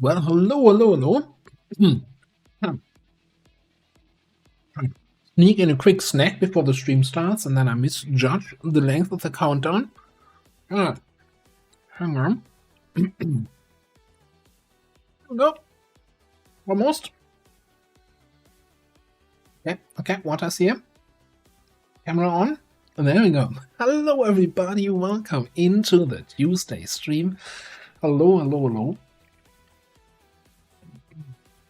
Well, hello. Sneak in a quick snack before the stream starts, and then I misjudge the length of the countdown. Ah, hang on. No, almost. Okay, water's here. Camera on. And there we go. Hello, everybody. Welcome into the Tuesday stream. Hello.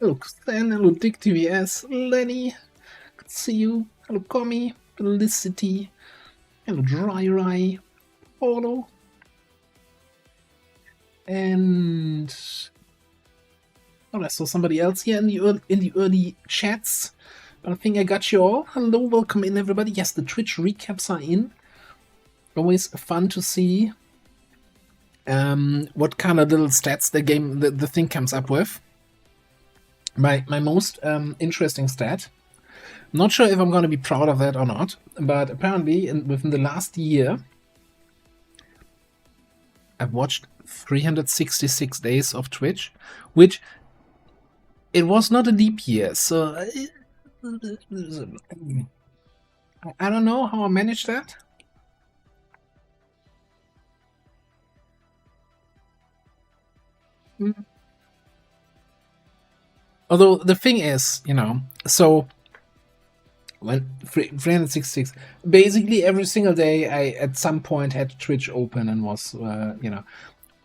Hello, Stan. Hello, Dick TVS. Lenny. Good to see you. Hello, Commie. Felicity. Hello, Dry. Polo. And oh, I saw somebody else here in the early chats, but I think I got you all. Hello, welcome in everybody. Yes, the Twitch recaps are in. Always fun to see what kind of little stats the thing comes up with. My most interesting stat. I'm not sure if I'm going to be proud of that or not, but apparently within the last year, I've watched 366 days of Twitch, which it was not a leap year, so I don't know how I managed that. Although the thing is, so when 366, basically every single day I at some point had Twitch open and was,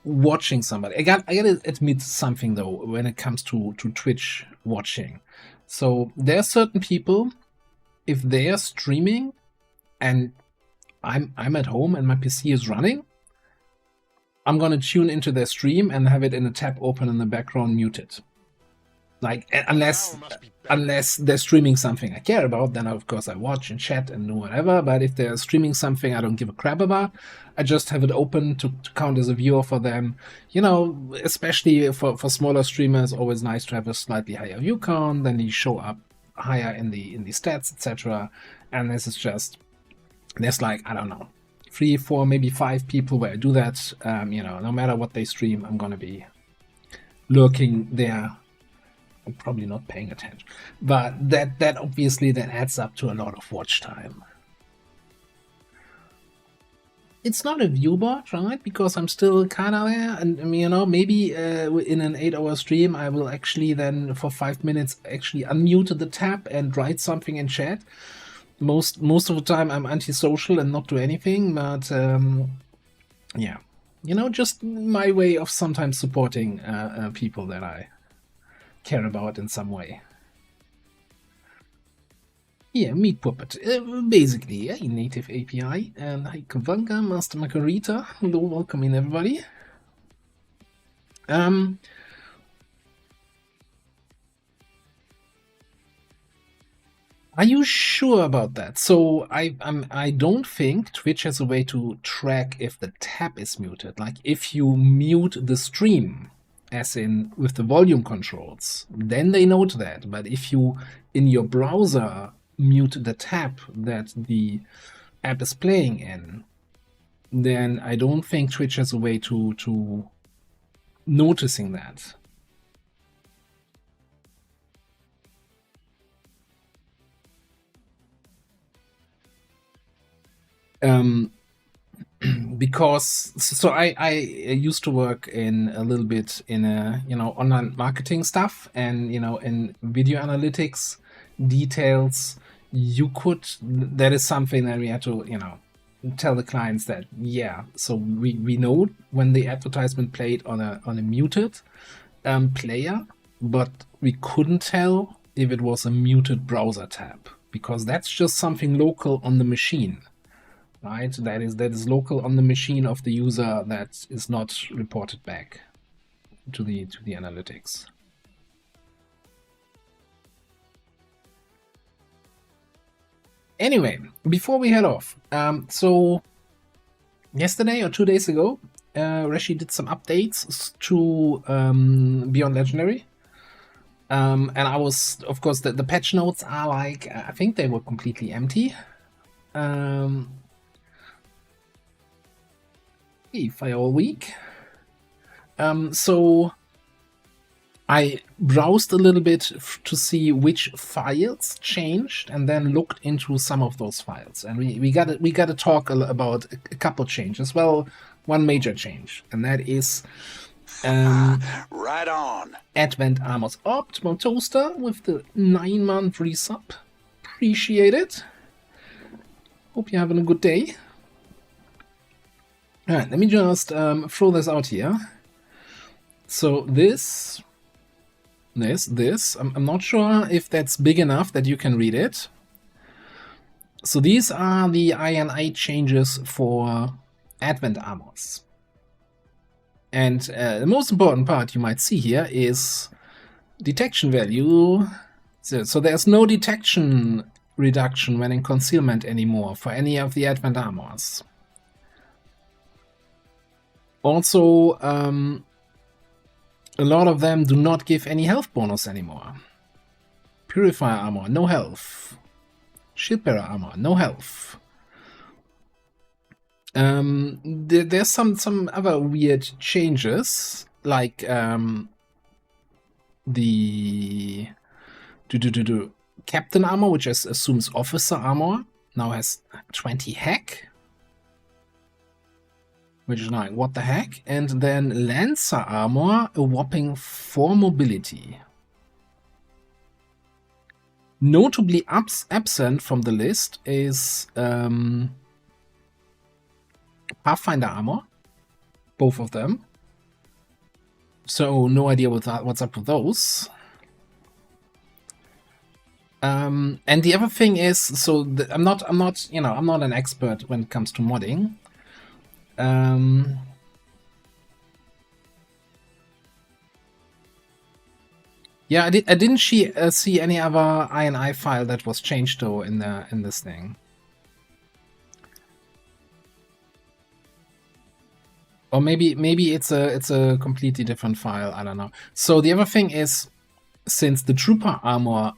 watching somebody. I gotta admit something though when it comes to Twitch watching. So there are certain people, if they are streaming and I'm at home and my PC is running, I'm gonna tune into their stream and have it in a tab open in the background muted. Like unless they're streaming something I care about, then of course I watch and chat and do whatever. But if they're streaming something I don't give a crap about, I just have it open to count as a viewer for them. Especially for smaller streamers, always nice to have a slightly higher view count. Then you show up higher in the stats, etc. And this is just there's like I don't know 3, 4, maybe 5 people where I do that. No matter what they stream, I'm gonna be lurking there. I'm probably not paying attention, but that obviously then adds up to a lot of watch time. It's not a view bot, right? Because I'm still kind of there, and maybe in an 8-hour stream, I will actually then for 5 minutes actually unmute the tab and write something in chat. Most of the time, I'm antisocial and not do anything, but yeah, just my way of sometimes supporting people that I care about in some way. Yeah, Meat Puppet. Basically, a native API. And hi, Kavanga, Master Margarita. Hello, welcome in, everybody. Are you sure about that? So I don't think Twitch has a way to track if the tab is muted. Like if you mute the stream, as in with the volume controls, then they note that. But if you in your browser mute the tab that the app is playing in, then I don't think Twitch has a way to noticing that. Because so I used to work in a little bit in a online marketing stuff and in video analytics details. That is something that we had to tell the clients that so we know when the advertisement played on a muted player, but we couldn't tell if it was a muted browser tab because that's just something local on the machine. Right, that is local on the machine of the user that is not reported back to the analytics. Anyway, before we head off, so yesterday or 2 days ago, Reshi did some updates to Beyond Legendary. And I was, of course, the patch notes are like, I think they were completely empty. Fire all week. So I browsed a little bit to see which files changed, and then looked into some of those files. And we got to talk about a couple changes. Well, one major change, and that is right on. Advent Armor's Optimum Toaster with the 9-month resub. Appreciate it. Hope you're having a good day. All right, let me just throw this out here. So this, I'm not sure if that's big enough that you can read it. So these are the INI changes for Advent Armors. And the most important part you might see here is detection value. So there's no detection reduction when in concealment anymore for any of the Advent Armors. Also, a lot of them do not give any health bonus anymore. Purifier Armor, no health. Shield Bearer Armor, no health. There's some other weird changes, like the Captain Armor, which assumes Officer Armor, now has 20 hack, which is like, what the heck? And then Lancer Armor, a whopping 4 mobility. Notably absent from the list is Pathfinder Armor, both of them. So no idea what's up with those. And the other thing is, so I'm not an expert when it comes to modding. Yeah, I didn't see any other INI file that was changed though in this thing. Or maybe it's a completely different file. I don't know. So the other thing is, since the Trooper Armor,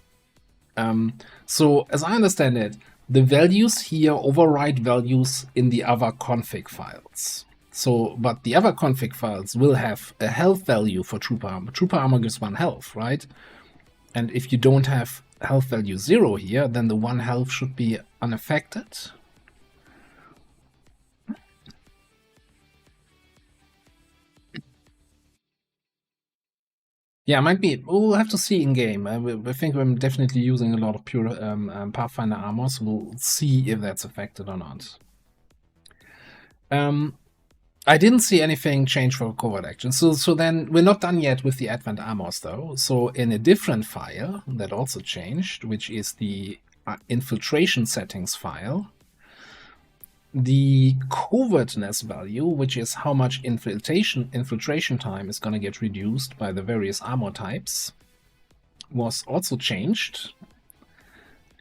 so as I understand it, the values here override values in the other config files. So, but the other config files will have a health value for Trooper Armor. Trooper Armor gives 1 health, right? And if you don't have health value 0 here, then the 1 health should be unaffected. Yeah, might be. We'll have to see in game. I think I'm definitely using a lot of pure Pathfinder armor, so we'll see if that's affected or not. I didn't see anything change for covert action. So then we're not done yet with the Advent Armors though. So in a different file that also changed, which is the infiltration settings file, the covertness value, which is how much infiltration time is going to get reduced by the various armor types, was also changed.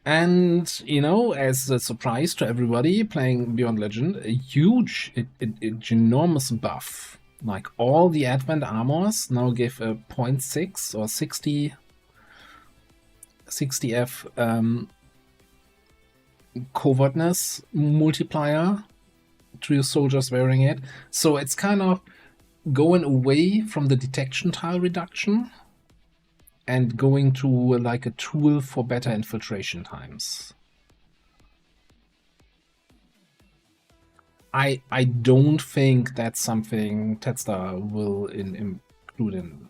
And, you know, as a surprise to everybody playing Beyond Legend, a huge, ginormous buff. Like all the Advent Armors now give a 0.6 or 60F covertness multiplier to your soldiers wearing it. So it's kind of going away from the detection tile reduction and going to like a tool for better infiltration times. I don't think that's something Tetstar will include in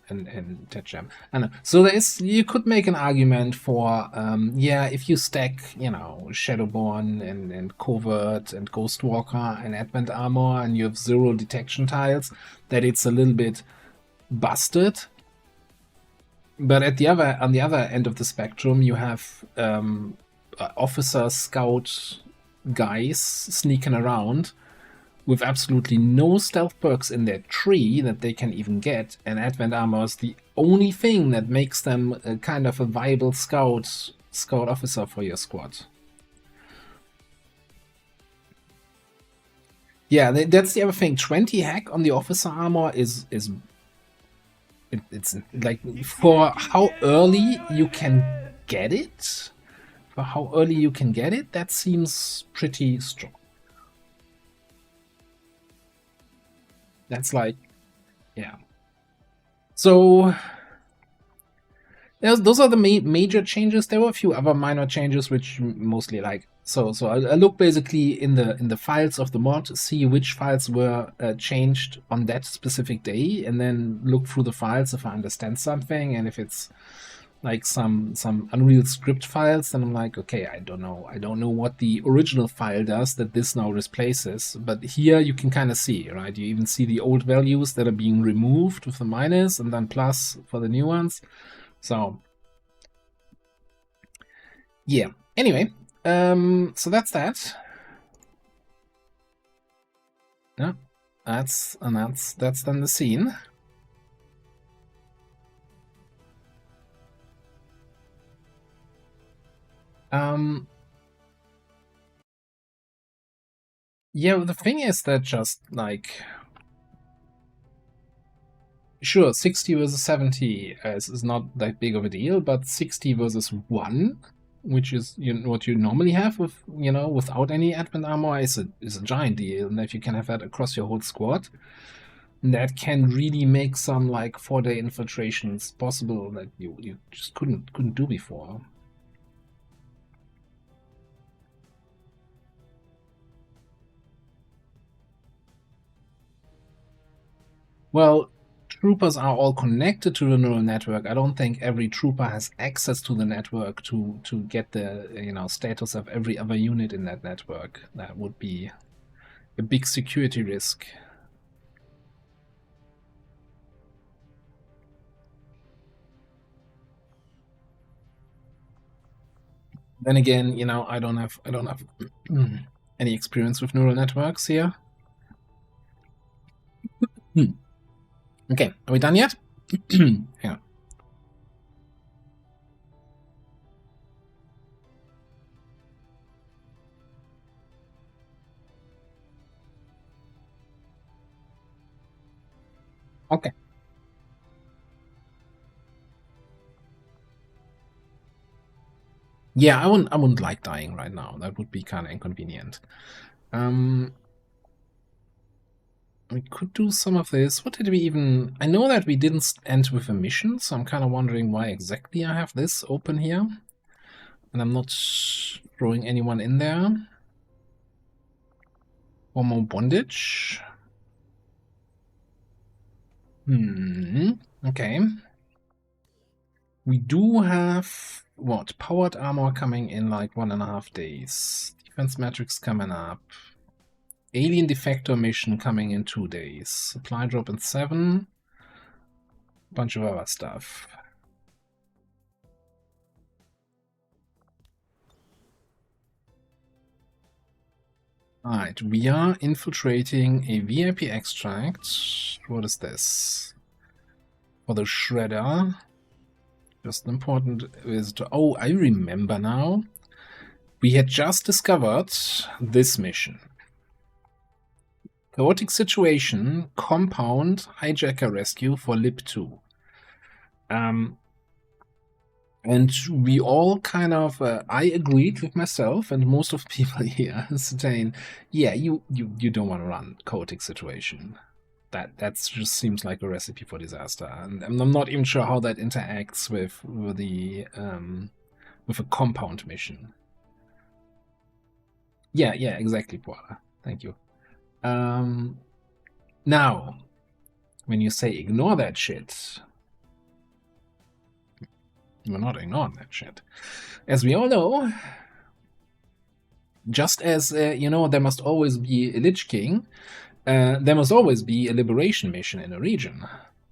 TetJam. I know. So you could make an argument for yeah, if you stack, you know, Shadowborn and Covert and Ghostwalker and Advent Armor and you have 0 detection tiles, that it's a little bit busted. But on the other end of the spectrum, you have officer scout guys sneaking around with absolutely no stealth perks in their tree that they can even get, and Advent Armor is the only thing that makes them a kind of a viable scout officer for your squad. Yeah, that's the other thing. 20 hack on the officer armor is it's like for how early you can get it. That seems pretty strong. That's like, yeah. So those are the major changes. There were a few other minor changes, which mostly like so. I look basically in the files of the mod, see which files were changed on that specific day, and then look through the files if I understand something, and if it's like some Unreal script files, then I'm like, okay, I don't know what the original file does that this now replaces. But here you can kind of see, right? You even see the old values that are being removed with the minus and then plus for the new ones. So yeah. Anyway, so that's that. Yeah, that's then the scene. Yeah, the thing is that just like, sure, 60 versus 70 is not that big of a deal, but 60 versus 1, which is what you normally have with without any advent armor, is a giant deal. And if you can have that across your whole squad, that can really make some like 4-day infiltrations possible that you just couldn't do before. Well, troopers are all connected to the neural network. I don't think every trooper has access to the network to get the status of every other unit in that network. That would be a big security risk. Then again, I don't have any experience with neural networks here. Okay, are we done yet? Yeah. Okay. Yeah, I wouldn't like dying right now. That would be kind of inconvenient. We could do some of this. What did we even... I know that we didn't end with a mission, so I'm kind of wondering why exactly I have this open here. And I'm not throwing anyone in there. One more bondage. Okay. We do have, what, powered armor coming in like 1.5 days. Defense metrics coming up. Alien defector mission coming in 2 days. Supply drop in 7. Bunch of other stuff. Alright, we are infiltrating a VIP extract. What is this? For the shredder. Just an important visitor. Oh, I remember now. We had just discovered this mission. Chaotic situation, compound, hijacker rescue for LIB2. And we all kind of, I agreed with myself and most of the people here saying, yeah, you don't want to run chaotic situation. That just seems like a recipe for disaster. And I'm not even sure how that interacts with the with a compound mission. Yeah, exactly, Paula. Thank you. Now, when you say ignore that shit, we're not ignoring that shit. As we all know, just as, there must always be a Lich King, there must always be a liberation mission in a region.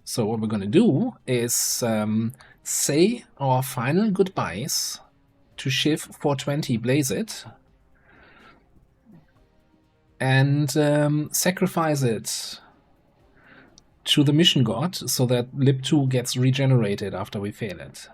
So what we're going to do is say our final goodbyes to Shiv 420 Blaze It and sacrifice it to the mission god so that LIB2 gets regenerated after we fail it.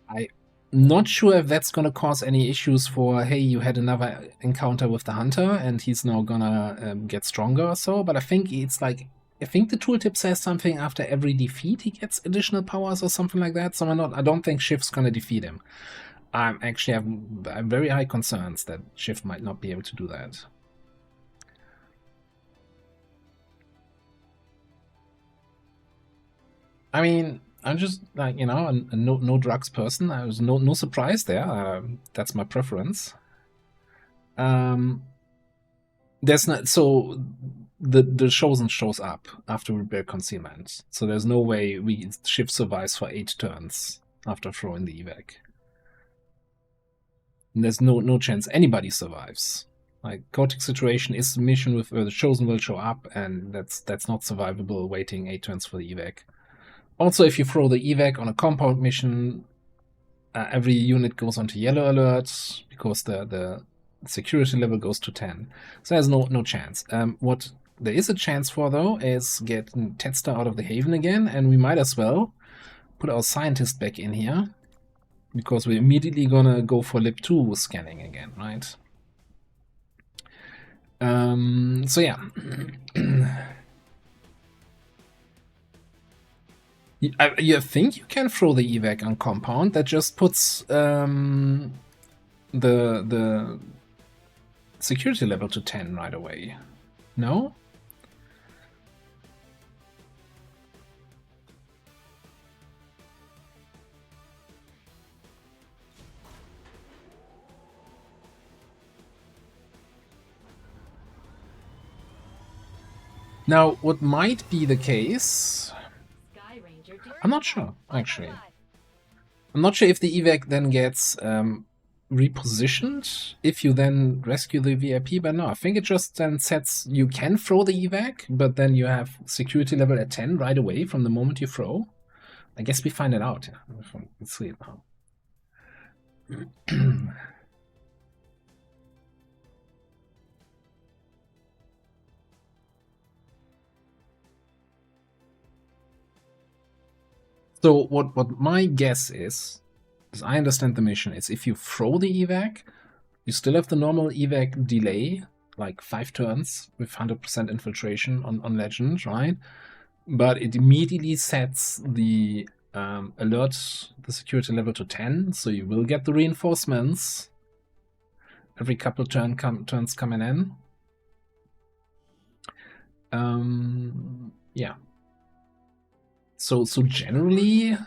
I'm not sure if that's going to cause any issues for, hey, you had another encounter with the hunter and he's now gonna get stronger or so, but I think it's like, I think the tooltip says something after every defeat he gets additional powers or something like that, so I don't think Shiv's gonna defeat him. I'm very high concerns that Shiv might not be able to do that. I mean, I'm just like, you know, a no drugs person. I was no surprise there. That's my preference. There's not, so the chosen shows up after rebel concealment. So there's no way Shiv survives for 8 turns after throwing the evac. And there's no chance anybody survives. Like, chaotic situation is the mission with where the chosen will show up, and that's not survivable waiting 8 turns for the evac. Also, if you throw the evac on a compound mission, every unit goes onto yellow alert because the security level goes to 10. So there's no chance. What there is a chance for, though, is getting Tetster out of the Haven again, and we might as well put our scientist back in here, because we're immediately gonna go for Lib 2 scanning again, right? So yeah. You think you can throw the evac on compound? That just puts the security level to 10 right away. No? Now, what might be the case... I'm not sure, actually. I'm not sure if the evac then gets repositioned if you then rescue the VIP, but no, I think it just then sets... You can throw the evac, but then you have security level at 10 right away from the moment you throw. I guess we find it out. Yeah. Let's see it now. So what my guess is, as I understand the mission, is if you throw the evac, you still have the normal evac delay, like 5 turns with 100% infiltration on Legend, right? But it immediately sets the alert, the security level to 10, so you will get the reinforcements every couple turns coming in. Yeah. So generally,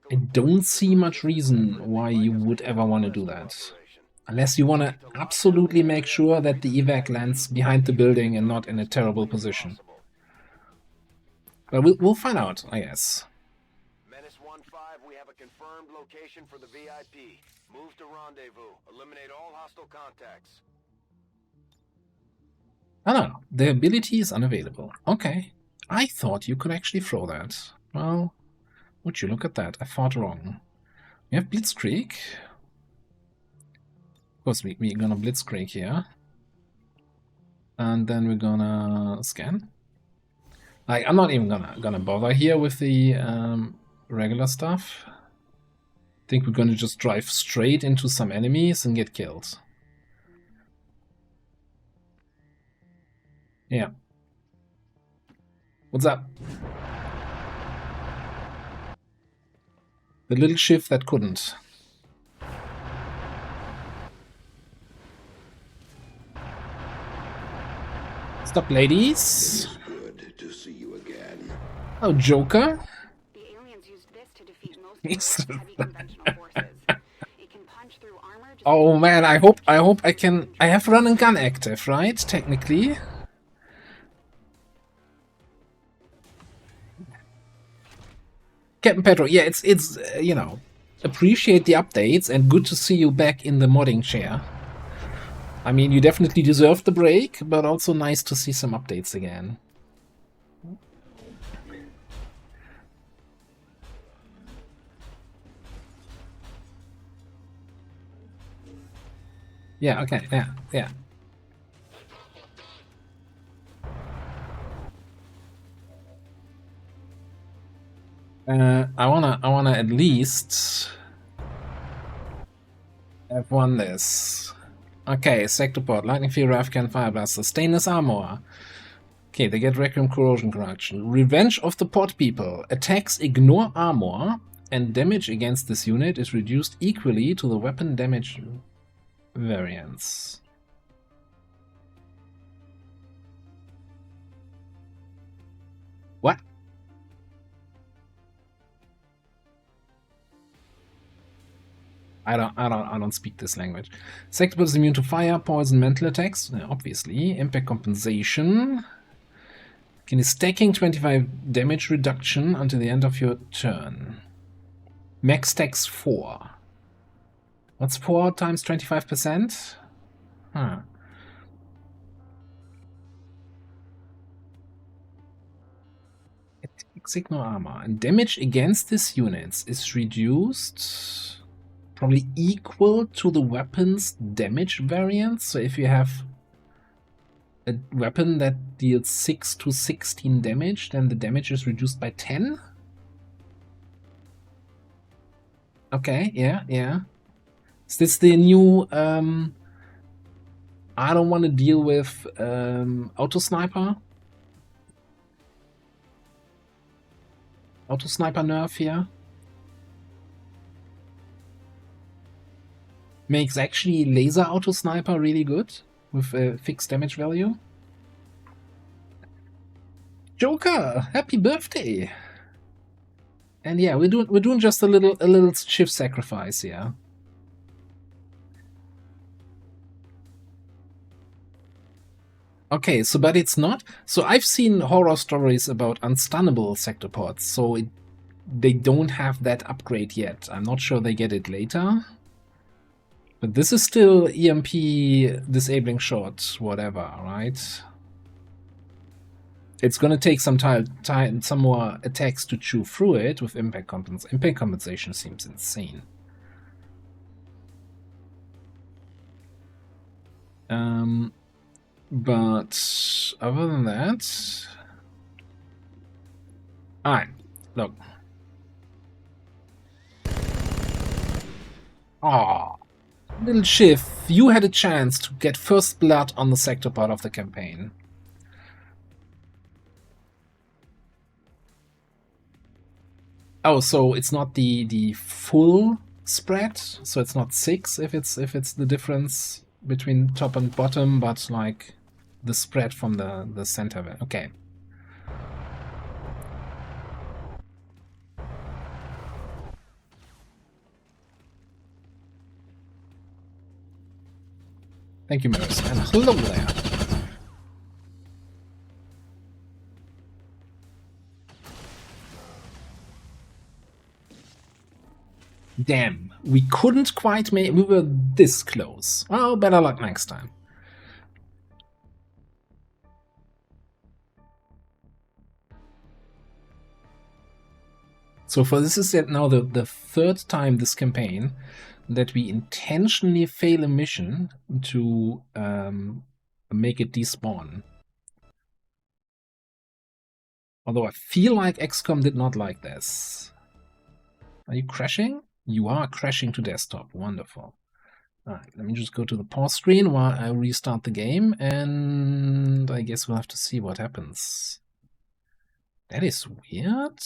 I don't see much reason why you would ever want to do that. Unless you want to absolutely make sure that the evac lands behind the building and not in a terrible position. But we'll find out, I guess. Menace 1-5, we have a confirmed location for the VIP. Move to rendezvous. Eliminate all hostile contacts. Oh no, the ability is unavailable. Okay. I thought you could actually throw that. Well, would you look at that? I thought wrong. We have Blitzkrieg. Of course, we're gonna Blitzkrieg here. And then we're gonna scan. Like, I'm not even gonna bother here with the regular stuff. I think we're gonna just drive straight into some enemies and get killed. Yeah. What's up? The little shift that couldn't. Stop, ladies. Good to see you again. Oh, Joker. The aliens used this to defeat most of the heavy conventional forces. It can punch through armor. Oh man, I hope I can. I have run and gun active, right? Technically. Captain Petro, yeah, it's you know, appreciate the updates and good to see you back in the modding chair. I mean, you definitely deserve the break, but also nice to see some updates again. Yeah, okay, yeah. I wanna at least have won this. Okay, Sectopod, Lightning Fury, Afghan Fire Blaster, Stainless Armor. Okay, they get Requiem Corrosion Correction. Revenge of the Pod People. Attacks ignore armor, and damage against this unit is reduced equally to the weapon damage variance. I don't speak this language. Sectopod is immune to fire, poison, mental attacks, obviously. Impact compensation. Can stacking 25 damage reduction until the end of your turn. Max stacks 4. What's 4 times 25%? Huh. Signal armor. And damage against these units is reduced probably equal to the weapon's damage variance. So if you have a weapon that deals 6 to 16 damage, then the damage is reduced by 10? Okay, yeah. Is this the new I don't want to deal with auto sniper nerf here? Makes actually laser auto sniper really good with a fixed damage value. Joker, happy birthday! And yeah, we're doing just a little shift sacrifice here. Okay, so but it's not. So I've seen horror stories about unstunnable sectopods, so they don't have that upgrade yet. I'm not sure they get it later. But this is still EMP disabling shot, whatever, right? It's gonna take some time, some more attacks to chew through it with impact compensation. Impact compensation seems insane. But other than that, alright, look. Aw, little Schiff, you had a chance to get first blood on the sector part of the campaign. Oh, so it's not the full spread, so it's not 6 if it's the difference between top and bottom, but like the spread from the center. Okay. Thank you, Maris. And hello there. Damn, we couldn't quite make. We were this close. Oh, better luck next time. So for this is now the third time this campaign that we intentionally fail a mission to make it despawn. Although I feel like XCOM did not like this. Are you crashing? You are crashing to desktop. Wonderful. Alright, let me just go to the pause screen while I restart the game, and I guess we'll have to see what happens. That is weird.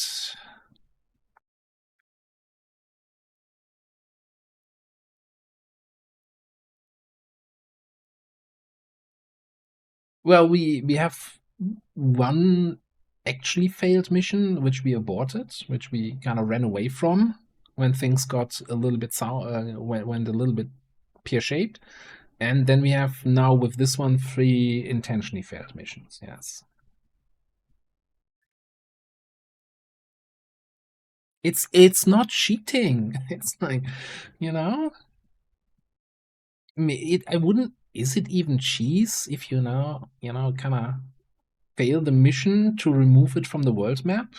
Well, we have one actually failed mission, which we aborted, which we kind of ran away from when things got a little bit sour, went a little bit pear-shaped. And then we have now with this one 3 intentionally failed missions, yes. It's not cheating. It's like, you know, I mean, I wouldn't. Is it even cheese if you know, kind of fail the mission to remove it from the world map?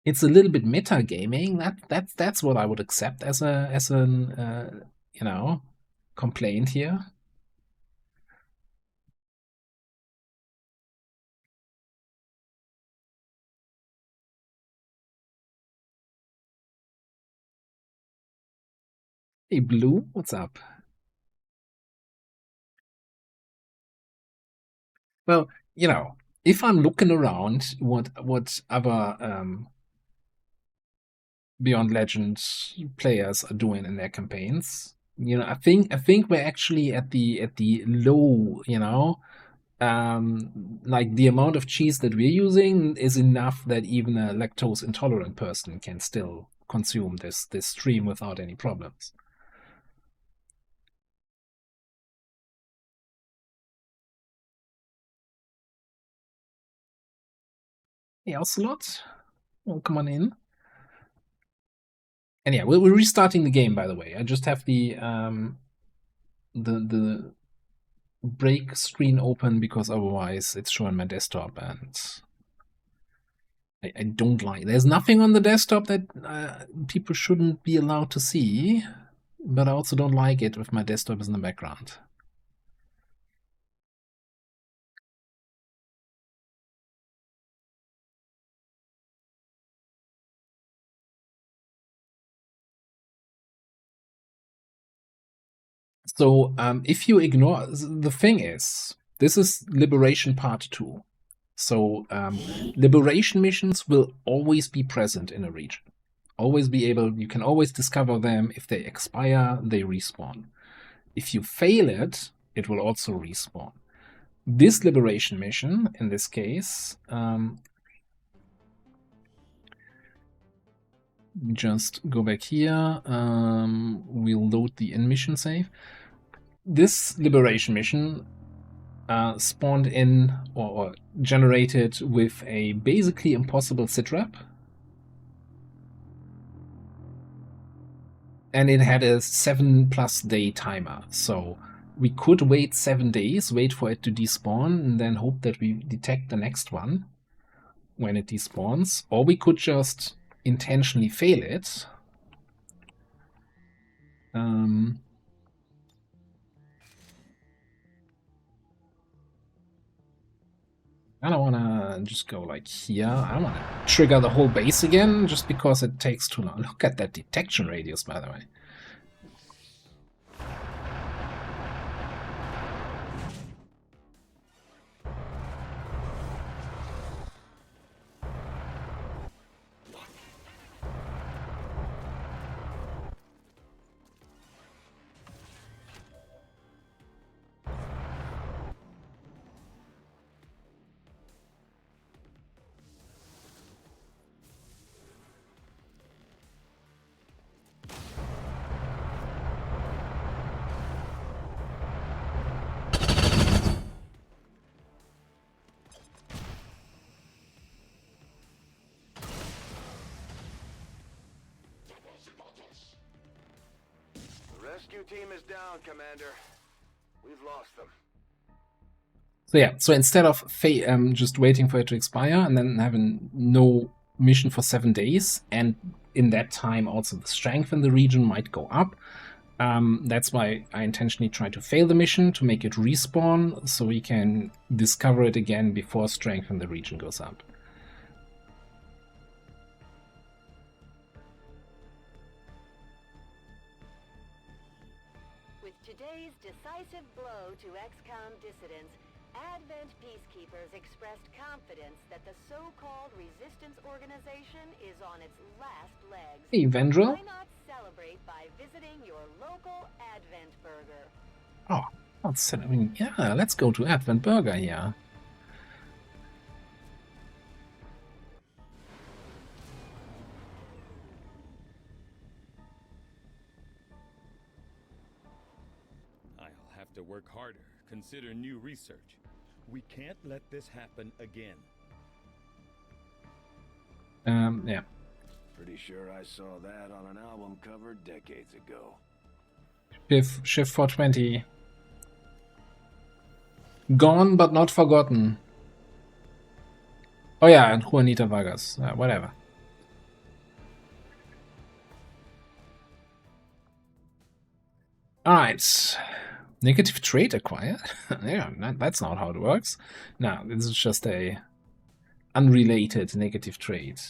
It's a little bit meta gaming. That's what I would accept as an complaint here. Hey, Blue, what's up? Well, if I'm looking around, what other Beyond Legends players are doing in their campaigns, I think we're actually at the low, like the amount of cheese that we're using is enough that even a lactose intolerant person can still consume this stream without any problems. Hey, Ocelot, come on in. And yeah, we're restarting the game, by the way. I just have the break screen open because otherwise it's showing my desktop, and I don't like. There's nothing on the desktop that people shouldn't be allowed to see, but I also don't like it if my desktop is in the background. So if you ignore, the thing is, this is Liberation Part 2. So Liberation missions will always be present in a region. Always be able, you can always discover them. If they expire, they respawn. If you fail it, it will also respawn. This Liberation mission, in this case, just go back here. We'll load the in-mission save. This Liberation mission spawned in or generated with a basically impossible sitrep. And it had a 7+ day timer. So we could wait 7 days, wait for it to despawn, and then hope that we detect the next one when it despawns. Or we could just intentionally fail it. I don't want to just go like here. I don't want to trigger the whole base again just because it takes too long. Look at that detection radius, by the way. Rescue team is down, Commander. We've lost them. So yeah, so instead of just waiting for it to expire and then having no mission for 7 days, and in that time also the strength in the region might go up, that's why I intentionally try to fail the mission to make it respawn so we can discover it again before strength in the region goes up. Today's decisive blow to XCOM dissidents, Advent peacekeepers expressed confidence that the so-called resistance organization is on its last legs. Hey, Vendrell. Why not celebrate by visiting your local Advent Burger? Oh, I mean, yeah, let's go to Advent Burger here. To work harder, consider new research. We can't let this happen again. Yeah. Pretty sure I saw that on an album cover decades ago. Shift 420. Gone but not forgotten. Oh yeah, and Juanita Vargas. Whatever. Alright. Negative trait acquired? Yeah, that's not how it works. No, this is just a unrelated negative trait.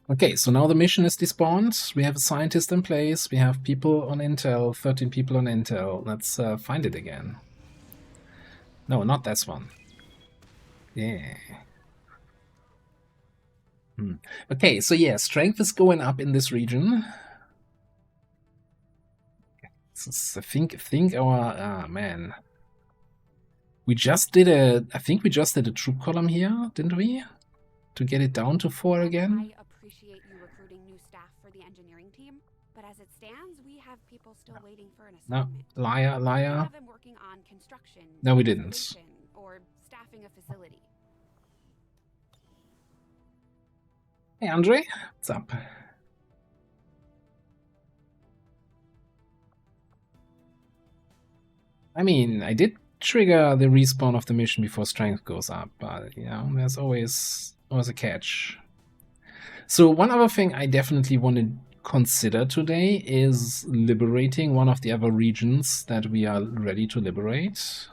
Okay, so now the mission is despawned. We have a scientist in place. We have people on Intel, 13 people on Intel. Let's find it again. No, not this one. Yeah. Okay, so yeah, strength is going up in this region. I think our man. We just did I think we just did a troop column here, didn't we? To get it down to 4 again. I appreciate you recruiting new staff for the engineering team, but as it stands, we have people still waiting for an No, assignment. liar, We liar. have them working on construction. No, we didn't. excavation, Or staffing a facility. Hey, Andre, what's up? I mean, I did trigger the respawn of the mission before strength goes up, but you know, there's always a catch. So one other thing I definitely want to consider today is liberating one of the other regions that we are ready to liberate.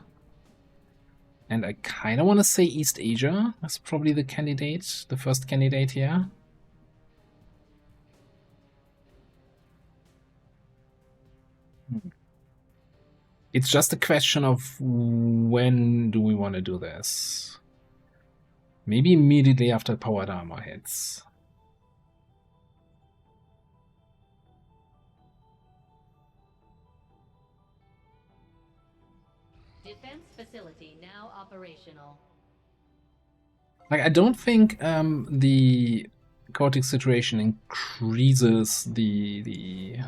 And I kind of want to say East Asia. That's probably the candidate, the first candidate here. It's just a question of when do we want to do this. Maybe immediately after powered armor hits. Defense facility now operational. Like, I don't think the chaotic situation increases the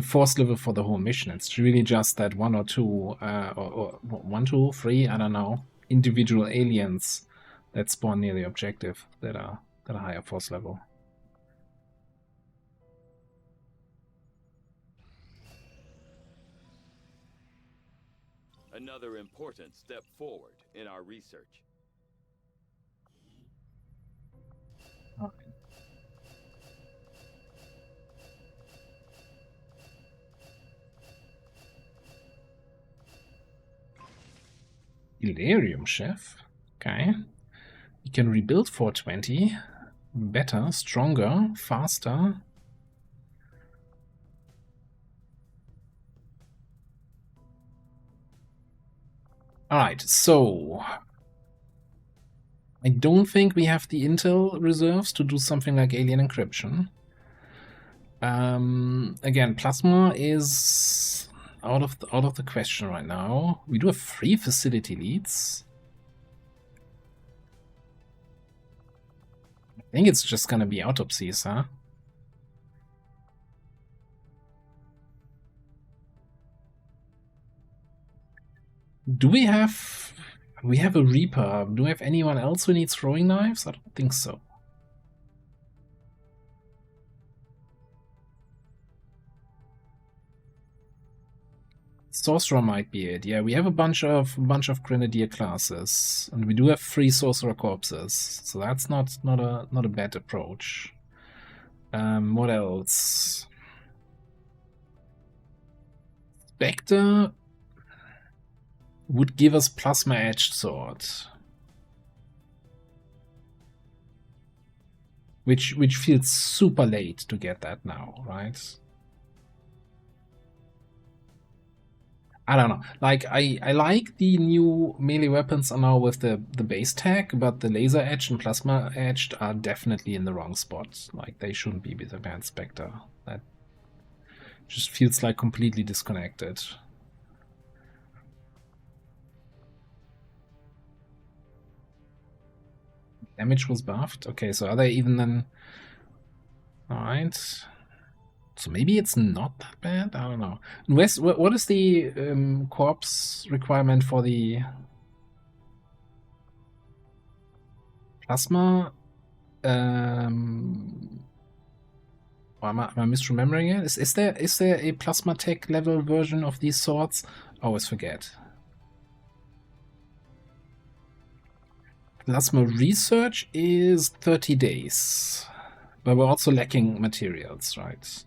force level for the whole mission. It's really just that one or two, or 1, 2, 3, I don't know, individual aliens that spawn near the objective that are higher force level. Another important step forward in our research. Delirium Chef. Okay. You can rebuild 420. Better, stronger, faster. Alright, so I don't think we have the intel reserves to do something like alien encryption. Again, plasma is out of the question right now. We do have 3 facility leads. I think it's just gonna be autopsies, huh? Do we have a Reaper? Do we have anyone else who needs throwing knives? I don't think so. Sorcerer might be it. Yeah, we have a bunch of Grenadier classes, and we do have 3 Sorcerer corpses, so that's not a bad approach. What else? Spectre would give us Plasma Edged Sword, which feels super late to get that now, right? I don't know. Like, I like the new melee weapons are now with the base tag, but the laser edged and plasma edged are definitely in the wrong spot. Like, they shouldn't be with the Band Spectre. That just feels like completely disconnected. Damage was buffed? Okay, so are they even then... Alright. So maybe it's not that bad? I don't know. Wes, what is the corpse requirement for the plasma? Am I misremembering it? Is there a plasma tech level version of these swords? I always forget. Plasma research is 30 days. But we're also lacking materials, right?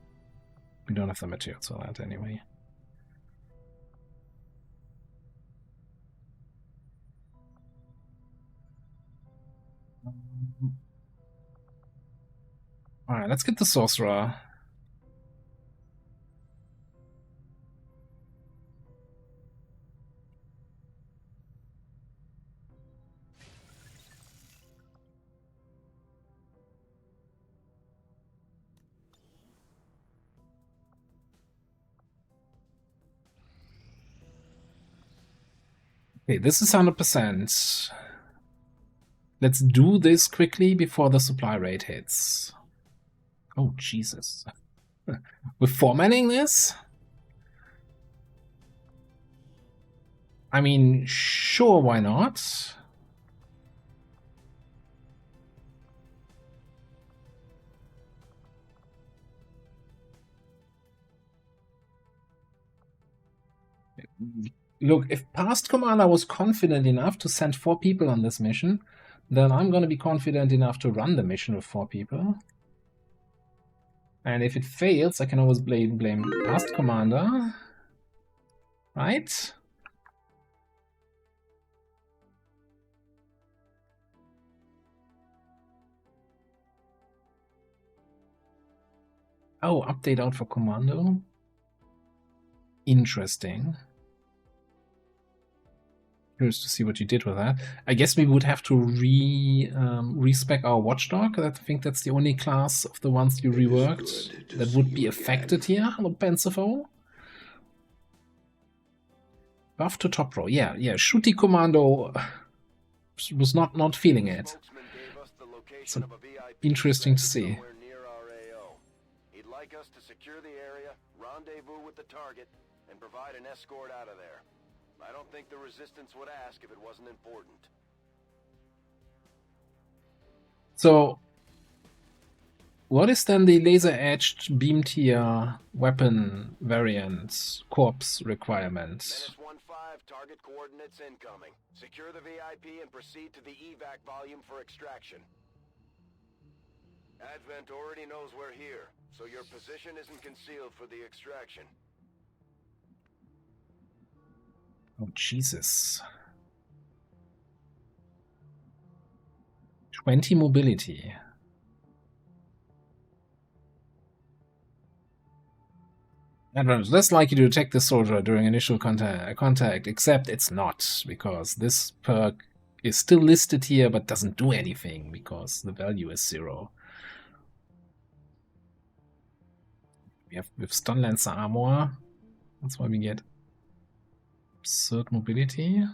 We don't have the materials for that anyway. Alright, let's get the Sorcerer. Okay, this is 100%. Let's do this quickly before the supply rate hits. Oh, Jesus. We're formatting this? I mean, sure, why not? Look, if past commander was confident enough to send 4 people on this mission, then I'm going to be confident enough to run the mission with 4 people. And if it fails, I can always blame past commander. Right? Oh, update out for commando. Interesting. Curious to see what you did with that. I guess we would have to respec our watchdog. I think that's the only class of the ones you reworked that would be affected here on the Pensifo. Buff to top row. Yeah. Shooty commando was not feeling it. So interesting to see. He'd like us to secure the area, rendezvous with the target, and provide an escort out of there. I don't think the Resistance would ask if it wasn't important. So, what is then the laser-edged beam tier weapon variant corpse requirement? -15, target coordinates incoming. Secure the VIP and proceed to the evac volume for extraction. Advent already knows we're here, so your position isn't concealed for the extraction. Oh, Jesus. 20 mobility. Advent, less likely to detect the soldier during initial contact, except it's not, because this perk is still listed here but doesn't do anything, because the value is 0. We have with Stun Lancer armor, that's why we get absurd mobility.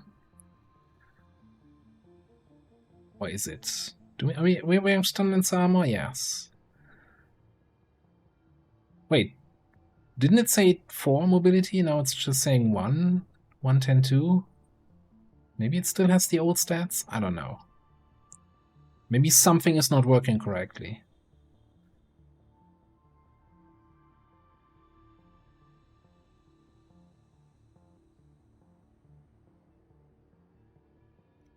Or is it? Are we wearing Stun Lancer armor? Yes. Wait, didn't it say 4 mobility? Now it's just saying 1, 110, 2. Maybe it still has the old stats? I don't know. Maybe something is not working correctly.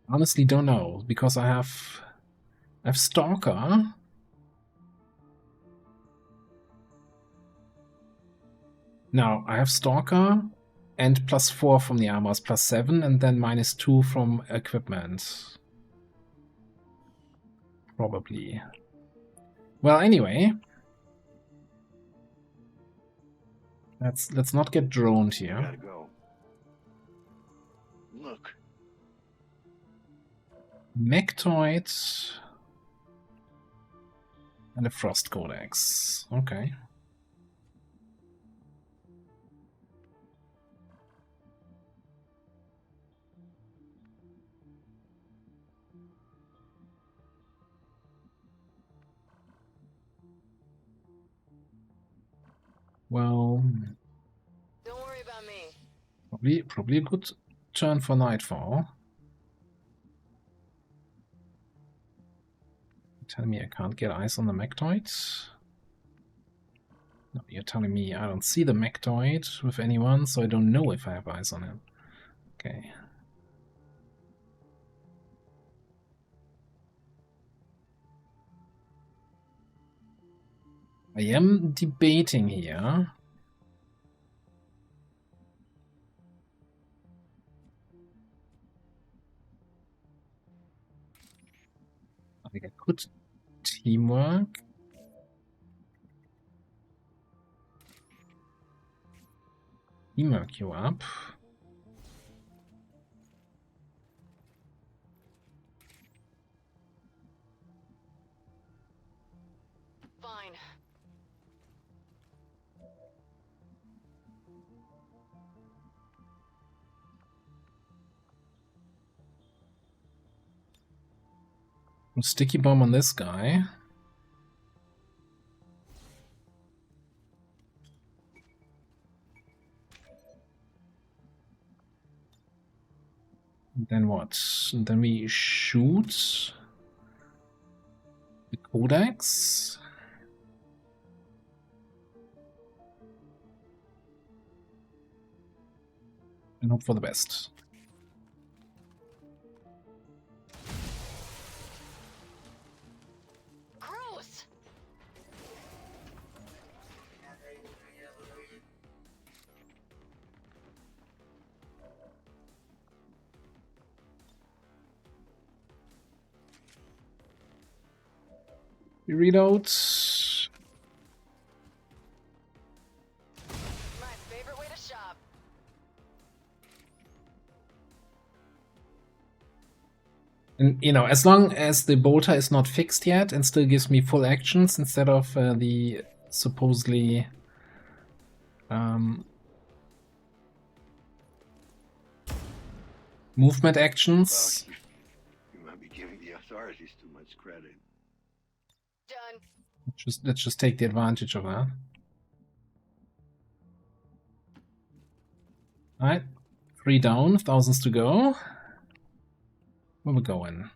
Honestly, don't know, because I have Stalker. Now, I have Stalker and +4 from the armors, +7, and then -2 from equipment. Probably. Well, anyway. Let's not get droned here. Gotta go. Look. Mechtoid and a Frost Codex. Okay. Well, Don't worry about me. probably a good turn for Nightfall. Tell me I can't get eyes on the Mechtoid? No, you're telling me I don't see the Mechtoid with anyone, so I don't know if I have eyes on him. Okay. I am debating here. I think I could teamwork. Teamwork you up. Fine. Sticky bomb on this guy. Then what? And then we shoot the codex. And hope for the best. Gross! We reload. My favorite way to shop. And, you know, as long as the bolter is not fixed yet and still gives me full actions instead of the supposedly movement actions. You might be giving the authorities too much credit. Done. Let's just take the advantage of that. Alright. 3 down, thousands to go. Where we going?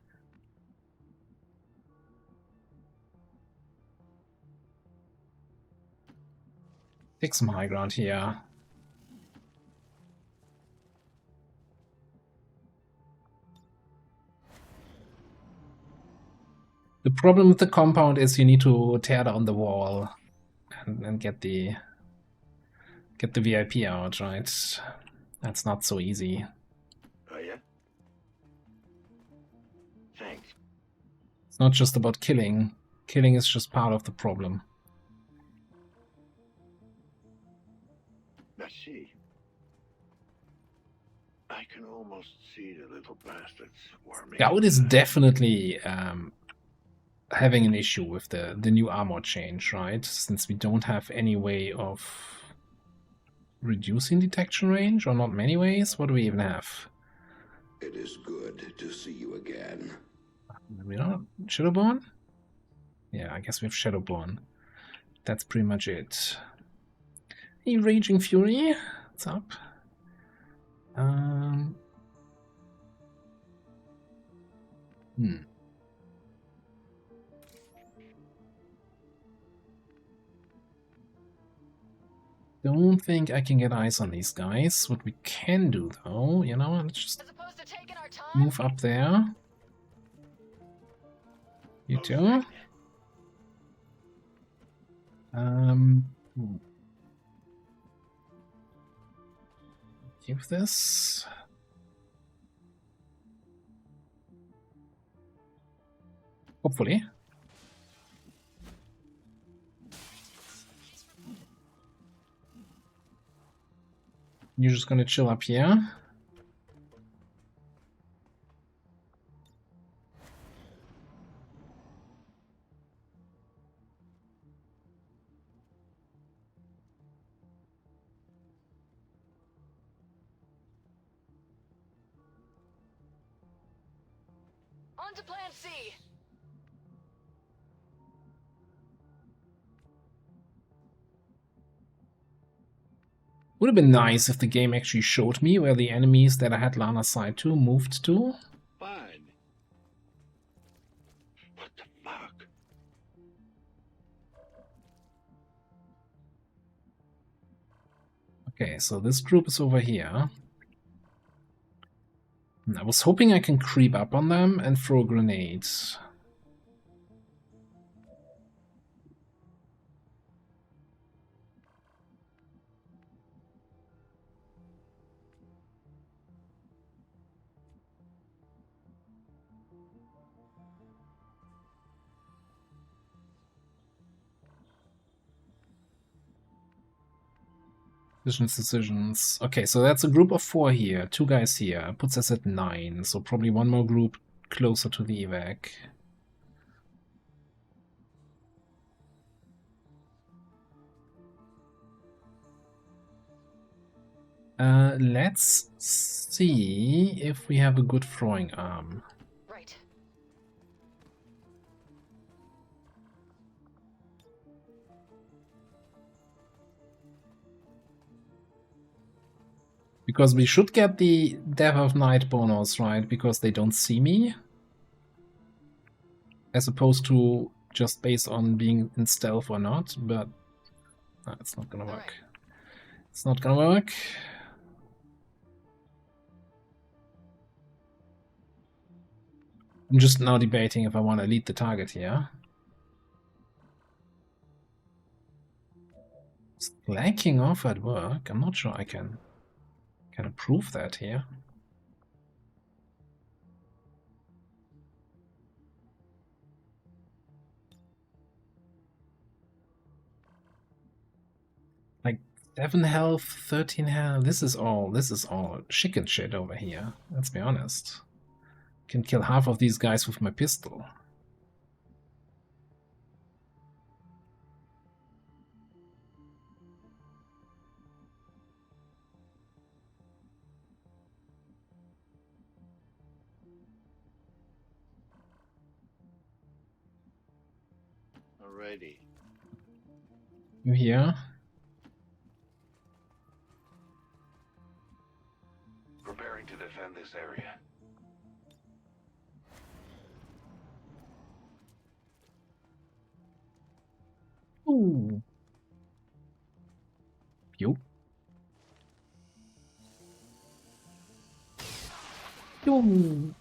Take some high ground here. The problem with the compound is you need to tear down the wall and get the VIP out, right? That's not so easy. Oh yeah? Thanks. It's not just about killing. Killing is just part of the problem. Now see. I can almost see the little bastards swarming. Scout is definitely having an issue with the new armor change, right? Since we don't have any way of reducing detection range, or not many ways. What do we even have? It is good to see you again. We don't Shadowborn? Yeah, I guess we have Shadowborn. That's pretty much it. Hey, Raging Fury, what's up? Don't think I can get eyes on these guys. What we can do, though, you know, let's just move up there. You too. Keep this. Hopefully. You're just gonna chill up here. On to plan C. Would have been nice if the game actually showed me where the enemies that I had line of sight to moved to. Fine. What the fuck? Okay, so this group is over here. And I was hoping I can creep up on them and throw grenades. Decisions. Okay, so that's a group of 4 here. 2 guys here. Puts us at 9. So probably one more group closer to the evac. Let's see if we have a good throwing arm. Right. Because we should get the Death of Night bonus, right? Because they don't see me. As opposed to just based on being in stealth or not, but no, it's not gonna work. It's not gonna work. I'm just now debating if I want to lead the target here. It's lacking off at work. I'm not sure I can approve that here. Like 7 health, 13 health. This is all chicken shit over here. Let's be honest. Can kill half of these guys with my pistol. Alrighty. You here? Preparing to defend this area. Ooh. Yo. Yo.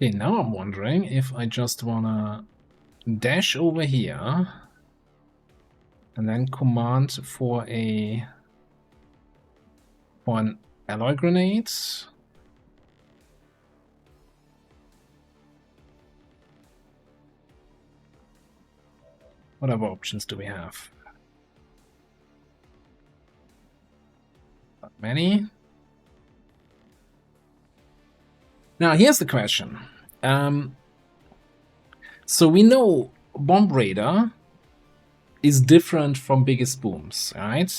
Okay, now I'm wondering if I just wanna dash over here and then command for an alloy grenade. What other options do we have? Not many. Now here's the question. So we know Bomb Raider is different from Biggest Booms, right?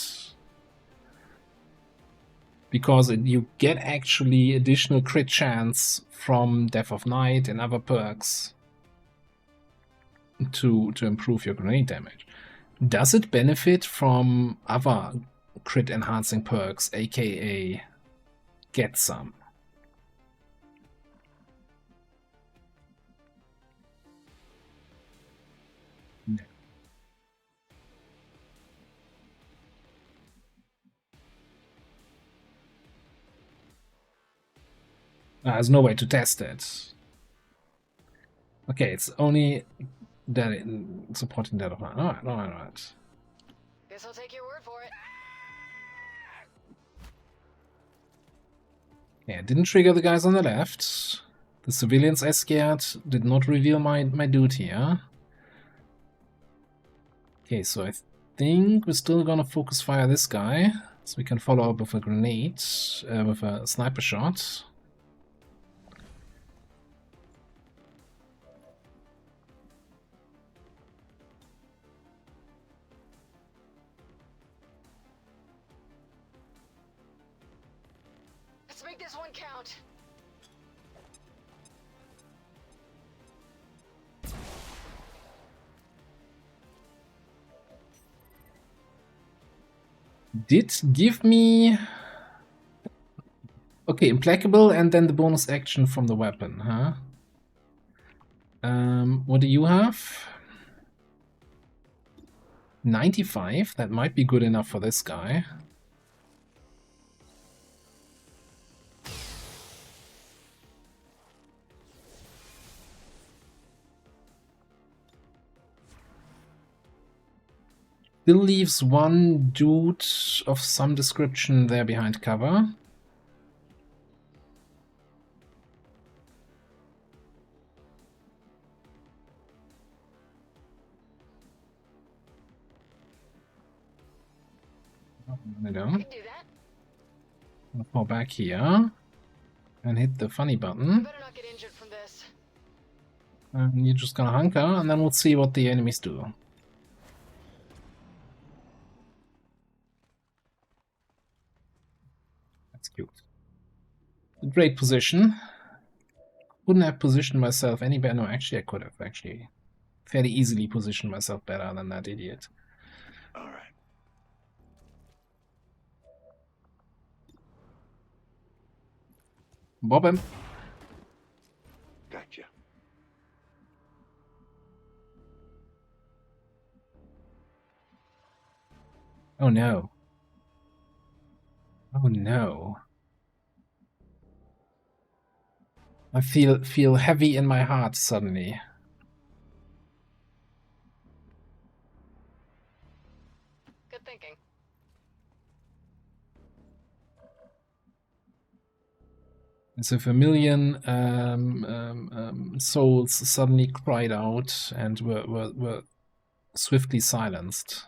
Because you get actually additional crit chance from Death of Night and other perks to improve your grenade damage. Does it benefit from other crit enhancing perks, aka get some? There's no way to test it. Okay, it's only that supporting that of Night. Alright. Guess I'll take your word for it. Yeah, didn't trigger the guys on the left. The civilians I scared did not reveal my dude here. Okay, so I think we're still gonna focus fire this guy, so we can follow up with a grenade, with a sniper shot. Let's make this one count. Did give me... Okay, implacable and then the bonus action from the weapon, huh? What do you have? 95? That might be good enough for this guy. Still leaves one dude of some description there behind cover. I don't. I can do that. I'll fall back here and hit the funny button. Better not get injured from this. And you're just gonna hunker, and then we'll see what the enemies do. That's cute. Great position. Wouldn't have positioned myself any better. No, actually, I could have actually fairly easily positioned myself better than that idiot. All right. Bob him. Gotcha. Oh no. Oh no. I feel heavy in my heart suddenly. Good thinking. As if a million souls suddenly cried out and were swiftly silenced.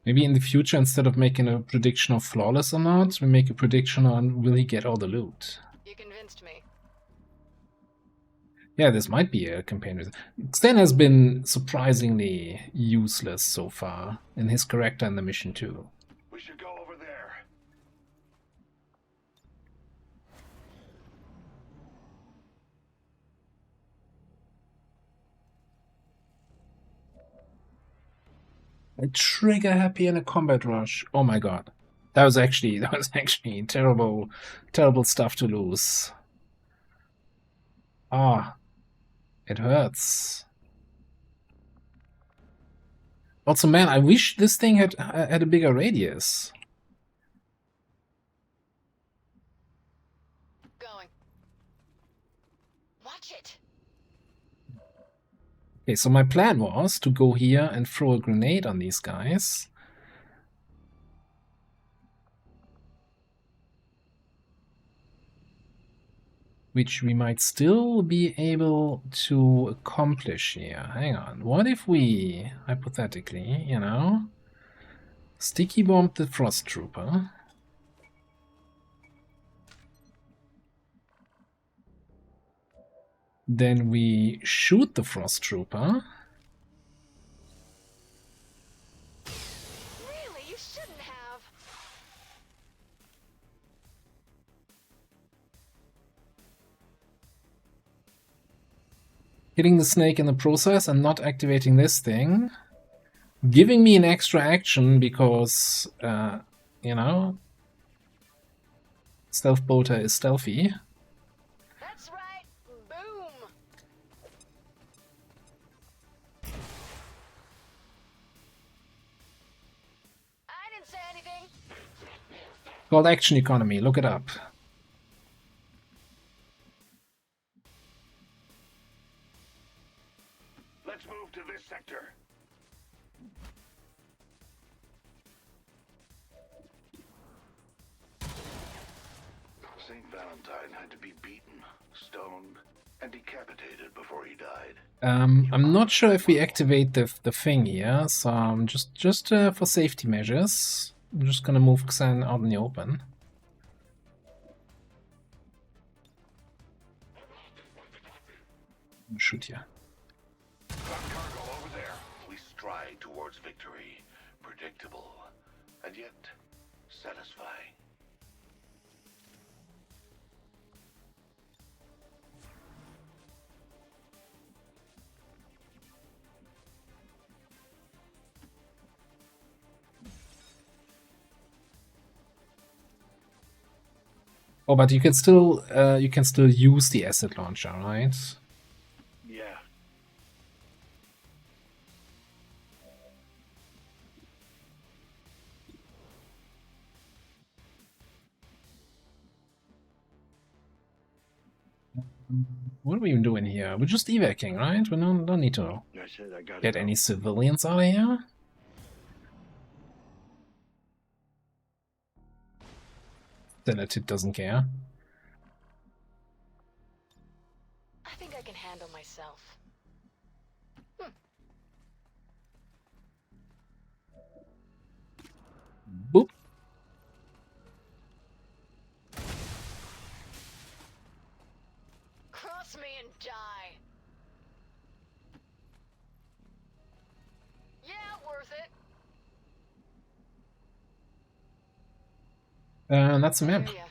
Maybe in the future, instead of making a prediction of flawless or not, we make a prediction on will he get all the loot. You convinced me. Yeah, this might be a campaign. Xten has been surprisingly useless so far in his character in the mission too. We should go over there. A trigger happy and a combat rush. Oh my god. That was actually terrible stuff to lose. Ah. It hurts. Also, man, I wish this thing had a bigger radius. Going. Watch it. Okay, so my plan was to go here and throw a grenade on these guys. Which we might still be able to accomplish here. Hang on. What if we, hypothetically, you know, sticky bombed the Frost Trooper? Then we shoot the Frost Trooper. Really? You shouldn't have. Hitting the snake in the process and not activating this thing. Giving me an extra action because, you know, Stealth Bolter is stealthy. That's right. Boom. I didn't say anything. Called Action Economy, look it up. Let's move to this sector. St. Valentine had to be beaten, stoned, and decapitated before he died. I'm not sure if we activate the thing here, so just for safety measures, I'm just gonna move Xen out in the open. Shoot ya. Got cargo over there. We stride towards victory. Predictable, and yet satisfying. Oh, but you can still use the acid launcher, right? Yeah. What are we even doing here? We're just evacuating, right? We don't need to I said I got get any civilians out of here. Delegate doesn't care. I think I can handle myself. Boop. Cross me and die. Yeah, worth it. That's the map. Hear ya.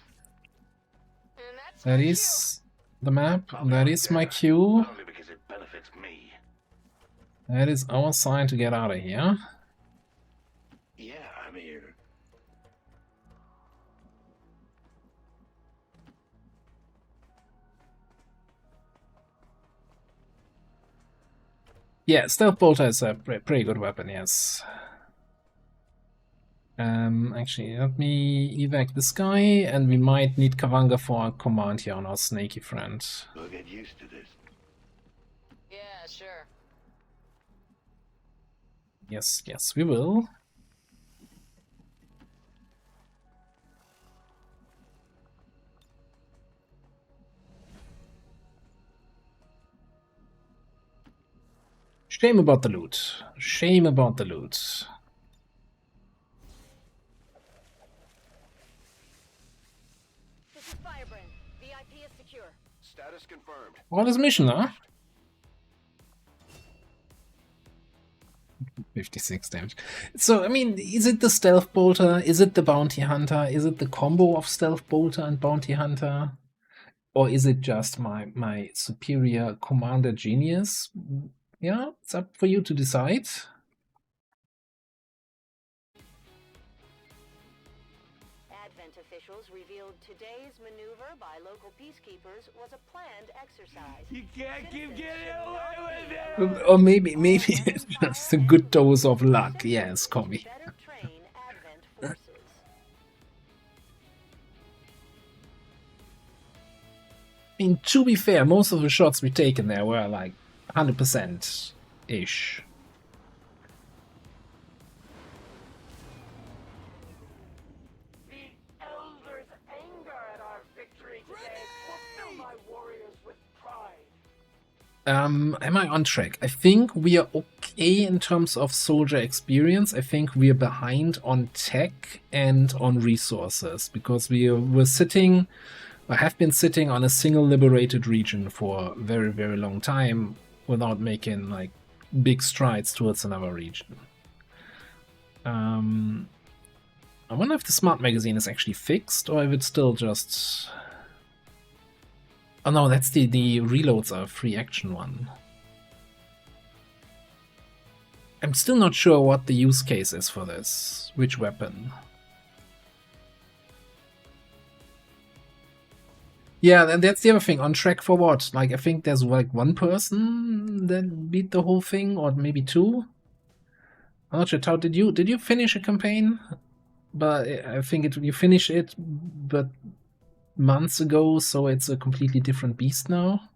And that's That my is the map. That is my cue. Only because it benefits me. That is our sign to get out of here. Yeah, I'm here. Yeah, Stealth Bolter is a pretty good weapon, yes. Actually, let me evac this guy, and we might need Kavanga for a command here on our snaky friend. We'll get used to this. Yeah, sure. Yes, yes, we will. Shame about the loot. Shame about the loot. This is Firebrand. VIP is secure. Status confirmed. What is mission, huh? 56 damage. So, I mean, is it the Stealth Bolter? Is it the Bounty Hunter? Is it the combo of Stealth Bolter and Bounty Hunter? Or is it just my superior commander genius? Yeah, it's up for you to decide. Advent officials revealed today's maneuver by local peacekeepers was a planned exercise. You can't keep getting away with it! Or maybe it's just a good dose of luck. Yes, Commie. Better train Advent forces. I mean, to be fair, most of the shots we taken there were like 100%-ish. The Elder's anger at our victory today will fill my warriors with pride. Am I on track? I think we are okay in terms of soldier experience. I think we are behind on tech and on resources because we were sitting, or have been sitting on a single liberated region for a very, very long time without making like big strides towards another region. I wonder if the smart magazine is actually fixed or if it's still just... Oh no, that's the reloads are free action one. I'm still not sure what the use case is for this. Which weapon? Yeah, and that's the other thing. On track for what? Like, I think there's like one person that beat the whole thing, or maybe two. I'm not sure. Tao, did you finish a campaign? But I think you finished it, but months ago, so it's a completely different beast now.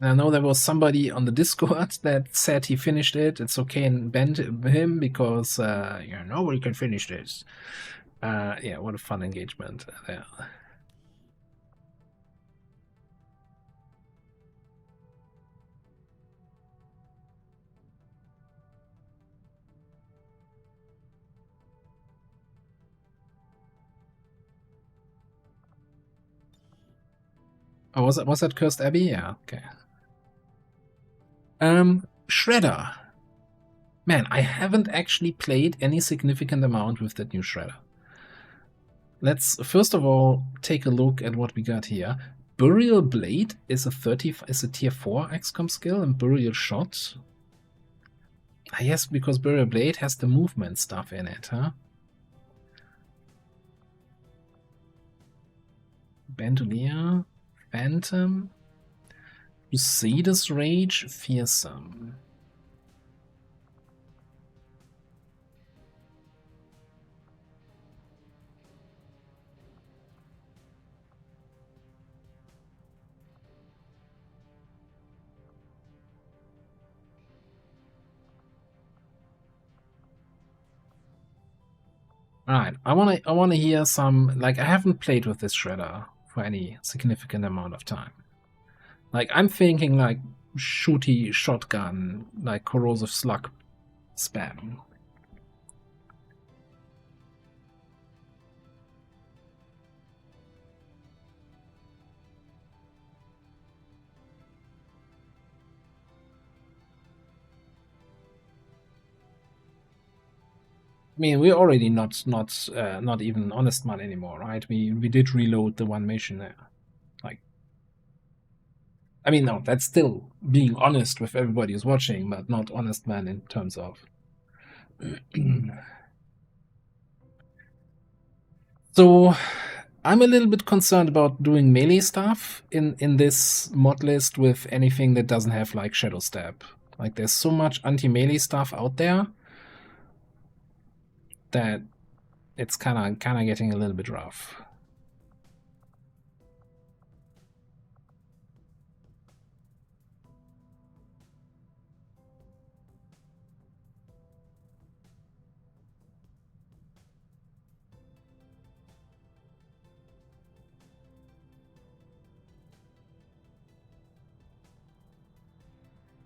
And I know there was somebody on the Discord that said he finished it. It's okay and banned him because nobody can finish this. Yeah, what a fun engagement there. Oh, was that Cursed Abbey? Yeah, okay. Shredder. Man, I haven't actually played any significant amount with that new Shredder. Let's first of all take a look at what we got here. Burial Blade is a tier 4 XCOM skill, and Burial Shot. Yes, because Burial Blade has the movement stuff in it, huh? Bandolier, Phantom, Crusader's Rage, Fearsome. Alright, I wanna hear some, like, I haven't played with this shredder for any significant amount of time. Like, I'm thinking like shooty shotgun, like corrosive slug spam. I mean, we're already not even honest man anymore, right? We did reload the one mission there. Like, I mean, no, that's still being honest with everybody who's watching, but not honest man in terms of. So, I'm a little bit concerned about doing melee stuff in this mod list with anything that doesn't have like Shadow Step. Like, there's so much anti-melee stuff out there that it's kind of getting a little bit rough.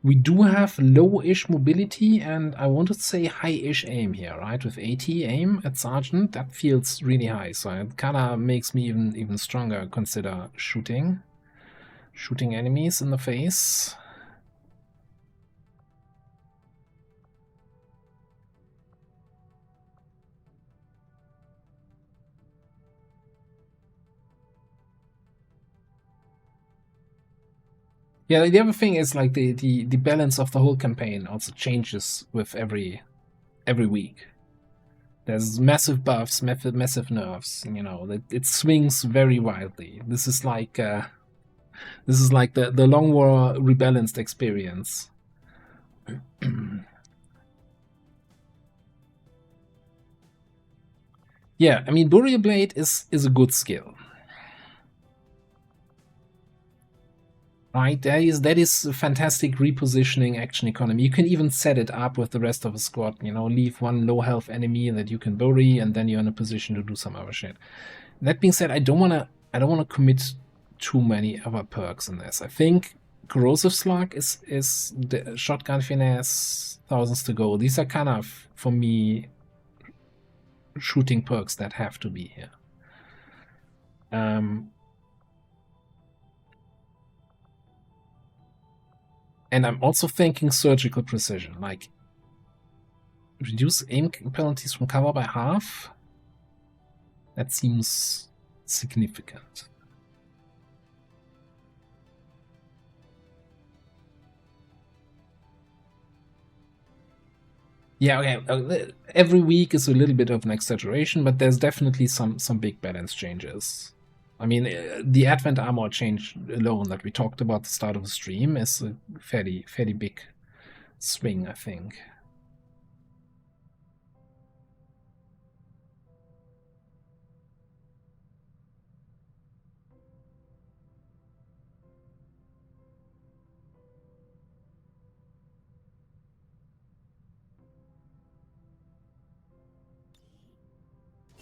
We do have low-ish mobility and I want to say high-ish aim here, right? With 80 aim at Sergeant, that feels really high. So it kind of makes me even stronger consider shooting enemies in the face. Yeah, the other thing is like the balance of the whole campaign also changes with every week. There's massive buffs, massive nerfs. You know, it swings very wildly. This is like the Long War rebalanced experience. Yeah, I mean, Burial Blade is a good skill. Right, that is a fantastic repositioning action economy. You can even set it up with the rest of the squad, you know, leave one low health enemy that you can bury, and then you're in a position to do some other shit. That being said, I don't wanna commit too many other perks in this. I think Corrosive Slug is the Shotgun Finesse, Thousands to Go. These are kind of, for me, shooting perks that have to be here. And I'm also thinking surgical precision, like reduce aim penalties from cover by half. That seems significant. Yeah, okay. Every week is a little bit of an exaggeration, but there's definitely some big balance changes. I mean, the Advent armor change alone that we talked about at the start of the stream is a fairly big swing, I think.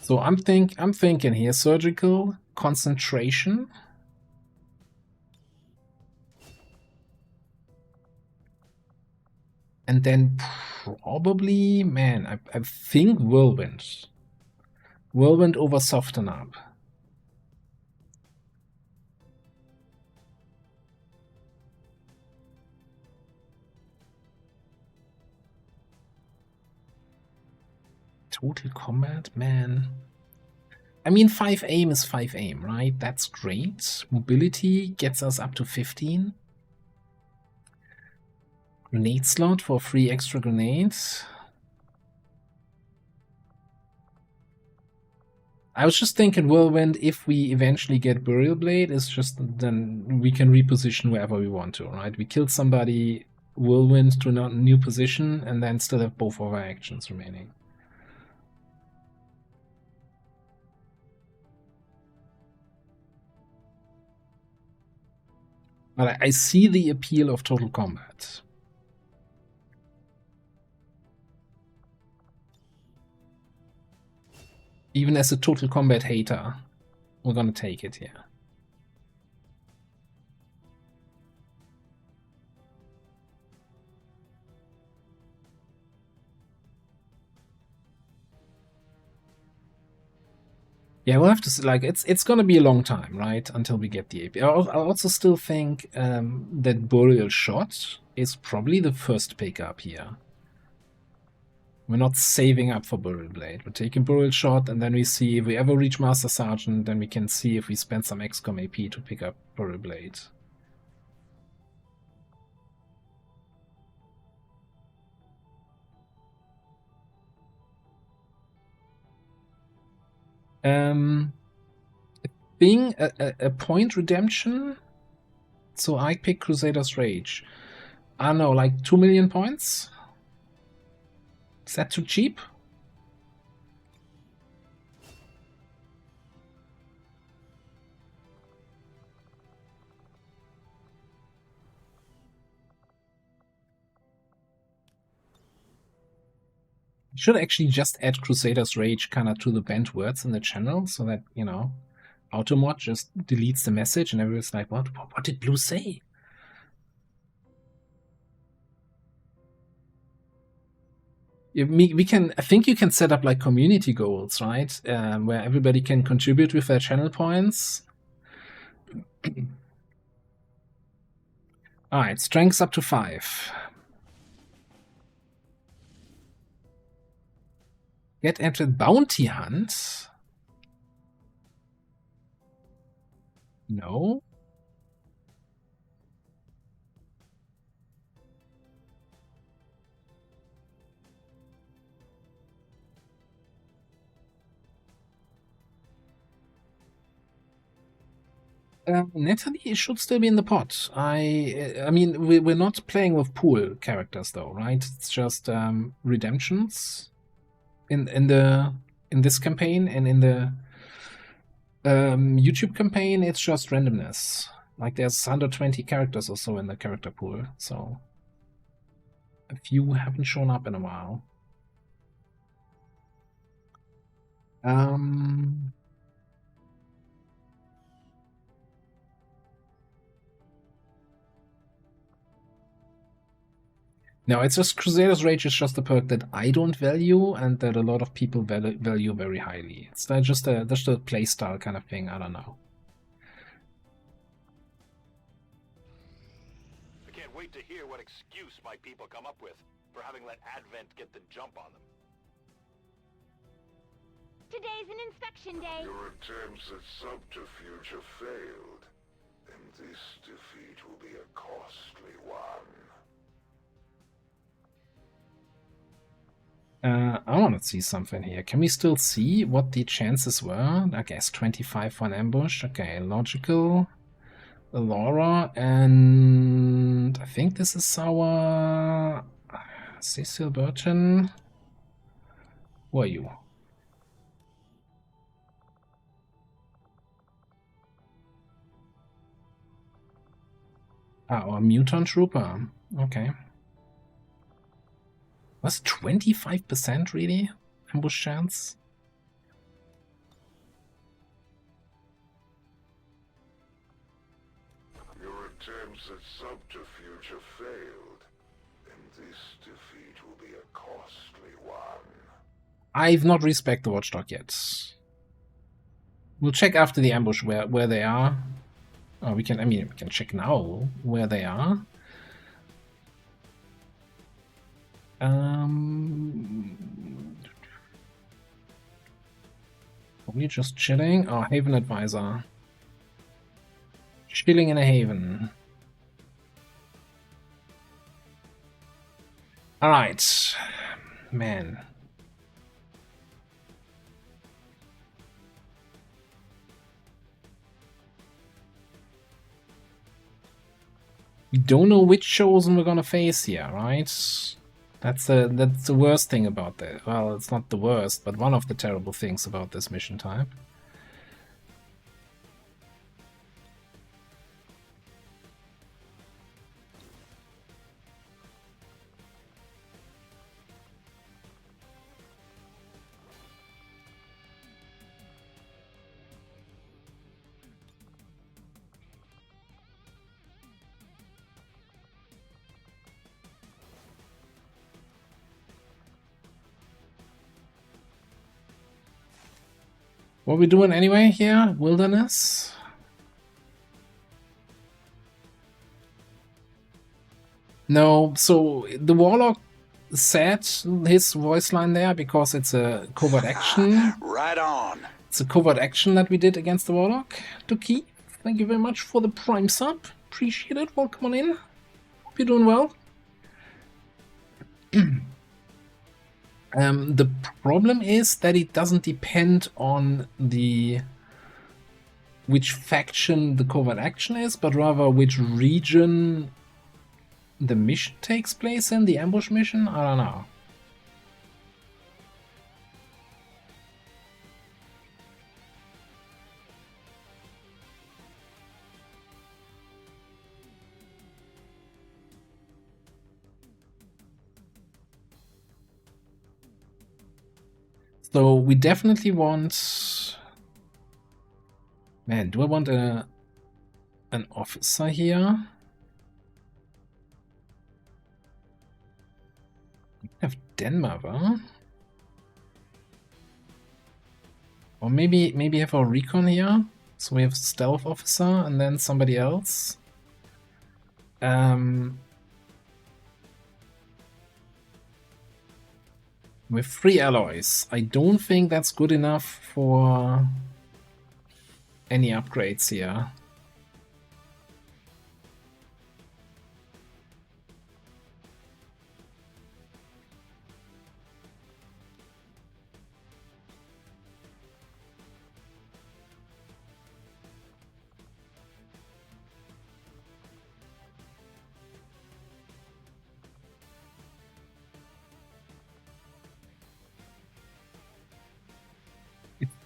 So I'm thinking here surgical concentration. And then probably, man, I think Whirlwind. Whirlwind over Soften Up. Total combat, man. I mean, 5 aim is 5 aim, right? That's great. Mobility gets us up to 15. Grenade slot for 3 extra grenades. I was just thinking Whirlwind, if we eventually get Burial Blade, is just then we can reposition wherever we want to, right? We killed somebody, Whirlwind to a new position, and then still have both of our actions remaining. But I see the appeal of total combat. Even as a total combat hater, we're gonna take it here. Yeah, we'll have to see, like, it's gonna be a long time, right, until we get the AP. I also still think that Burial Shot is probably the first pickup here. We're not saving up for Burial Blade. We're taking Burial Shot, and then we see if we ever reach Master Sergeant, then we can see if we spend some XCOM AP to pick up Burial Blade. Being a point redemption, so I pick Crusader's Rage. I don't know, like 2 million points? Is that too cheap? Should actually just add Crusader's Rage kind of to the banned words in the channel, so that, you know, Automod just deletes the message and everyone's like, what did Blue say? We can, I think you can set up like community goals, right? Where everybody can contribute with their channel points. Alright, strengths up to 5. Get entered bounty hunt. No. Natalie should still be in the pot. I mean, we're not playing with pool characters though, right? It's just redemptions in this campaign, and in the YouTube campaign, it's just randomness. Like there's 120 characters or so in the character pool, so a few haven't shown up in a while. No, it's just Crusader's Rage is just a perk that I don't value and that a lot of people value very highly. It's just a playstyle kind of thing. I don't know. I can't wait to hear what excuse my people come up with for having let Advent get the jump on them. Today's an inspection day. Your attempts at subterfuge have failed, and this defeat will be a costly one. I want to see something here. Can we still see what the chances were? I guess 25 for an ambush. Okay, logical. Laura, and I think this is our Cecil Burton. Who are you? Our mutant trooper. Okay. Was 25% really? Ambush chance? Your attempts at subterfuge have failed, and this defeat will be a costly one. I've not respected the watchdog yet. We'll check after the ambush where they are. Oh, we can check now where they are. Probably just chilling. Oh, Haven Advisor. Chilling in a haven. Alright. Man. We don't know which chosen we're gonna face here, right? That's the worst thing about this. Well, it's not the worst, but one of the terrible things about this mission type. What are we doing anyway here? Wilderness? No, so the Warlock said his voice line there because it's a covert action. Right on. It's a covert action that we did against the Warlock. Tuki, thank you very much for the Prime sub. Appreciate it. Welcome on in. Hope you're doing well. The problem is that it doesn't depend on which faction the covert action is, but rather which region the mission takes place in, the ambush mission. I don't know. So we definitely want... Man, do I want an officer here? I have Denmark, huh? Or maybe have our recon here. So we have stealth officer and then somebody else. With 3 alloys. I don't think that's good enough for any upgrades here.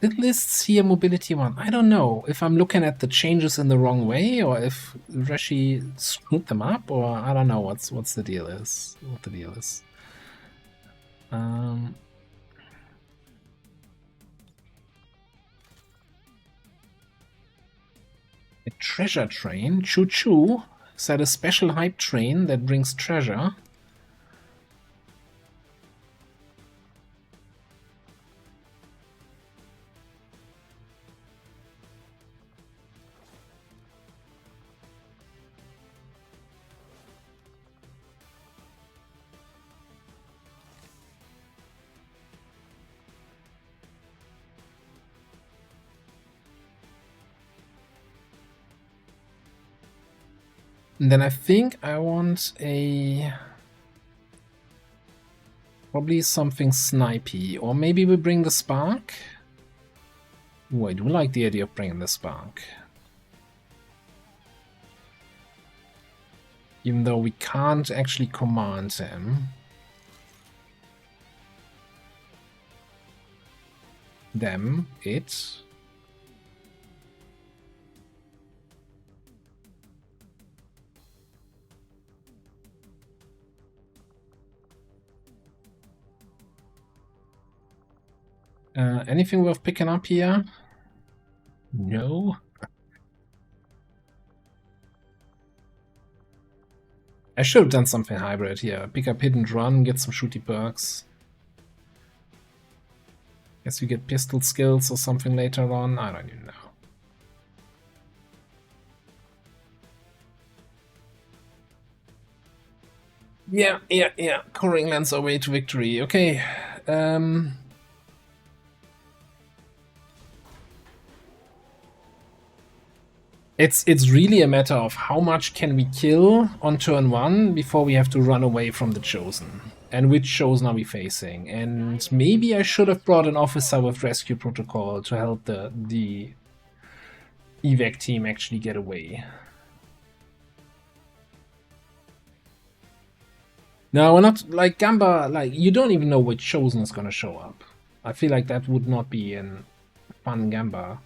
It lists here mobility 1. I don't know if I'm looking at the changes in the wrong way or if Reshi screwed them up, or I don't know what's the deal is. What the deal is. A treasure train, choo choo. Is that a special hype train that brings treasure? And then I think I want probably something snipey, or maybe we bring the spark. Ooh, I do like the idea of bringing the spark. Even though we can't actually command him. It. Anything worth picking up here? No. I should have done something hybrid here. Pick up hidden run, get some shooty perks. Guess you get pistol skills or something later on. I don't even know. Yeah. Coring lands our way to victory. Okay. It's really a matter of how much can we kill on turn 1 before we have to run away from the Chosen. And which Chosen are we facing? And maybe I should have brought an officer with rescue protocol to help the evac team actually get away. No, we're not, like, Gamba, like, you don't even know which Chosen is gonna show up. I feel like that would not be a fun Gamba.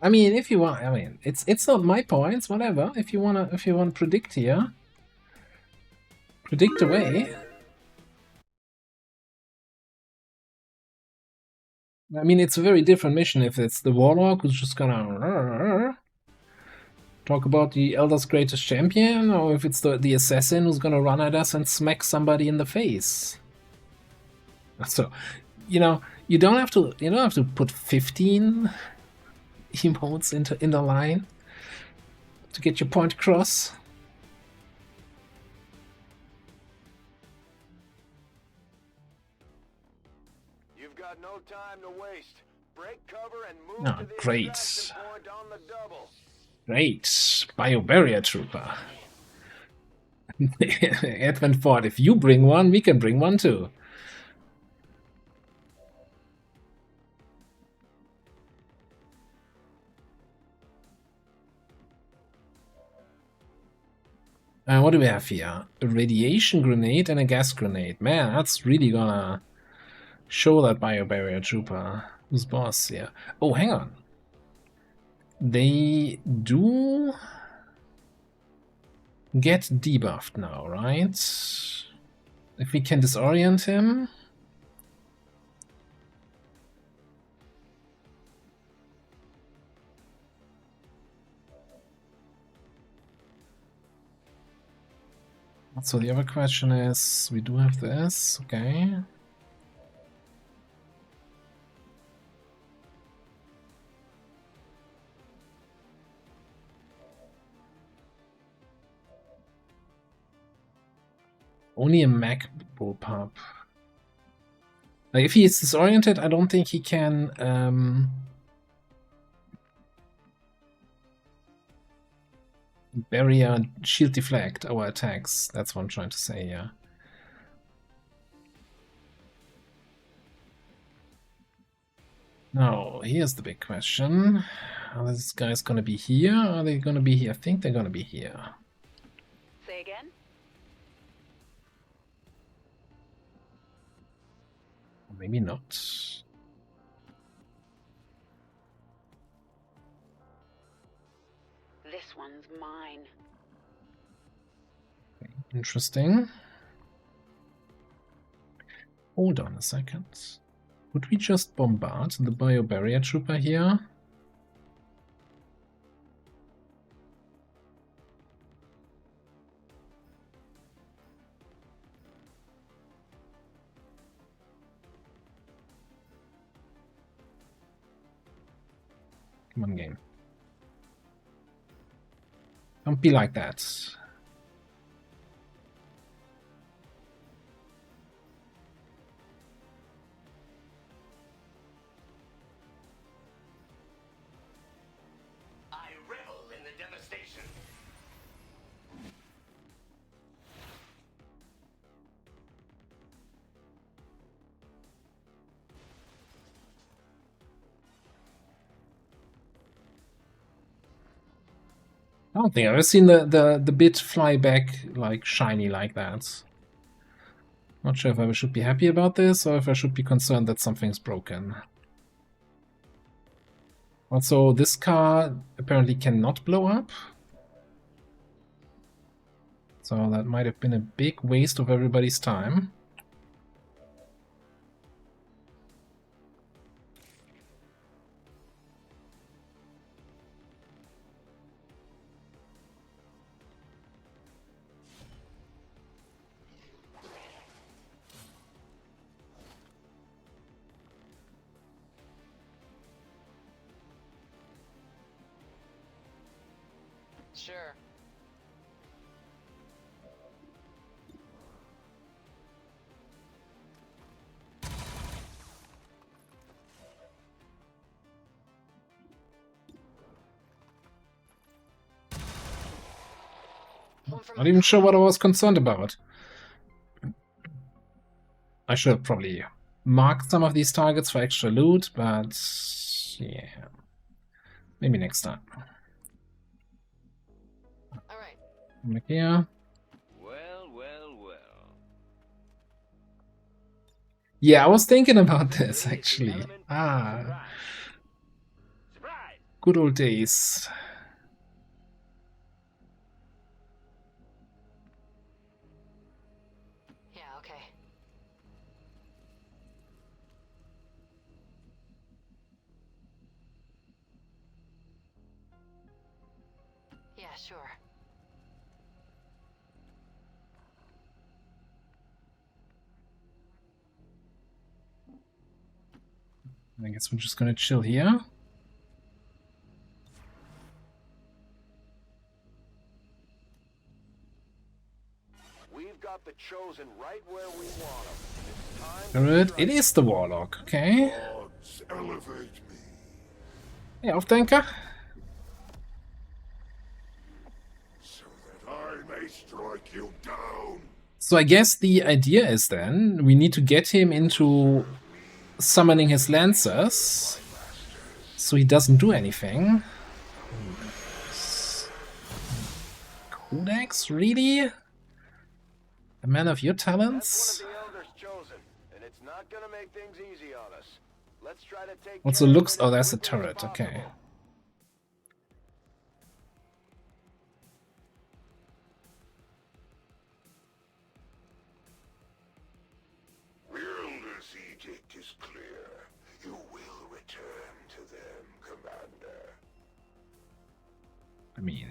I mean, if you want, I mean, it's not my points, whatever. If you wanna predict here, predict away. I mean, it's a very different mission if it's the Warlock who's just gonna talk about the Elder's greatest champion, or if it's the assassin who's gonna run at us and smack somebody in the face. So, you know, you don't have to put 15 emotes in the line to get your point across. You've got no time to waste. Break cover and move to the Great. extraction point on the double. Great. Biobarrier Trooper. Advent thought, if you bring one, we can bring one too. What do we have here? A radiation grenade and a gas grenade. Man, that's really gonna show that Biobarrier Trooper. Who's boss here? Oh, hang on. They do get debuffed now, right? If we can disorient him. So the other question is, we do have this, okay. Only a Mac bullpup. Like, if he is disoriented, I don't think he can barrier shield deflect our attacks. That's what I'm trying to say, yeah. Now, here's the big question. Are these guys gonna be here? Are they gonna be here? I think they're gonna be here. Say again? Or maybe not. This one's mine. Okay, interesting. Hold on a second. Would we just bombard the Biobarrier Trooper here? Come on, game. Don't be like that. I revel in the devastation. I don't think I've ever seen the bit fly back like shiny like that. Not sure if I should be happy about this or if I should be concerned that something's broken. Also, this car apparently cannot blow up. So that might have been a big waste of everybody's time. Sure. Not even sure what I was concerned about. I should have probably marked some of these targets for extra loot, but yeah. Maybe next time. Alright. Back here. Well. Yeah, I was thinking about this actually. Good old days. Yeah, okay. Yeah. sure. I guess we're just gonna chill here. We've got the Chosen right where we want them. It's time to Good. strike. It is the Warlock, okay. Gods, elevate me. Hey, Aufdenker. So that I may strike you down. So I guess the idea is then we need to get him into summoning his Lancers so he doesn't do anything. Codex, really? A man of your talents? That's one of the Elders Chosen, and it's not gonna make things easy on us. Let's try to take Also care of looks... it Oh, as that's a quickly as turret, okay. possible. The Elder's edict is clear. You will return to them, Commander. I mean...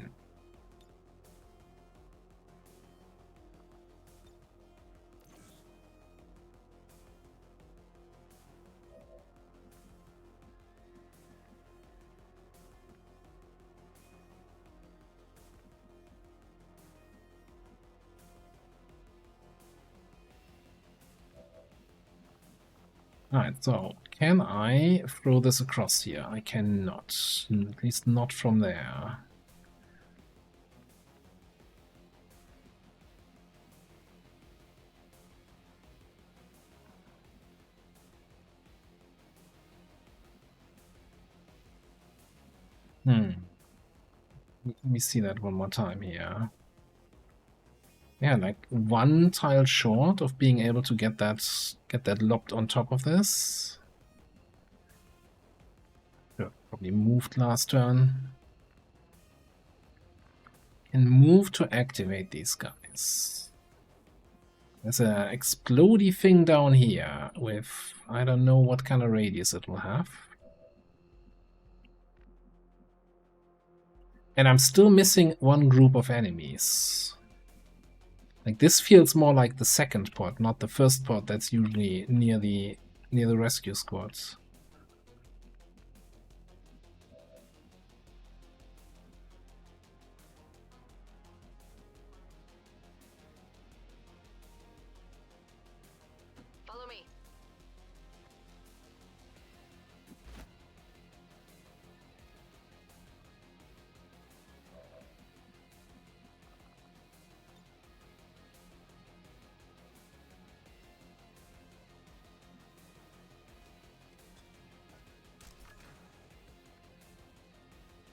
Alright, so can I throw this across here? I cannot. At least not from there. Let me see that one more time here. Yeah, like one tile short of being able to get that locked on top of this. Yeah, probably moved last turn. Can move to activate these guys. There's a explodey thing down here with I don't know what kind of radius it will have. And I'm still missing one group of enemies. Like this feels more like the second pod, not the first pod that's usually near the rescue squads. Follow me.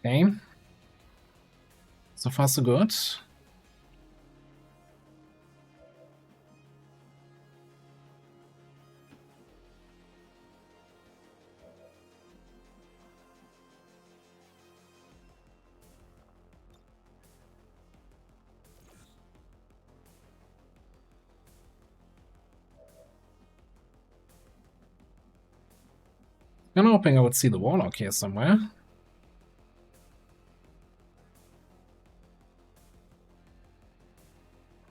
Okay. So far so good. I'm hoping I would see the Warlock here somewhere.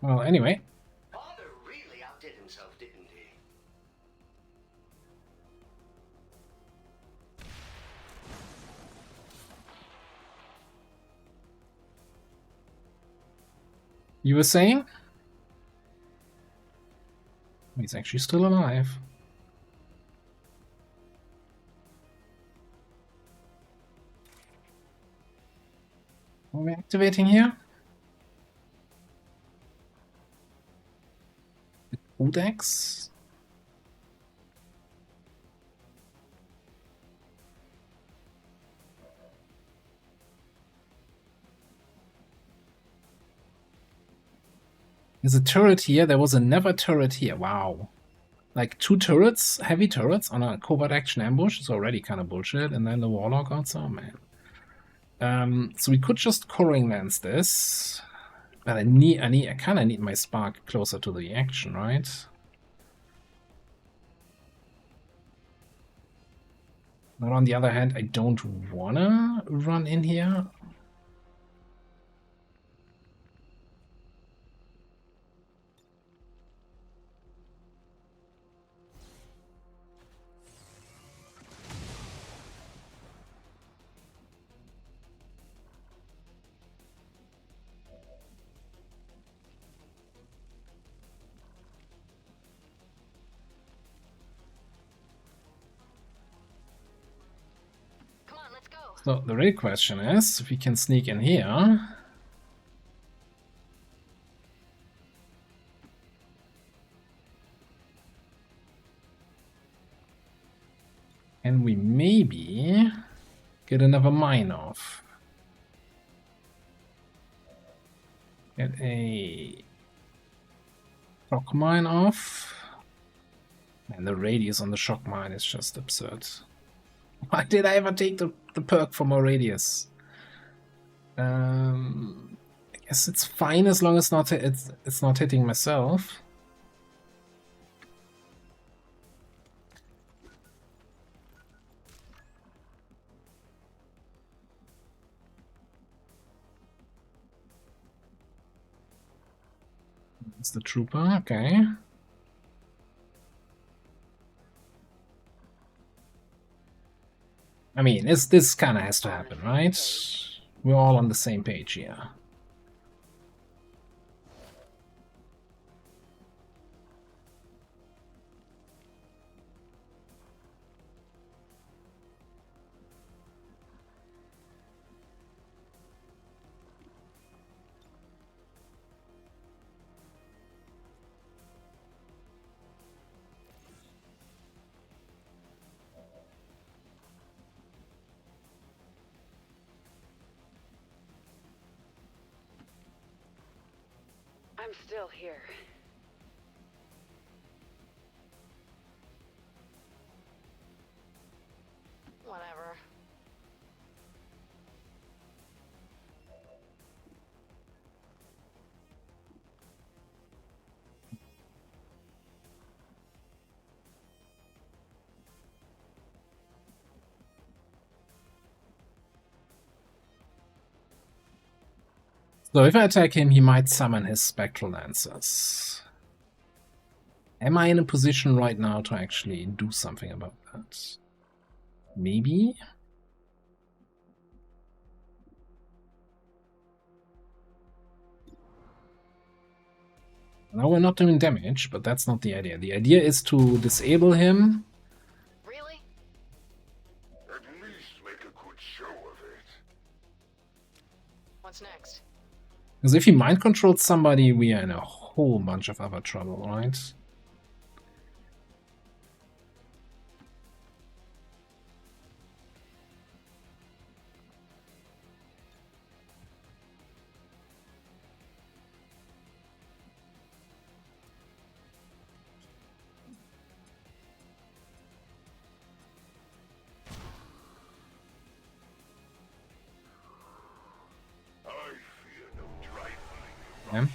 Well, anyway. Father really outdid himself, didn't he? You were saying? He's actually still alive. What are we activating here? The Codex? There's a turret here. There was a never turret here. Wow. Like 2 turrets, heavy turrets on a covert action ambush is already kind of bullshit. And then the Warlock also, oh, man. So we could just Coring Lance this. But I kind of need my spark closer to the action, right? But on the other hand, I don't wanna run in here. So the real question is if we can sneak in here. And we maybe get another mine off. Get a shock mine off. And the radius on the shock mine is just absurd. Why did I ever take the perk for more radius? I guess it's fine as long as it's not hitting myself. It's the trooper, okay. I mean, this kind of has to happen, right? We're all on the same page here. I'm still here. Whatever. So if I attack him, he might summon his spectral lancers. Am I in a position right now to actually do something about that? Maybe? Now we're not doing damage, but that's not the idea. The idea is to disable him. Really? At least make a good show of it. What's next? Because if he mind controls somebody, we are in a whole bunch of other trouble, right? I fear no trifling Yeah. eruption.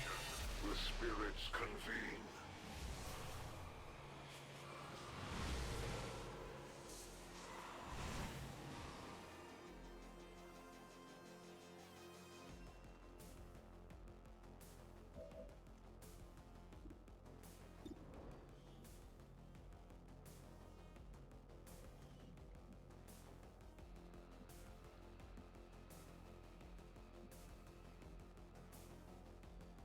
The spirits convene.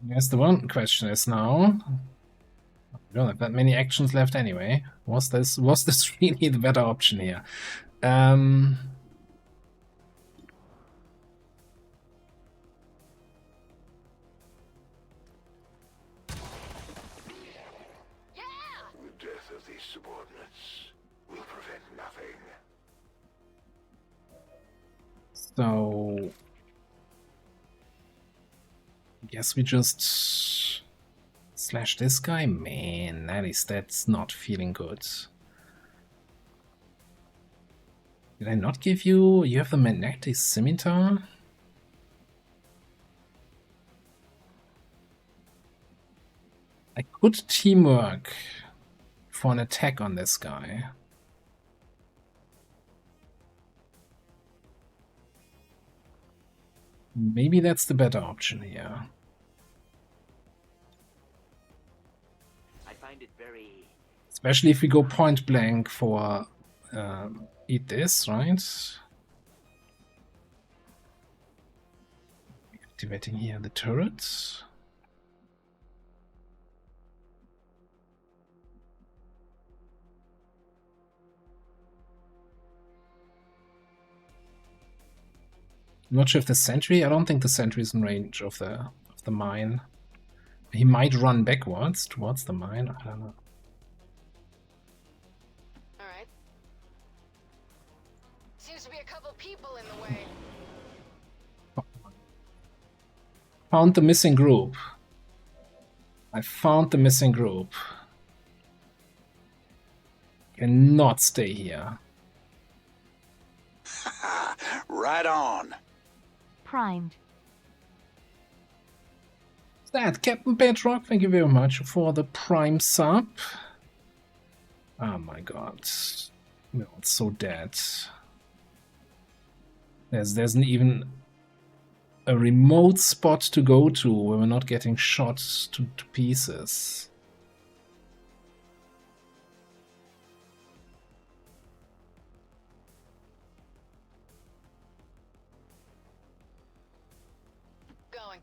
I guess the one question is now, we don't have that many actions left anyway. Was this really the better option here? The death of these subordinates will prevent nothing. So I guess we just slash this guy. Man, that's not feeling good. Did I not give you? You have the magnetic scimitar? I could teamwork for an attack on this guy. Maybe that's the better option here. I find it very... Especially if we go point blank for eat this, right? Activating here the turrets. not sure if the sentry. I don't think the sentry is in range of the mine. He might run backwards towards the mine. I don't know. All right. Seems to be a couple people in the way. Found the missing group. I found the missing group. Cannot stay here. Right on. Primed. That Captain Bedrock, thank you very much for the prime sub. Oh my god. No, it's so dead. There's even a remote spot to go to where we're not getting shot to pieces. Going.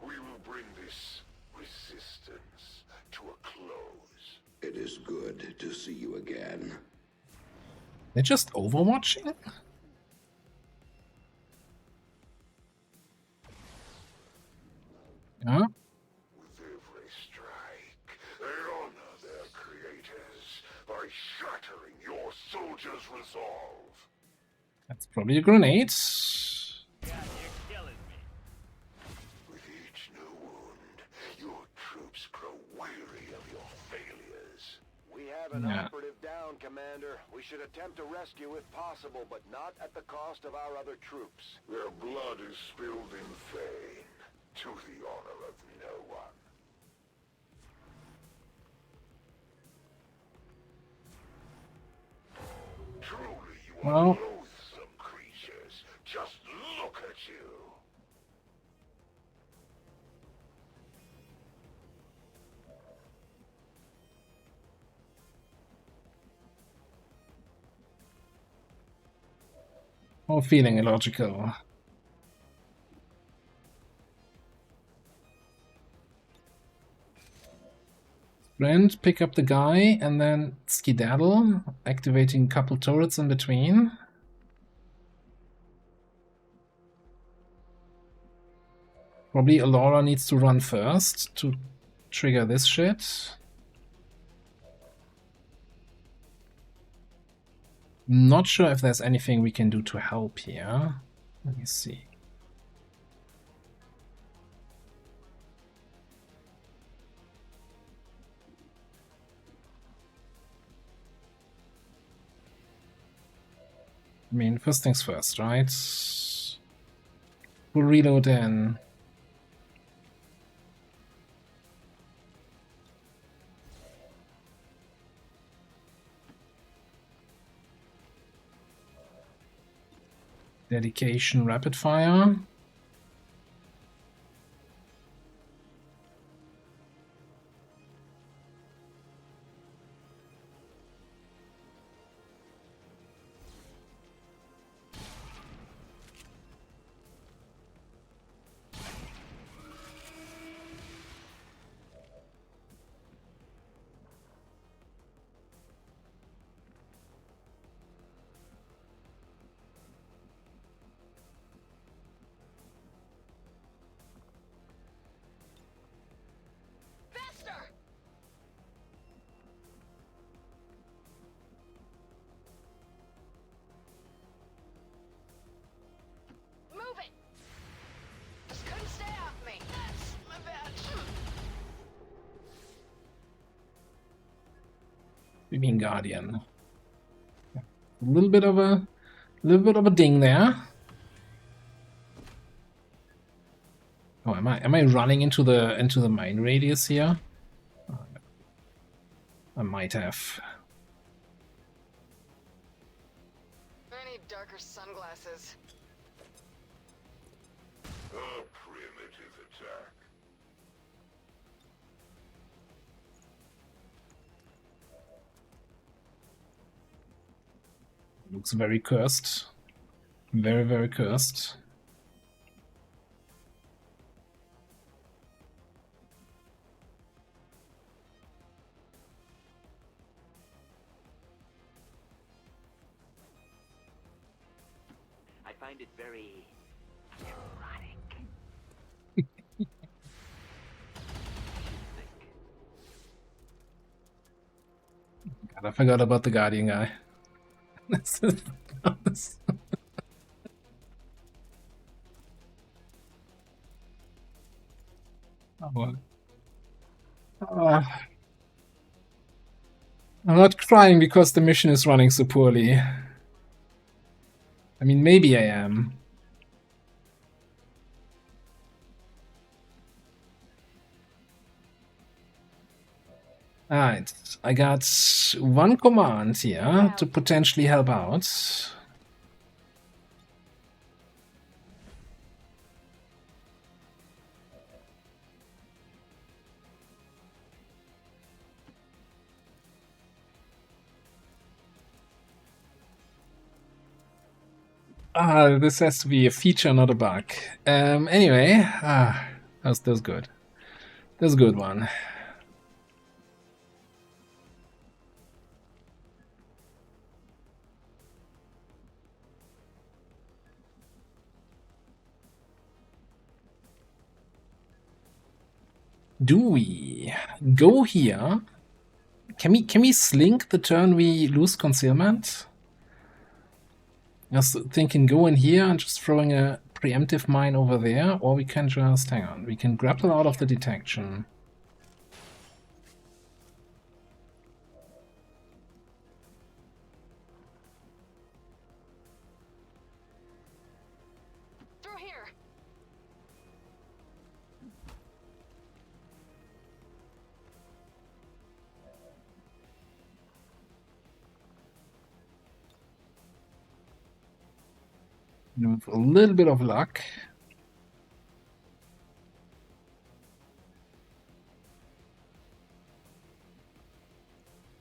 We will bring this resistance to a close. It is good to see you again. They're just overwatching? Yeah? With every strike, they honor their creators by shattering your soldiers' resolve. That's probably a grenade. With each new wound, your troops grow weary of your failures. We have an Yeah. operative down, Commander. We should attempt to rescue if possible, but not at the cost of our other troops. Their blood is spilled in vain, to the honor of no one. Truly, you are Well, loathsome creatures. Just look at you. all feeling illogical. Sprint, pick up the guy, and then skedaddle, activating a couple turrets in between. Probably Alora needs to run first to trigger this shit. Not sure if there's anything we can do to help here. Let me see. I mean, first things first, right? We'll reload in. Dedication rapid fire. Move it! Just couldn't stay off me. That's my bad. We mean Guardian. A little bit of a ding there. Oh, am I running into the mine radius here? I might have. I need darker sunglasses. A primitive attack. Looks very cursed. Very, very cursed. find it very erotic. God, I forgot about the Guardian guy. Oh, I'm not crying because the mission is running so poorly. I mean, maybe I am. Alright, I got one command here to potentially help out. This has to be a feature, not a bug. Anyway, that's good. That's a good one. Do we go here? Can we slink the turn we lose concealment? I was thinking go in here and just throwing a preemptive mine over there, or we can just, hang on, we can grapple out of the detection. Through here. With a little bit of luck.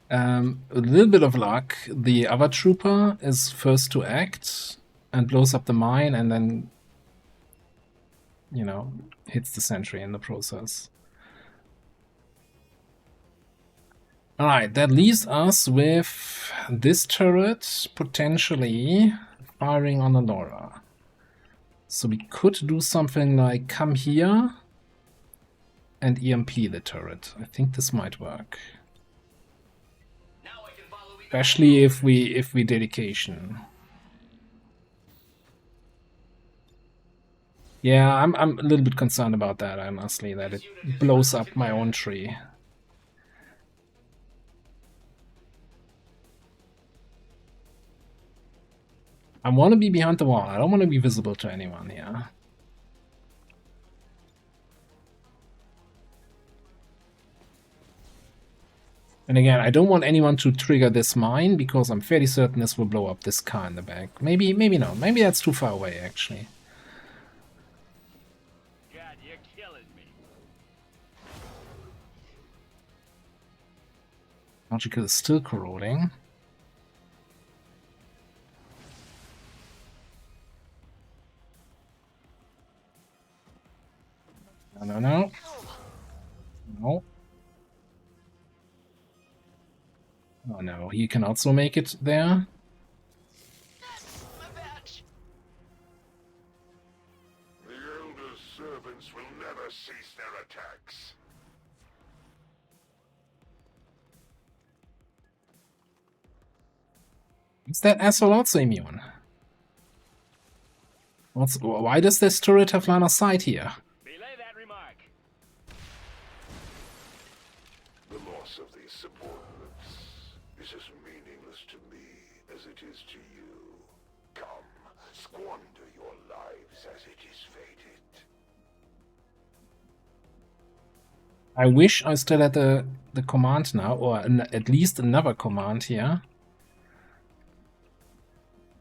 A little bit of luck, the other trooper is first to act and blows up the mine and then, you know, hits the sentry in the process. Alright, that leaves us with this turret potentially firing on Alora. So we could do something like come here and EMP the turret. I think this might work. Especially if we dedication. Yeah, I'm a little bit concerned about that, honestly, that it blows up my own tree. I want to be behind the wall. I don't want to be visible to anyone here. And again, I don't want anyone to trigger this mine because I'm fairly certain this will blow up this car in the back. Maybe not. Maybe that's too far away, actually. God, you're killing me. Logical is still corroding. No. Oh no, he can also make it there. The Elder's servants will never cease their attacks. Is that asshole also immune? Why does this turret have line of sight here? Relay that remark. The loss of these subordinates is as meaningless to me as it is to you. Come, squander your lives as it is fated. I wish I still had the command now, or at least another command here.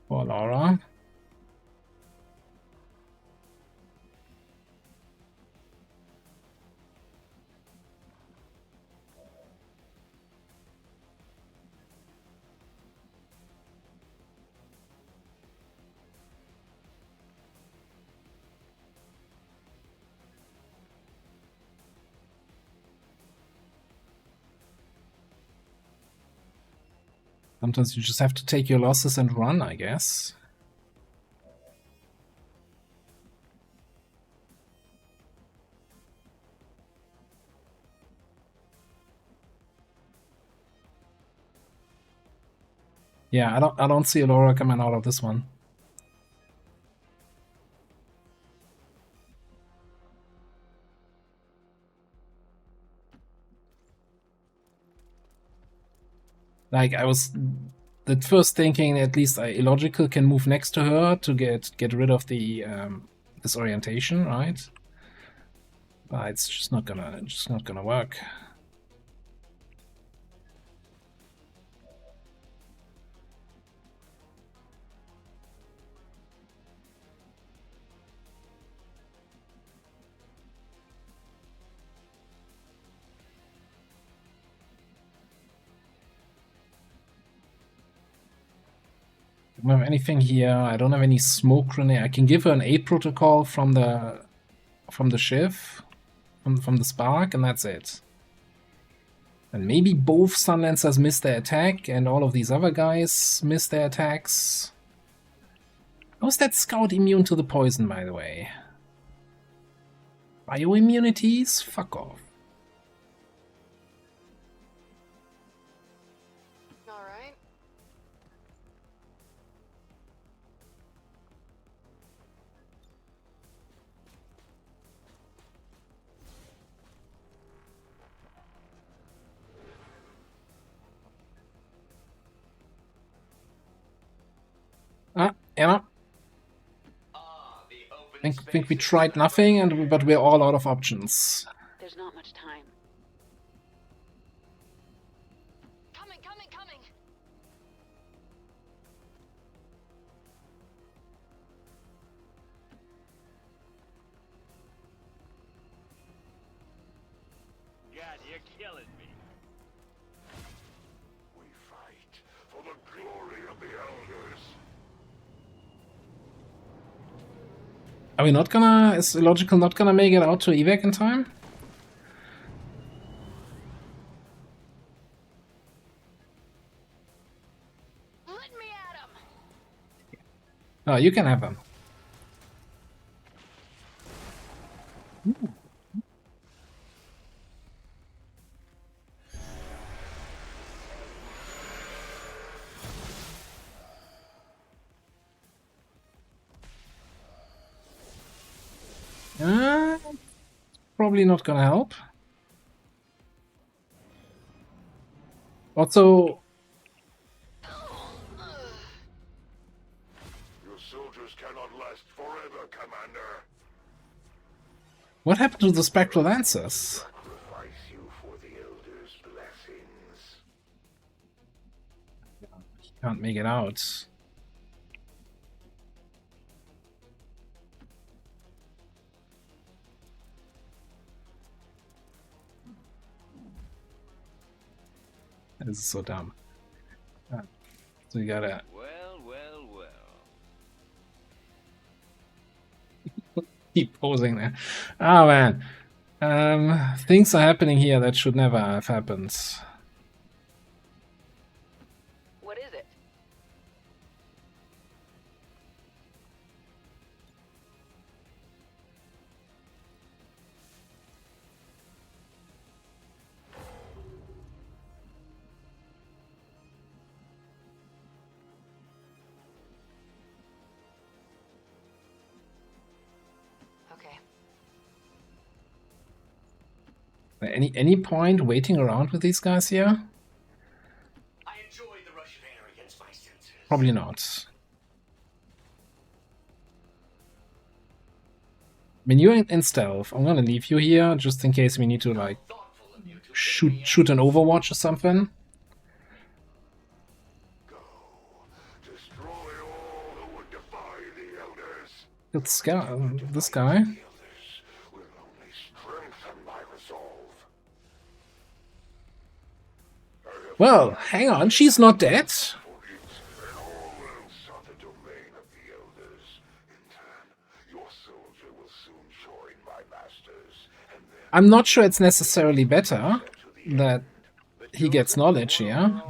For Laura. Sometimes you just have to take your losses and run, I guess. Yeah, I don't see Laura coming out of this one. Like I was at first thinking at least Illogical can move next to her to get rid of the disorientation, right? But it's just not gonna work. I don't have anything here. I don't have any smoke grenade. I can give her an aid protocol from the Shiv, from the spark, and that's it. And maybe both Sunlancers miss their attack, and all of these other guys miss their attacks. How's that scout immune to the poison, by the way? Bioimmunities? Fuck off. Alright. Anna? Think we tried nothing, but we're all out of options. There's not much time. Coming. God, you're killing me. We fight for the glory of the Elders. Are we not gonna... Is Illogical not gonna make it out to evac in time? Let me at him. Oh, you can have them. Probably not gonna help. Also, Your soldiers cannot last forever, Commander. what happened to the Spectral Lancers? Sacrifice you for the Elders' blessings. Can't make it out. This is so dumb. So you gotta... Well. keep posing there. Oh man. Things are happening here that should never have happened. What is it? Okay. Any point waiting around with these guys here? I enjoy the rush of air against my senses. Probably not. I mean, you're in stealth. I'm gonna leave you here just in case we need to like shoot an Overwatch or something. Destroy all who would defy the Elders. This guy. The Elders will only strengthen my resolve. Well, hang on, she's not dead. For it and all else are the domain of the Elders. In turn, your soldier will soon join my masters, and then I'm not sure it's necessarily better that he gets knowledge here.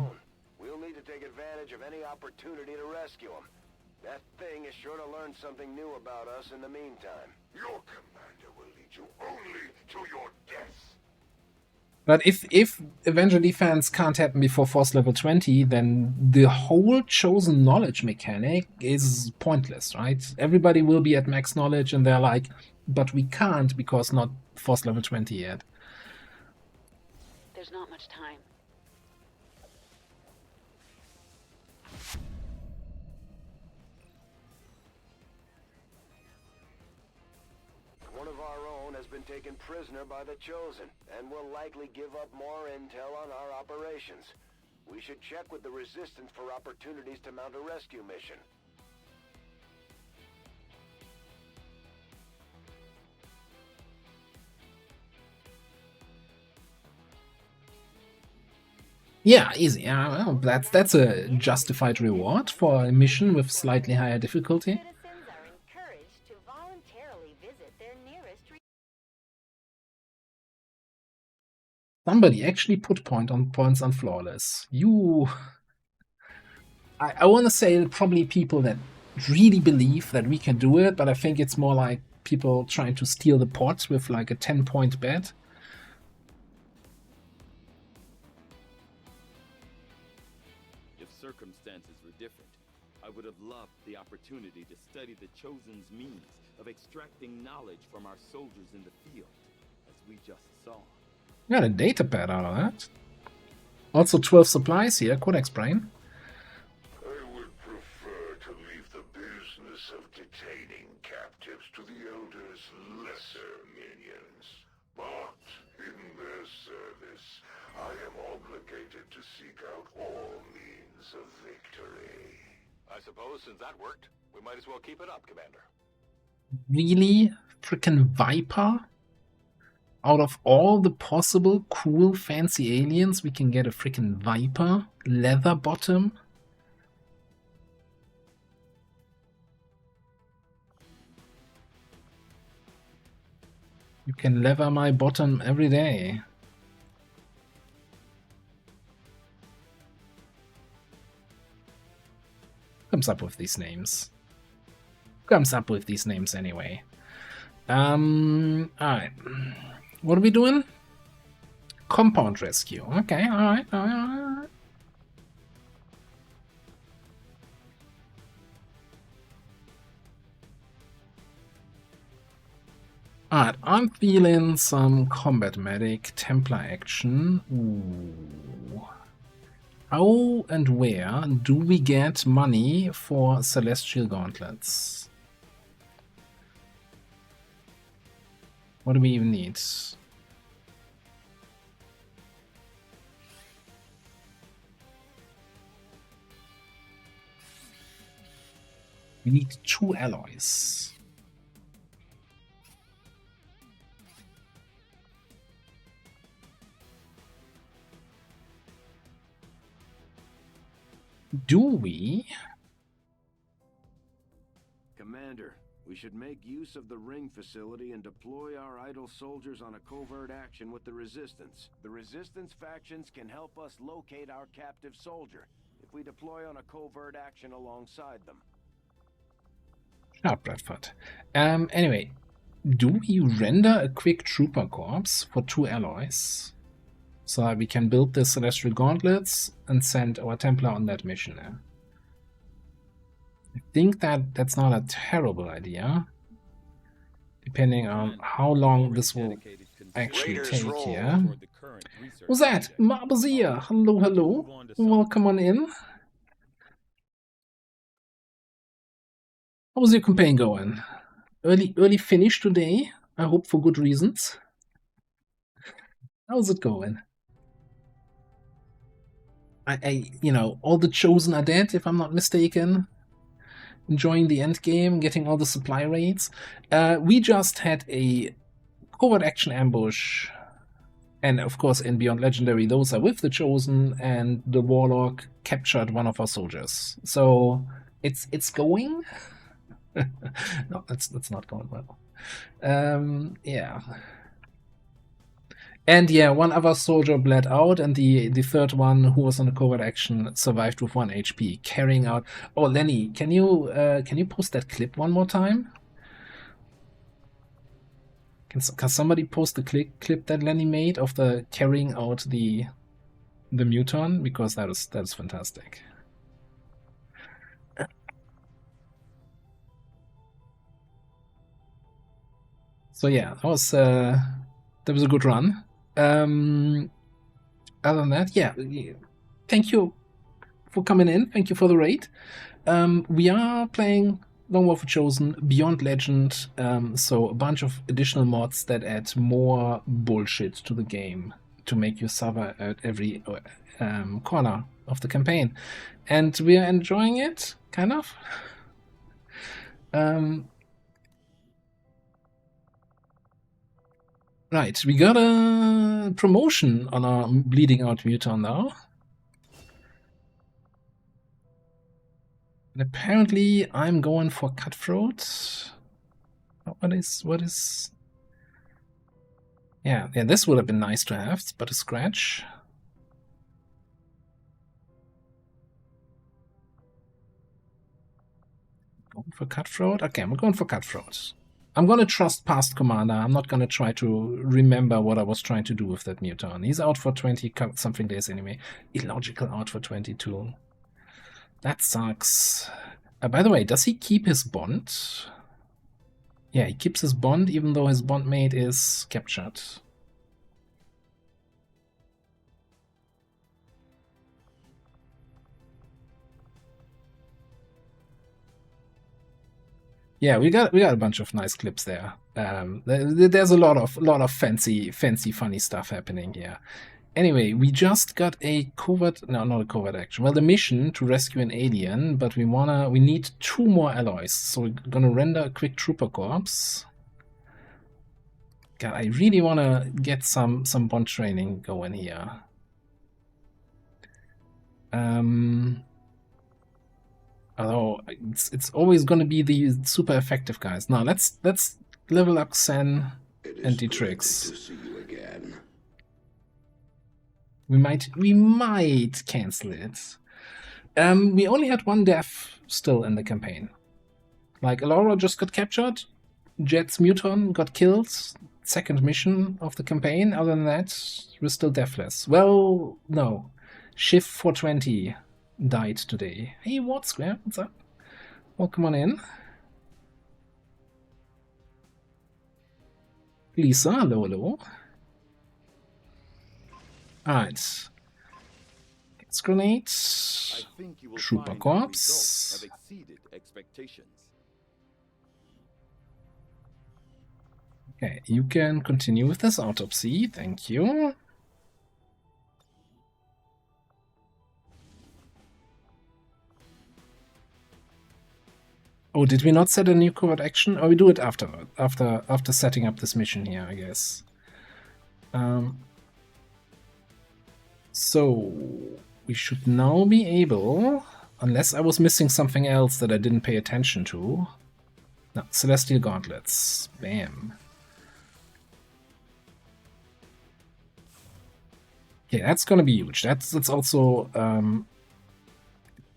We'll need to take advantage of any opportunity to rescue him. That thing is sure to learn something new about us in the meantime. your commander will lead you only to your death. But if Avenger Defense can't happen before Force level 20, then the whole chosen knowledge mechanic is pointless, right? Everybody will be at max knowledge, and they're like, but we can't because not Force level 20 yet. There's not much time. One of our own has been taken prisoner by the Chosen, and will likely give up more intel on our operations. We should check with the Resistance for opportunities to mount a rescue mission. Yeah, easy. Yeah, well, that's a justified reward for a mission with slightly higher difficulty. Citizens are encouraged to voluntarily visit their nearest Somebody actually put points on Flawless. I want to say probably people that really believe that we can do it, but I think it's more like people trying to steal the pot with like a 10-point bet. If circumstances were different, I would have loved the opportunity to study the Chosen's means of extracting knowledge from our soldiers in the field, as we just saw. Got a data pad out of that. Also 12 supplies here, Codex Brain. I would prefer to leave the business of detaining captives to the Elder's lesser minions. But in their service, I am obligated to seek out all means of victory. I suppose since that worked, we might as well keep it up, Commander. Really? Frickin' Viper? Out of all the possible cool fancy aliens, we can get a frickin' Viper? Leather bottom? You can leather my bottom every day. Comes up with these names. Comes up with these names anyway. Alright. What are we doing? Compound rescue. Okay, alright. Alright, I'm feeling some combat medic Templar action. Ooh. How and where do we get money for Celestial Gauntlets? What do we even need? We need 2 alloys. Do we? Commander, we should make use of the ring facility and deploy our idle soldiers on a covert action with the Resistance. The Resistance factions can help us locate our captive soldier if we deploy on a covert action alongside them. Sharp, Bradford. Anyway, do we render a quick trooper corps for 2 alloys? So that we can build the Celestial Gauntlets and send our Templar on that mission. I think that's not a terrible idea, depending on how long this will actually take here. Who's that? Marbazia! Hello, hello. Welcome on in. How was your campaign going? Early finish today, I hope for good reasons. How's it going? All the Chosen are dead, if I'm not mistaken. Enjoying the end game, getting all the supply raids. We just had a covert action ambush, and of course in Beyond Legendary, those are with the Chosen, and the Warlock captured one of our soldiers. So it's going. No, that's not going well. Yeah. And yeah, one other soldier bled out, and the third one, who was on the covert action, survived with 1 HP, carrying out... Oh, Lenny, can you post that clip one more time? Can somebody post the clip that Lenny made of the carrying out the Muton? Because that is fantastic. So yeah, that was a good run. Other than that, yeah, thank you for coming in. Thank you for the raid. We are playing Long War for Chosen, Beyond Legend, so a bunch of additional mods that add more bullshit to the game to make you suffer at every corner of the campaign. And we are enjoying it, kind of. Right, we got a promotion on our Bleeding Out Muton now. And apparently I'm going for Cutthroat. What is... Yeah, this would have been nice to have, but a scratch. Going for Cutthroat? Okay, I'm going for Cutthroat. I'm going to trust past Commander. I'm not going to try to remember what I was trying to do with that Muton. He's out for 20-something days anyway. Illogical out for 22. That sucks. By the way, does he keep his bond? Yeah, he keeps his bond even though his bondmate is captured. Yeah, we got a bunch of nice clips there. There's a lot of fancy, funny stuff happening here. Anyway, we just got a covert, no, not a covert action. Well, the mission to rescue an alien, but we need 2 more alloys. So we're gonna render a quick trooper corps. God, I really wanna get some bond training going here. Although it's always going to be the super effective guys. Now let's level up Xen and Dietrix. We might cancel it. We only had 1 death still in the campaign. Like Alora just got captured, Jet's Muton got killed. 2nd mission of the campaign. Other than that, we're still deathless. Well, no. Shift 420 died today. Hey, Ward Square, what's up? Welcome on in. Lisa, hello, hello. Alright. Gas grenades. Trooper corps. Have exceeded expectations. Okay, you can continue with this autopsy. Thank you. Oh, did we not set a new covert action? Or we do it after setting up this mission here, I guess. So we should now be able, unless I was missing something else that I didn't pay attention to. No, Celestial Gauntlets. Bam. Okay, that's gonna be huge. That's also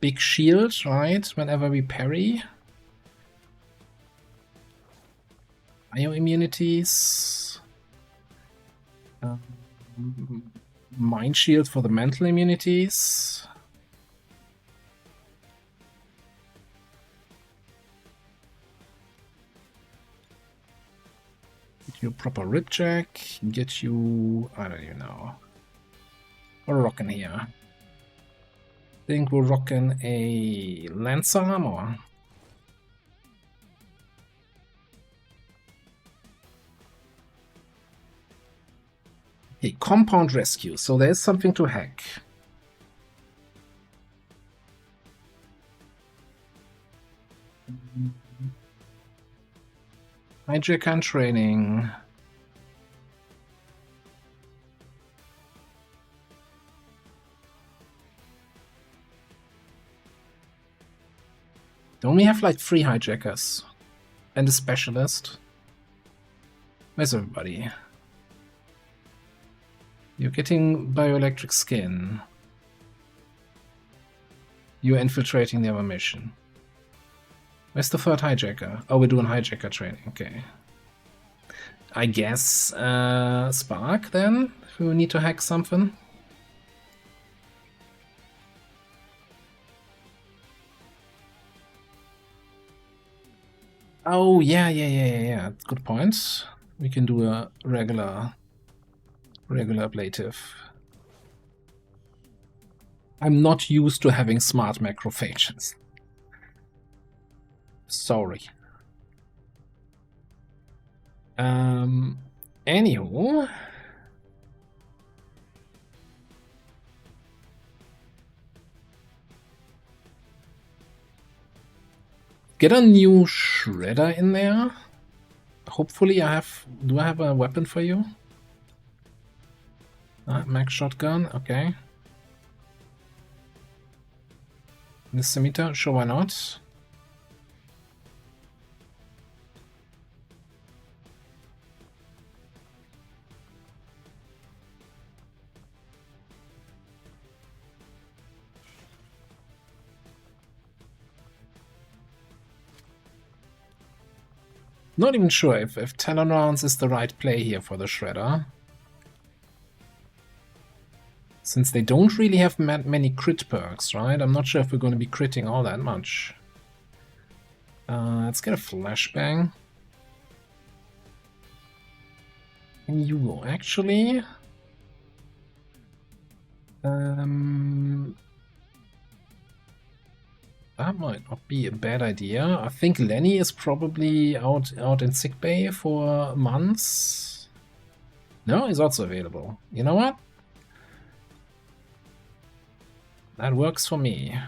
big shield, right? Whenever we parry. Bioimmunities. Mind shield for the mental immunities. Get you a proper ripjack. Get you, I don't even know. What are we rocking here? I think we're rocking a Lancer armor. Okay, compound rescue. So there's something to hack. Hijacker and training. Don't we have like 3 hijackers? And a specialist? Where's everybody? You're getting bioelectric skin. You're infiltrating the other mission. Where's the 3rd hijacker? Oh, we're doing hijacker training. Okay. I guess Spark then, if we need to hack something. Oh, yeah. Good point. We can do a regular ablative. I'm not used to having smart macrophages. Sorry. Anywho. Get a new shredder in there. Hopefully do I have a weapon for you? Max shotgun, okay. This scimitar, sure, why not? Not even sure if Talon rounds is the right play here for the shredder. Since they don't really have many crit perks, right? I'm not sure if we're going to be critting all that much. Let's get a flashbang. And you go. Actually, that might not be a bad idea. I think Lenny is probably out in sickbay for months. No, he's also available. You know what? That works for me.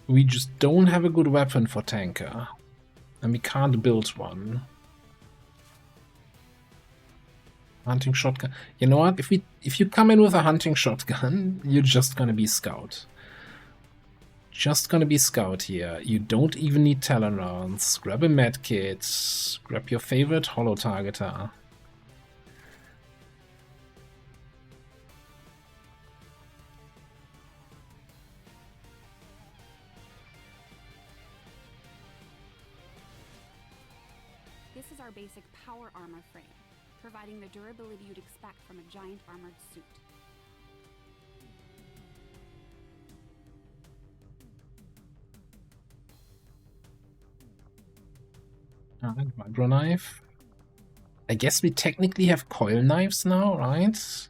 We just don't have a good weapon for tanker. And we can't build one. Hunting shotgun. You know what? If you come in with a hunting shotgun, you're just gonna be scout. Just gonna be scout here. You don't even need Talon rounds. Grab a medkit. Grab your favorite holo targeter. This is our basic power armor frame, providing the durability you'd expect from a giant armored suit. Alright, micro knife. I guess we technically have coil knives now, right?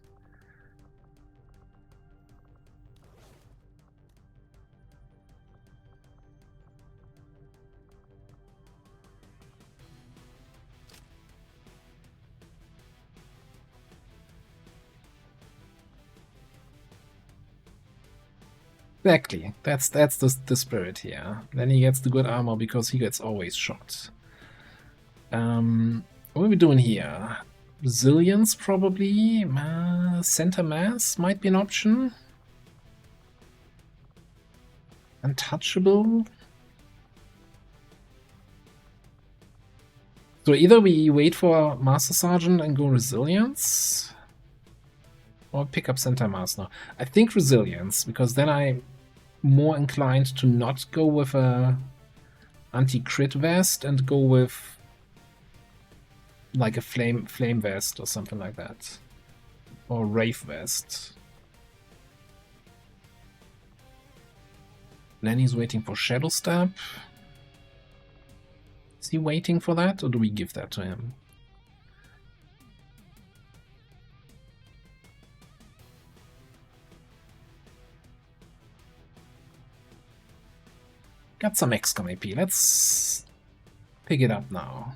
Exactly. That's the spirit here. Then he gets the good armor because he gets always shot. What are we doing here? Resilience, probably. Center mass might be an option. Untouchable. So either we wait for Master Sergeant and go Resilience, or pick up Center Mass now. I think Resilience, because then I'm more inclined to not go with a anti-crit vest and go with like a flame vest or something like that, or Wraith vest. Lenny's waiting for Shadow Stab. Is he waiting for that, or do we give that to him? Got some XCOM AP. Let's pick it up now.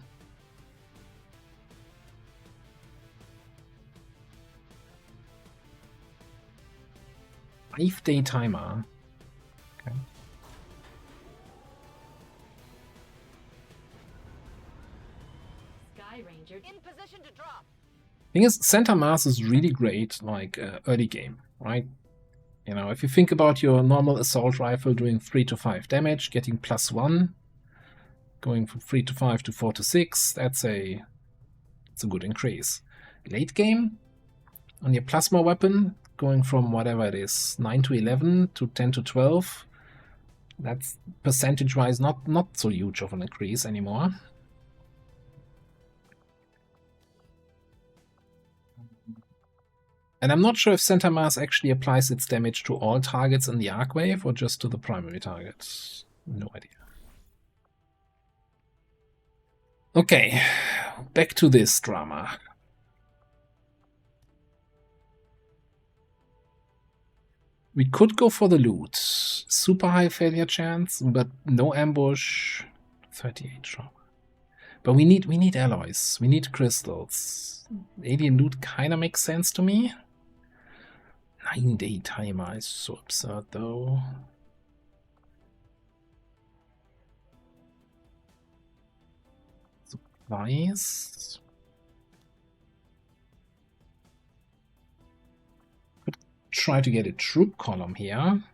Five-day timer. Okay. Sky Ranger In position to drop. Thing is, Center Mass is really great, like early game, right? You know, if you think about your normal assault rifle doing 3 to 5 damage, getting +1, going from 3 to 5 to 4 to 6, it's a good increase. Late game, on your plasma weapon, going from whatever it is, 9 to 11 to 10 to 12, that's percentage-wise not so huge of an increase anymore. And I'm not sure if Center Mass actually applies its damage to all targets in the arc wave or just to the primary target. No idea. Okay, back to this drama. We could go for the loot. Super high failure chance, but no ambush. 38 trauma. But we need alloys. We need crystals. Alien loot kind of makes sense to me. 9-day timer is so absurd, though. Supplies. Could try to get a troop column here.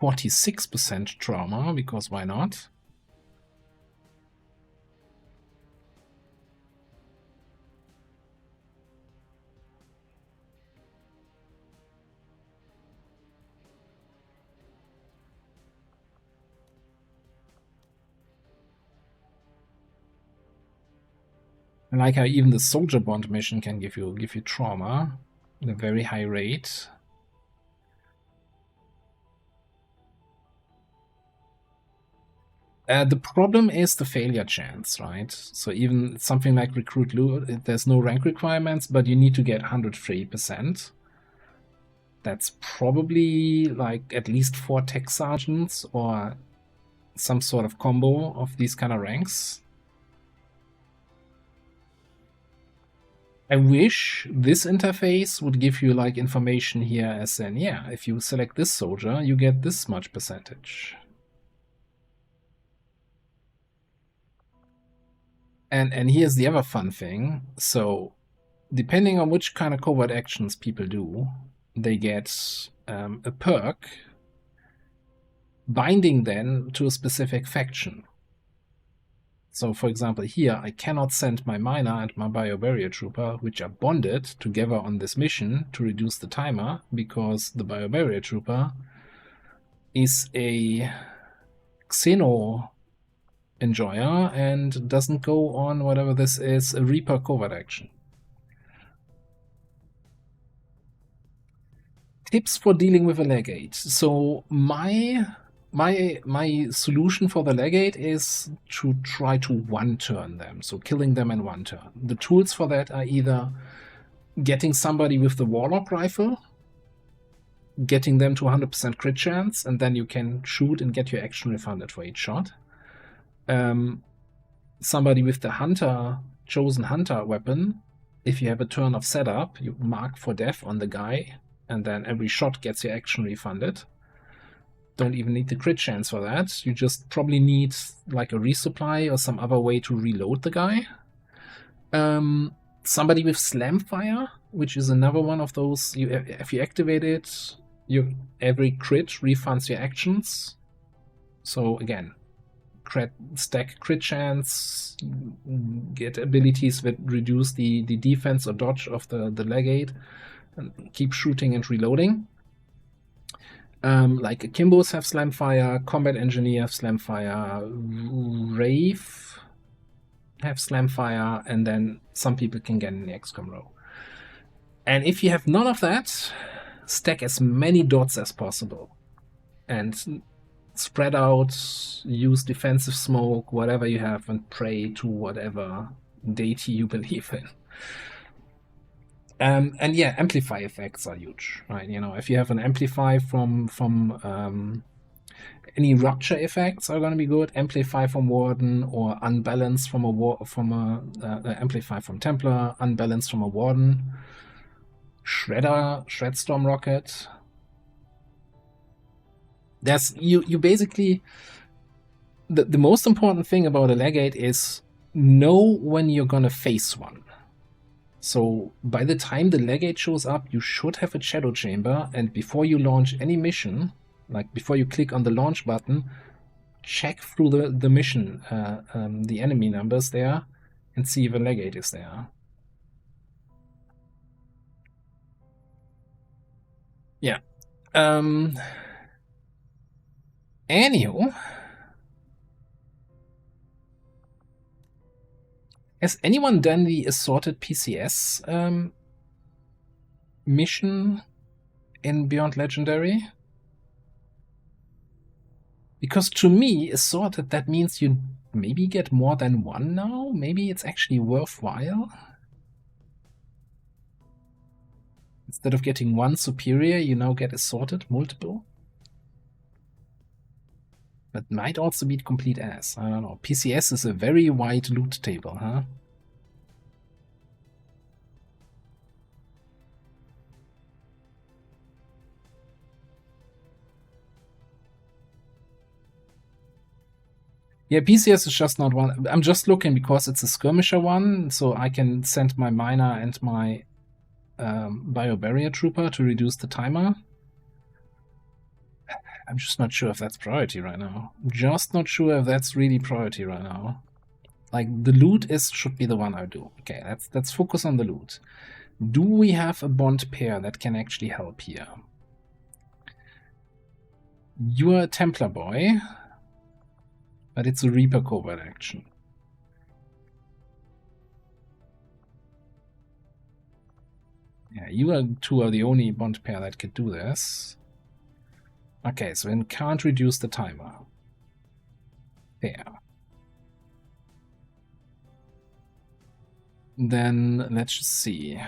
46% trauma, because why not? I like how even the soldier bond mission can give you trauma at a very high rate. The problem is the failure chance, right? So even something like Recruit Loot, there's no rank requirements, but you need to get 103%. That's probably like at least 4 tech sergeants or some sort of combo of these kind of ranks. I wish this interface would give you like information here as in, yeah, if you select this soldier, you get this much percentage. And here's the other fun thing. So depending on which kind of covert actions people do, they get a perk binding then to a specific faction. So for example here, I cannot send my miner and my biobarrier trooper, which are bonded together on this mission to reduce the timer, because the biobarrier trooper is a Xeno enjoyer and doesn't go on whatever this is, a Reaper covert action. Tips for dealing with a legate. So my solution for the legate is to try to one-turn them, so killing them in one turn. The tools for that are either getting somebody with the Warlock rifle, getting them to 100% crit chance, and then you can shoot and get your action refunded for each shot. Somebody with the chosen hunter weapon, if you have a turn of setup, you mark for death on the guy, and then every shot gets your action refunded. Don't even need the crit chance for that. You just probably need like a resupply or some other way to reload the guy. Somebody with slam fire, which is another one of those, if you activate it, every crit refunds your actions. So again, stack crit chance, get abilities that reduce the defense or dodge of the legate, and keep shooting and reloading. Like Akimbos have slam fire, combat engineer have slam fire, Wraith have slam fire, and then some people can get in the XCOM row. And if you have none of that, stack as many dots as possible and spread out, use defensive smoke, whatever you have, and pray to whatever deity you believe in. And yeah, amplify effects are huge, right? You know, if you have an amplify from any rupture effects are going to be good. Amplify from Warden, or unbalance from a amplify from Templar, unbalance from a Warden. Shredstorm rocket. There's you basically, the most important thing about a legate is know when you're gonna face one. So by the time the legate shows up, you should have a shadow chamber, and before you launch any mission, like before you click on the launch button, check through the mission, the enemy numbers there, and see if a legate is there. Yeah. Anywho, has anyone done the assorted PCS mission in Beyond Legendary? Because to me, assorted, that means you maybe get more than one now? Maybe it's actually worthwhile? Instead of getting one superior, you now get assorted multiple? But might also be complete ass. I don't know. PCS is a very wide loot table, huh? Yeah, PCS is just not one. I'm just looking because it's a skirmisher one, so I can send my miner and my bio-barrier trooper to reduce the timer. I'm just not sure if that's priority right now. Just not sure if that's really priority right now. Like, the loot should be the one I do. Okay, let's focus on the loot. Do we have a bond pair that can actually help here? You're a Templar boy, but it's a Reaper covert action. Yeah, you two are the only bond pair that could do this. Okay, so we can't reduce the timer. Fair. Then let's just see.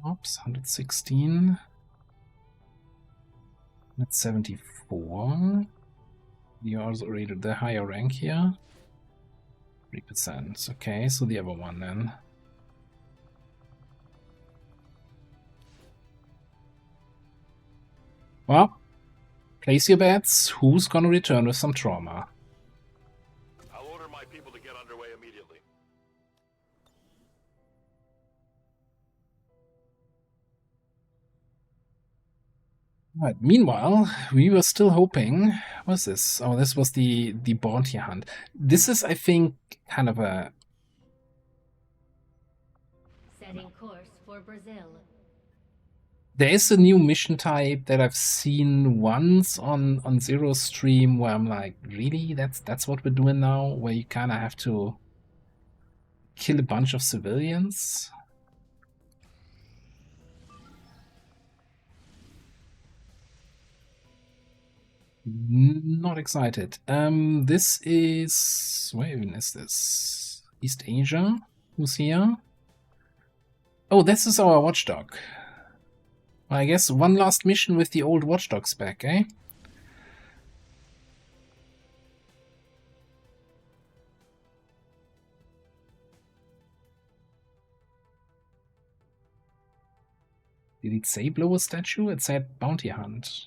Oops, 116. That's 74. You also rated the higher rank here. 3%. Okay, so the other one then. Well, place your bets. Who's gonna return with some trauma? I'll order my people to get underway immediately. Right. Meanwhile, we were still hoping. What's this? Oh, this was the bounty hunt. This is, I think, kind of a. Setting course for Brazil. There is a new mission type that I've seen once on Zero stream where I'm like, really? That's what we're doing now? Where you kind of have to kill a bunch of civilians? Not excited. This is... where even is this? East Asia? Who's here? Oh, this is our watchdog. I guess one last mission with the old watchdog spec, eh? Did it say blow a statue? It said bounty hunt.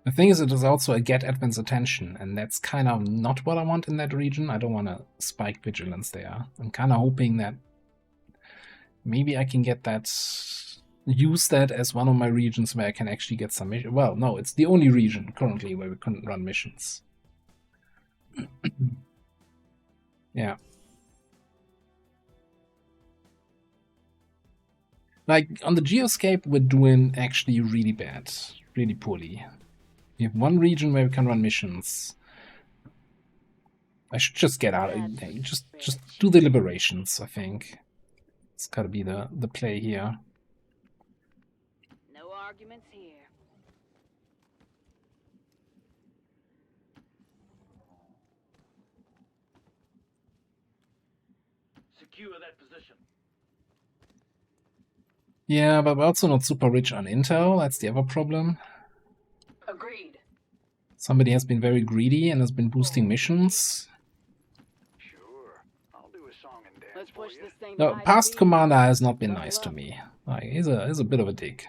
The thing is, it is also a get admin's attention, and that's kind of not what I want in that region. I don't want to spike vigilance there. I'm kind of hoping that maybe I can get that, use that as one of my regions where I can actually get some missions. Well, no, it's the only region currently where we couldn't run missions. Yeah. Like, on the Geoscape, we're doing actually really bad, really poorly. We have one region where we can run missions. I should just get out. Just do the liberations, I think. It's gotta be the play here. No arguments here. Secure that position. Yeah, but we're also not super rich on intel. That's the other problem. Agreed. Somebody has been very greedy and has been boosting missions. Sure, I'll do a song Let's push this thing to No, high past speed. commander has not been Buckle nice to up. me. Like, he's a bit of a dick.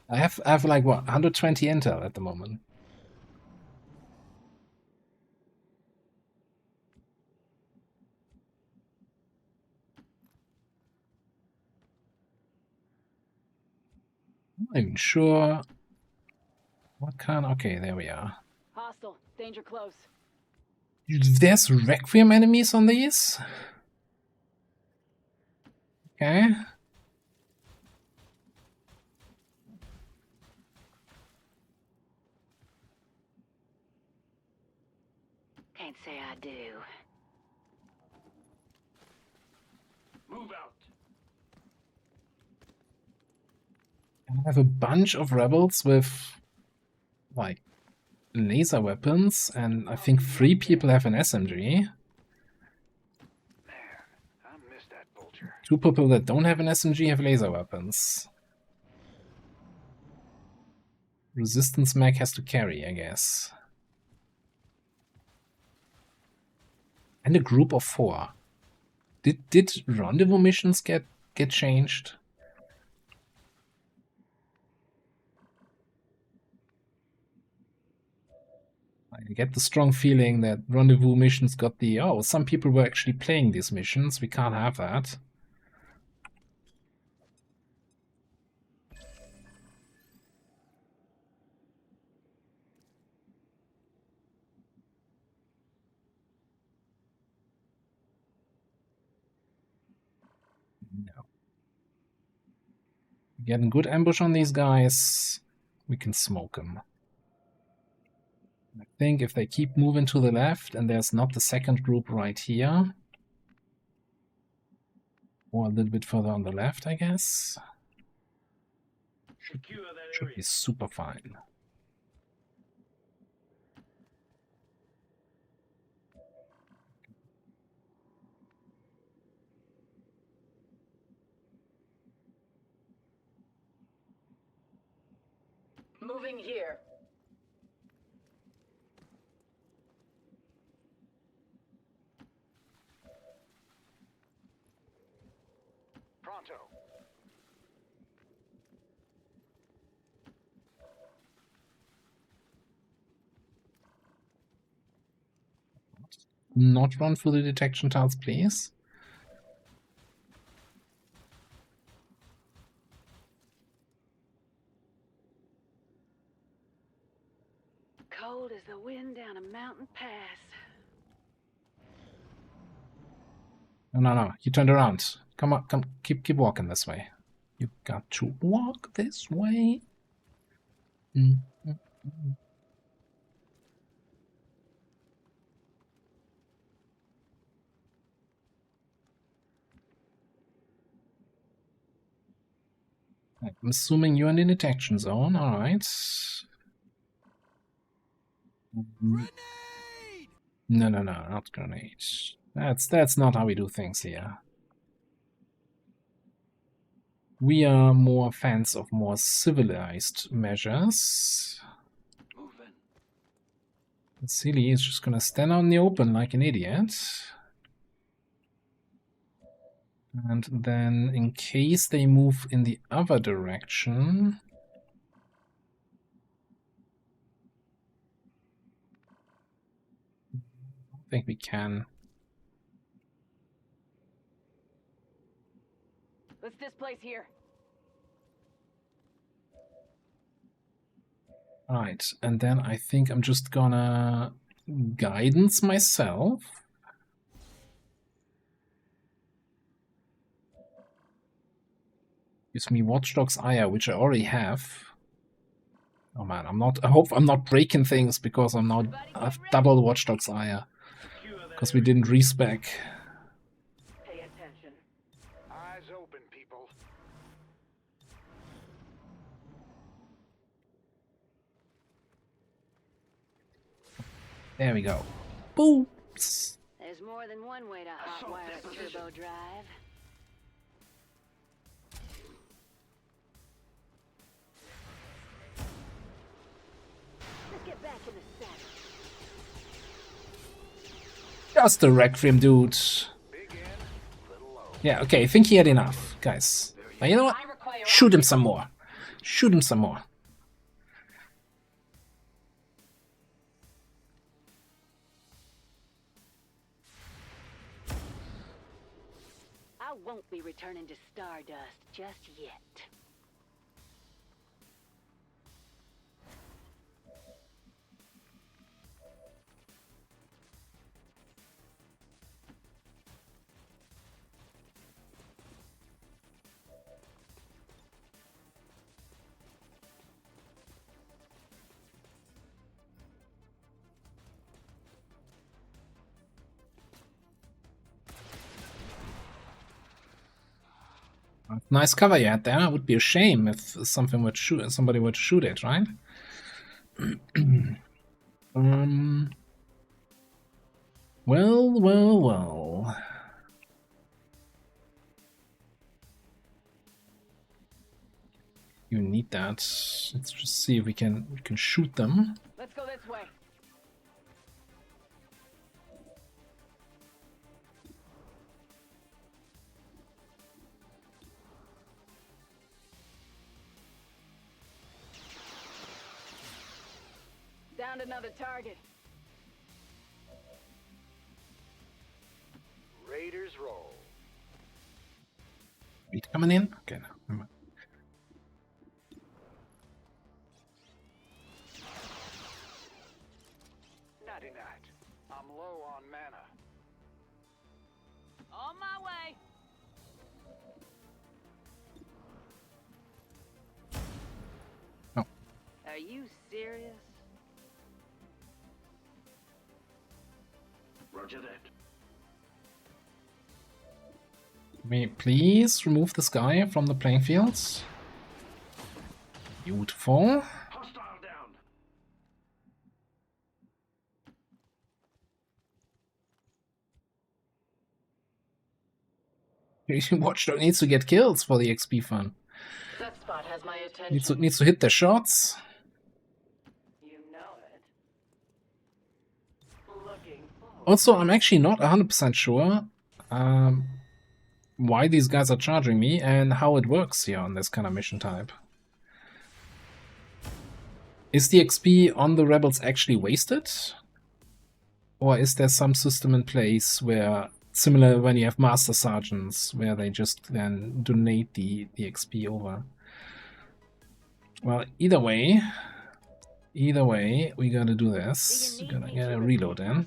I have like what 120 intel at the moment. I'm not even sure what kind. Okay, there we are. Hostile. Danger close. There's Requiem enemies on these? Okay. Can't say I do. Move out. I have a bunch of rebels with like laser weapons, and I think 3 people have an SMG. Man, I miss that vulture. 2 people that don't have an SMG have laser weapons. Resistance mech has to carry, I guess. And a group of 4. Did rendezvous missions get changed? I get the strong feeling that rendezvous missions got the, oh, some people were actually playing these missions. We can't have that. No. Getting good ambush on these guys, we can smoke them. I think if they keep moving to the left and there's not the second group right here, or a little bit further on the left, I guess, should be super fine. Moving here. Pronto. Not run through the detection tiles, please. Cold as the wind down a mountain pass. No, you turned around. Come on, keep walking this way. You got to walk this way. I'm assuming you're in the detection zone. All right. No, not grenade. That's not how we do things here. We are more fans of more civilized measures. Silly is just gonna stand out in the open like an idiot. And then, in case they move in the other direction... I think we can. Let's displace here. Alright, and then I think I'm just gonna guidance myself. Gives me Watchdog's Ire, which I already have. Oh man, I hope I'm not breaking things because I've double Watchdog's Ire. Because we didn't respec. Pay attention. Eyes open, people. There we go. Boops! There's more than one way to hotwire a turbo drive. Let's get back in the saddle. Just a Requiem, dude. Yeah, okay, I think he had enough, guys. But you know what? Shoot him some more. Shoot him some more. I won't be returning to Stardust just yet. Nice cover you had there. It would be a shame if somebody would shoot it, right? Well. You need that. Let's just see if we can shoot them. Let's go this way. Downed another target. Raiders roll. Beat coming in? Okay, no. Never mind. Natty Nat, I'm low on mana. On my way. Oh. Are you serious? Roger that. May I please remove this guy from the playing fields? Beautiful. Hostile down. Watchdog needs to get kills for the XP fun. That spot has my attention. Needs to hit their shots. You know it. Looking forward. Also, I'm actually not 100% sure why these guys are charging me and how it works here on this kind of mission type. Is the XP on the rebels actually wasted? Or is there some system in place where, similar when you have Master Sergeants, where they just then donate the XP over? Well, either way, we gotta do this. We're gonna get a reload in.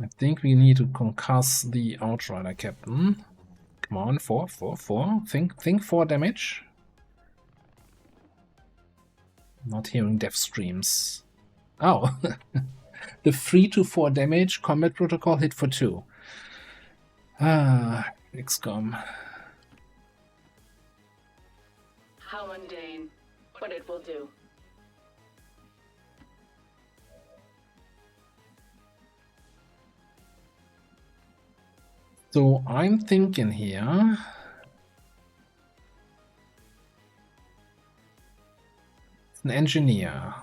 I think we need to concuss the Outrider Captain. Come on, 4. Think 4 damage. Not hearing death streams. Oh, the 3 to 4 damage combat protocol hit for 2. Ah, XCOM. How mundane, but it will do. So I'm thinking here. It's an engineer.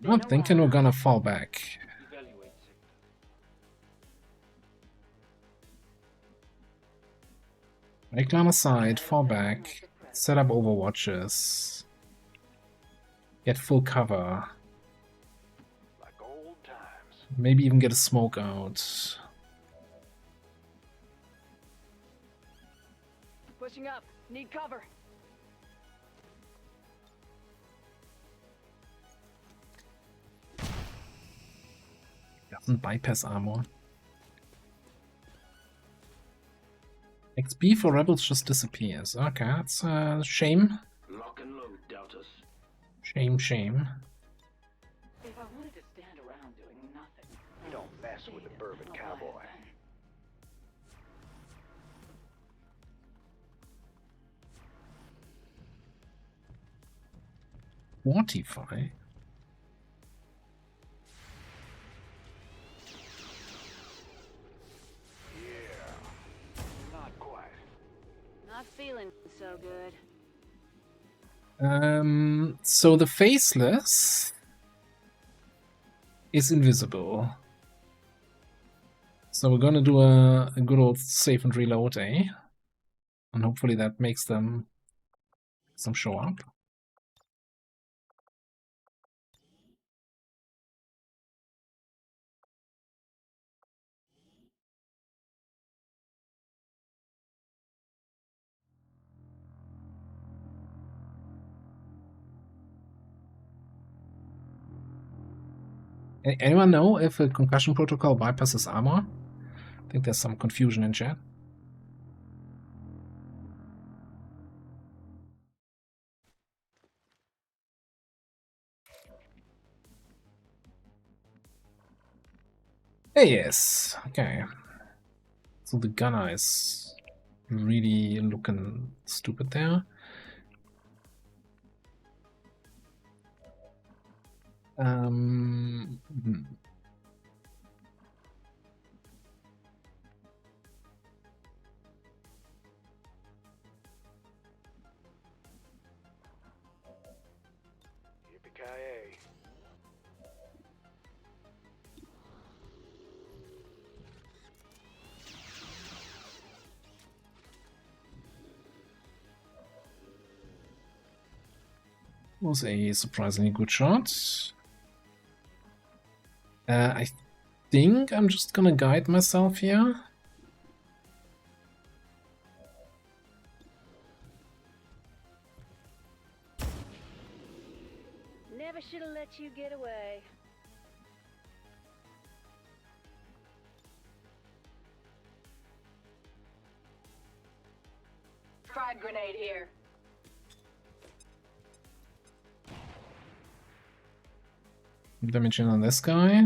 I'm thinking we're gonna fall back. Make line aside, fall back, set up overwatches, get full cover. Maybe even get a smoke out. Pushing up. Need cover. Doesn't bypass armor. XP for rebels just disappears. Okay, that's a shame. Lock and load, doubters. Shame. If I wanted to stand around doing nothing. You don't mess with the bourbon cowboy. Quantify? Not feeling so good. So the Faceless is invisible. So we're gonna do a good old save and reload, eh? And hopefully that makes them some show up. Anyone know if a concussion protocol bypasses armor? I think there's some confusion in chat. Hey, yes. Okay. So the gunner is really looking stupid there. Hmm. Yippee-ki-yay. Was a surprisingly good shot. I think I'm just gonna guide myself here. Never should have let you get away. Frag grenade here. Damage in on this guy.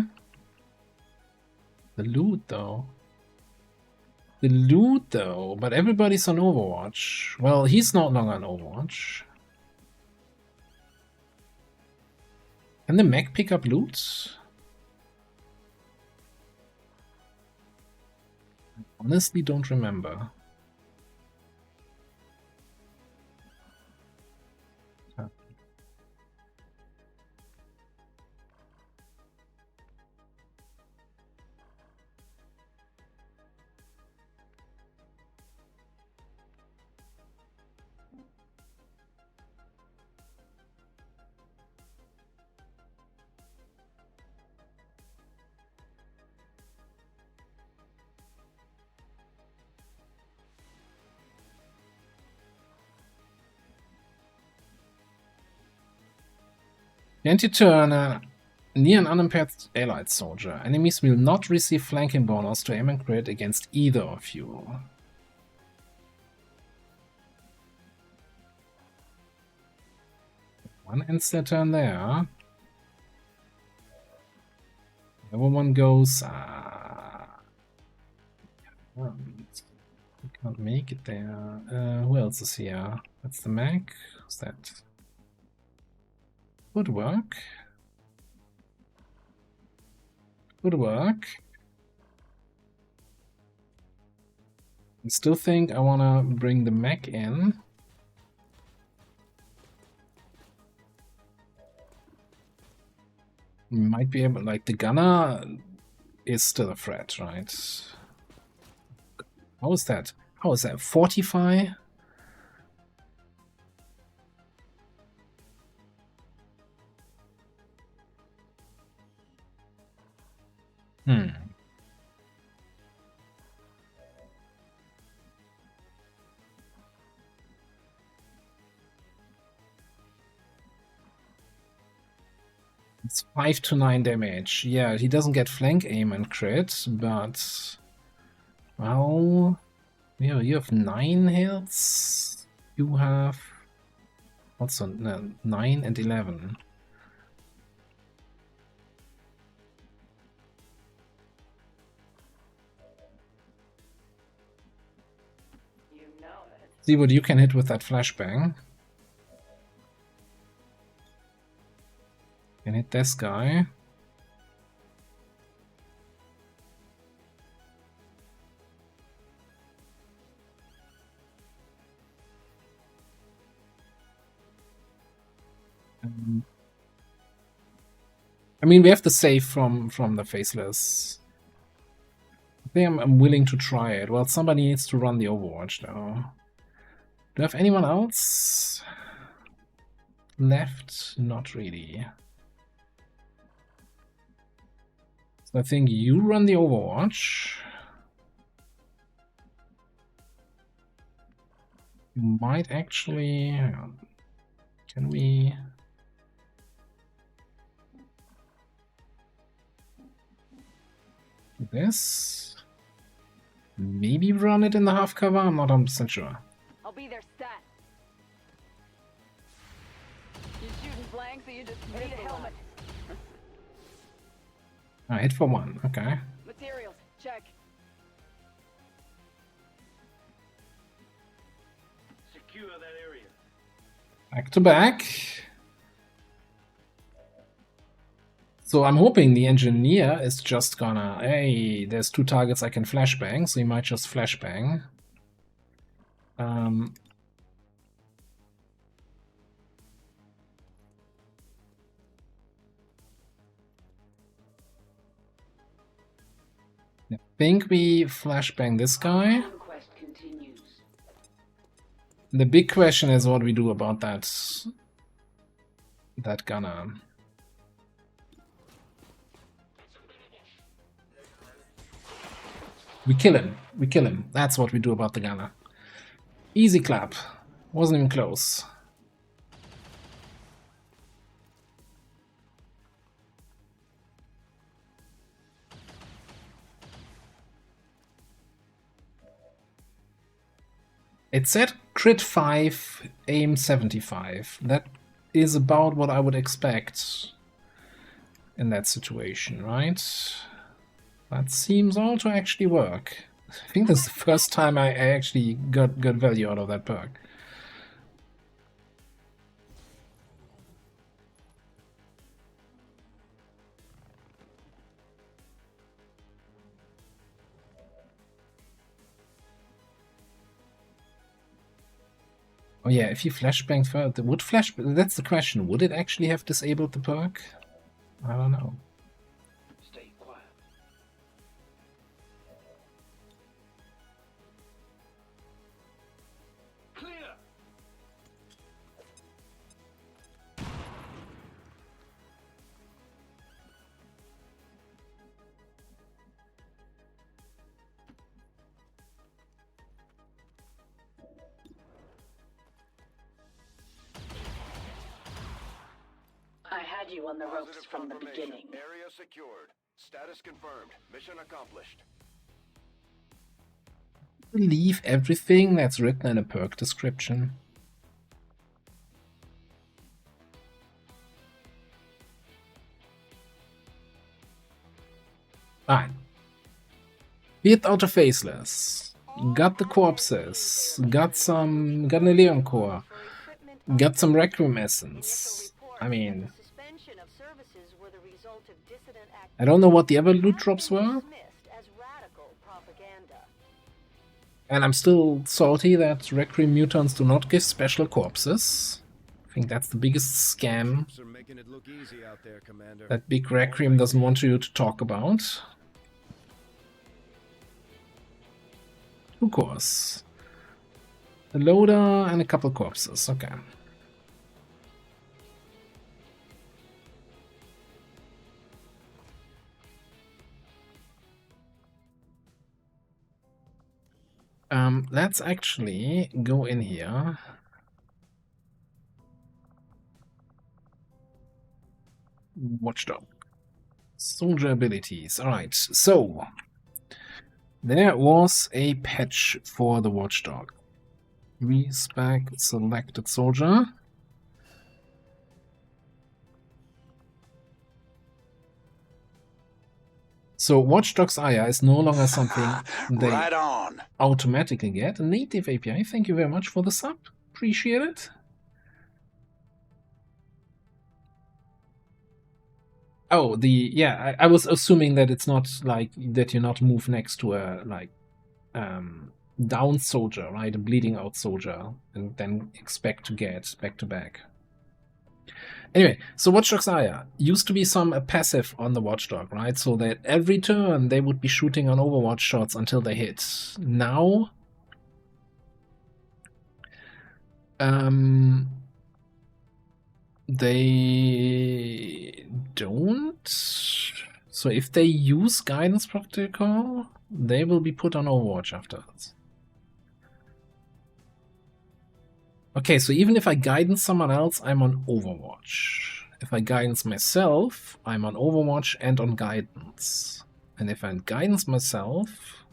The loot though. The loot though, but everybody's on Overwatch. Well, he's no longer on Overwatch. Can the mech pick up loot? I honestly don't remember. Anti-turn near an unimpaired allied soldier. Enemies will not receive flanking bonus to aim and crit against either of you. One ends their turn there. The other one goes. We can't make it there. Who else is here? That's the mech. Who's that? Good work. Good work. I still think I want to bring the mech in. Might be able, like, the gunner is still a threat, right? How is that? How is that? Fortify? It's 5 to 9 damage. Yeah, he doesn't get flank aim and crit, but well, yeah, you have 9 hits. You have also 9 and 11. You know it. See what you can hit with that flashbang. Can hit this guy. I mean, we have the save from the faceless. I think I'm willing to try it. Well, somebody needs to run the Overwatch though. Do I have anyone else left? Not really. So I think you run the Overwatch. You might actually... hang on. Can we... do this? Maybe run it in the half cover? I'm not 100% sure. I'll be their stat. You shooting blanks, so you just need a helmet. Hit for 1, okay. Materials, check. Secure that area. Back to back. So I'm hoping the engineer is just gonna... hey, there's 2 targets I can flashbang, so he might just flashbang. I think we flashbang this guy. The big question is what we do about that gunner. We kill him. We kill him. That's what we do about the gunner. Easy clap. Wasn't even close. It said crit 5, aim 75. That is about what I would expect in that situation, right? That seems all to actually work. I think this is the first time I actually got value out of that perk. Oh yeah, if you flashbang further, would that's the question. Would it actually have disabled the perk? I don't know. Stay quiet. Clear. I had you on the ropes Positive from the confirmation. beginning. Area secured. Status confirmed. Mission accomplished. Believe everything that's written in a perk description. Alright. Beat out a faceless. Got the corpses. Got an Leon core. Got some Requiem essence. I mean, I don't know what the other loot drops were. And I'm still salty that Requiem mutants do not give special corpses. I think that's the biggest scam that Big Requiem doesn't want you to talk about. 2 cores. A loader and a couple corpses, okay. Let's actually go in here. Watchdog. Soldier abilities. Alright, so there was a patch for the Watchdog. Respec selected soldier. So Watchdog's Aya is no longer something they Right on. automatically get. A native API, thank you very much for the sub. Appreciate it. Oh, I was assuming that it's not like that you not move next to a down soldier, right? A bleeding out soldier, and then expect to get back to back. Anyway, so Watchdog Zarya used to be some passive on the Watchdog, right? So that every turn they would be shooting on Overwatch shots until they hit. Now, they don't. So if they use Guidance Protocol, they will be put on Overwatch afterwards. Okay, so even if I guidance someone else, I'm on Overwatch. If I guidance myself, I'm on Overwatch and on guidance. And if I guidance myself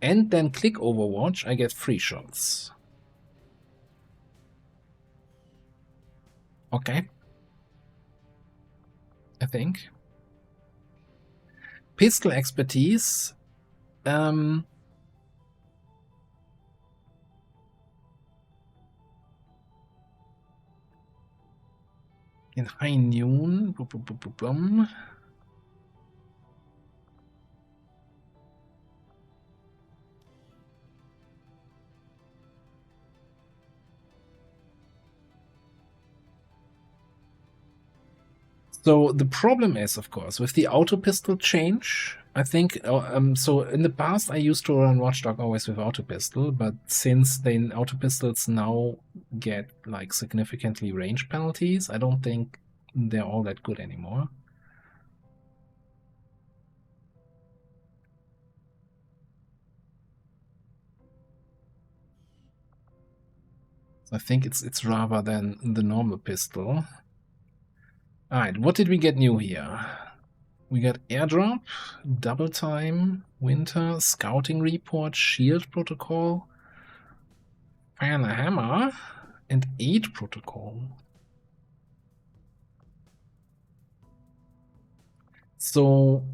and then click Overwatch, I get free shots. Okay. I think. Pistol expertise. In high noon. So the problem is, of course, with the auto pistol change, I think, so in the past I used to run Watchdog always with auto pistol, but since the auto pistols now get like significantly range penalties, I don't think they're all that good anymore. So I think it's rather than the normal pistol. Alright, what did we get new here? We got airdrop, double time, winter, scouting report, shield protocol, fire and a hammer, and aid protocol. So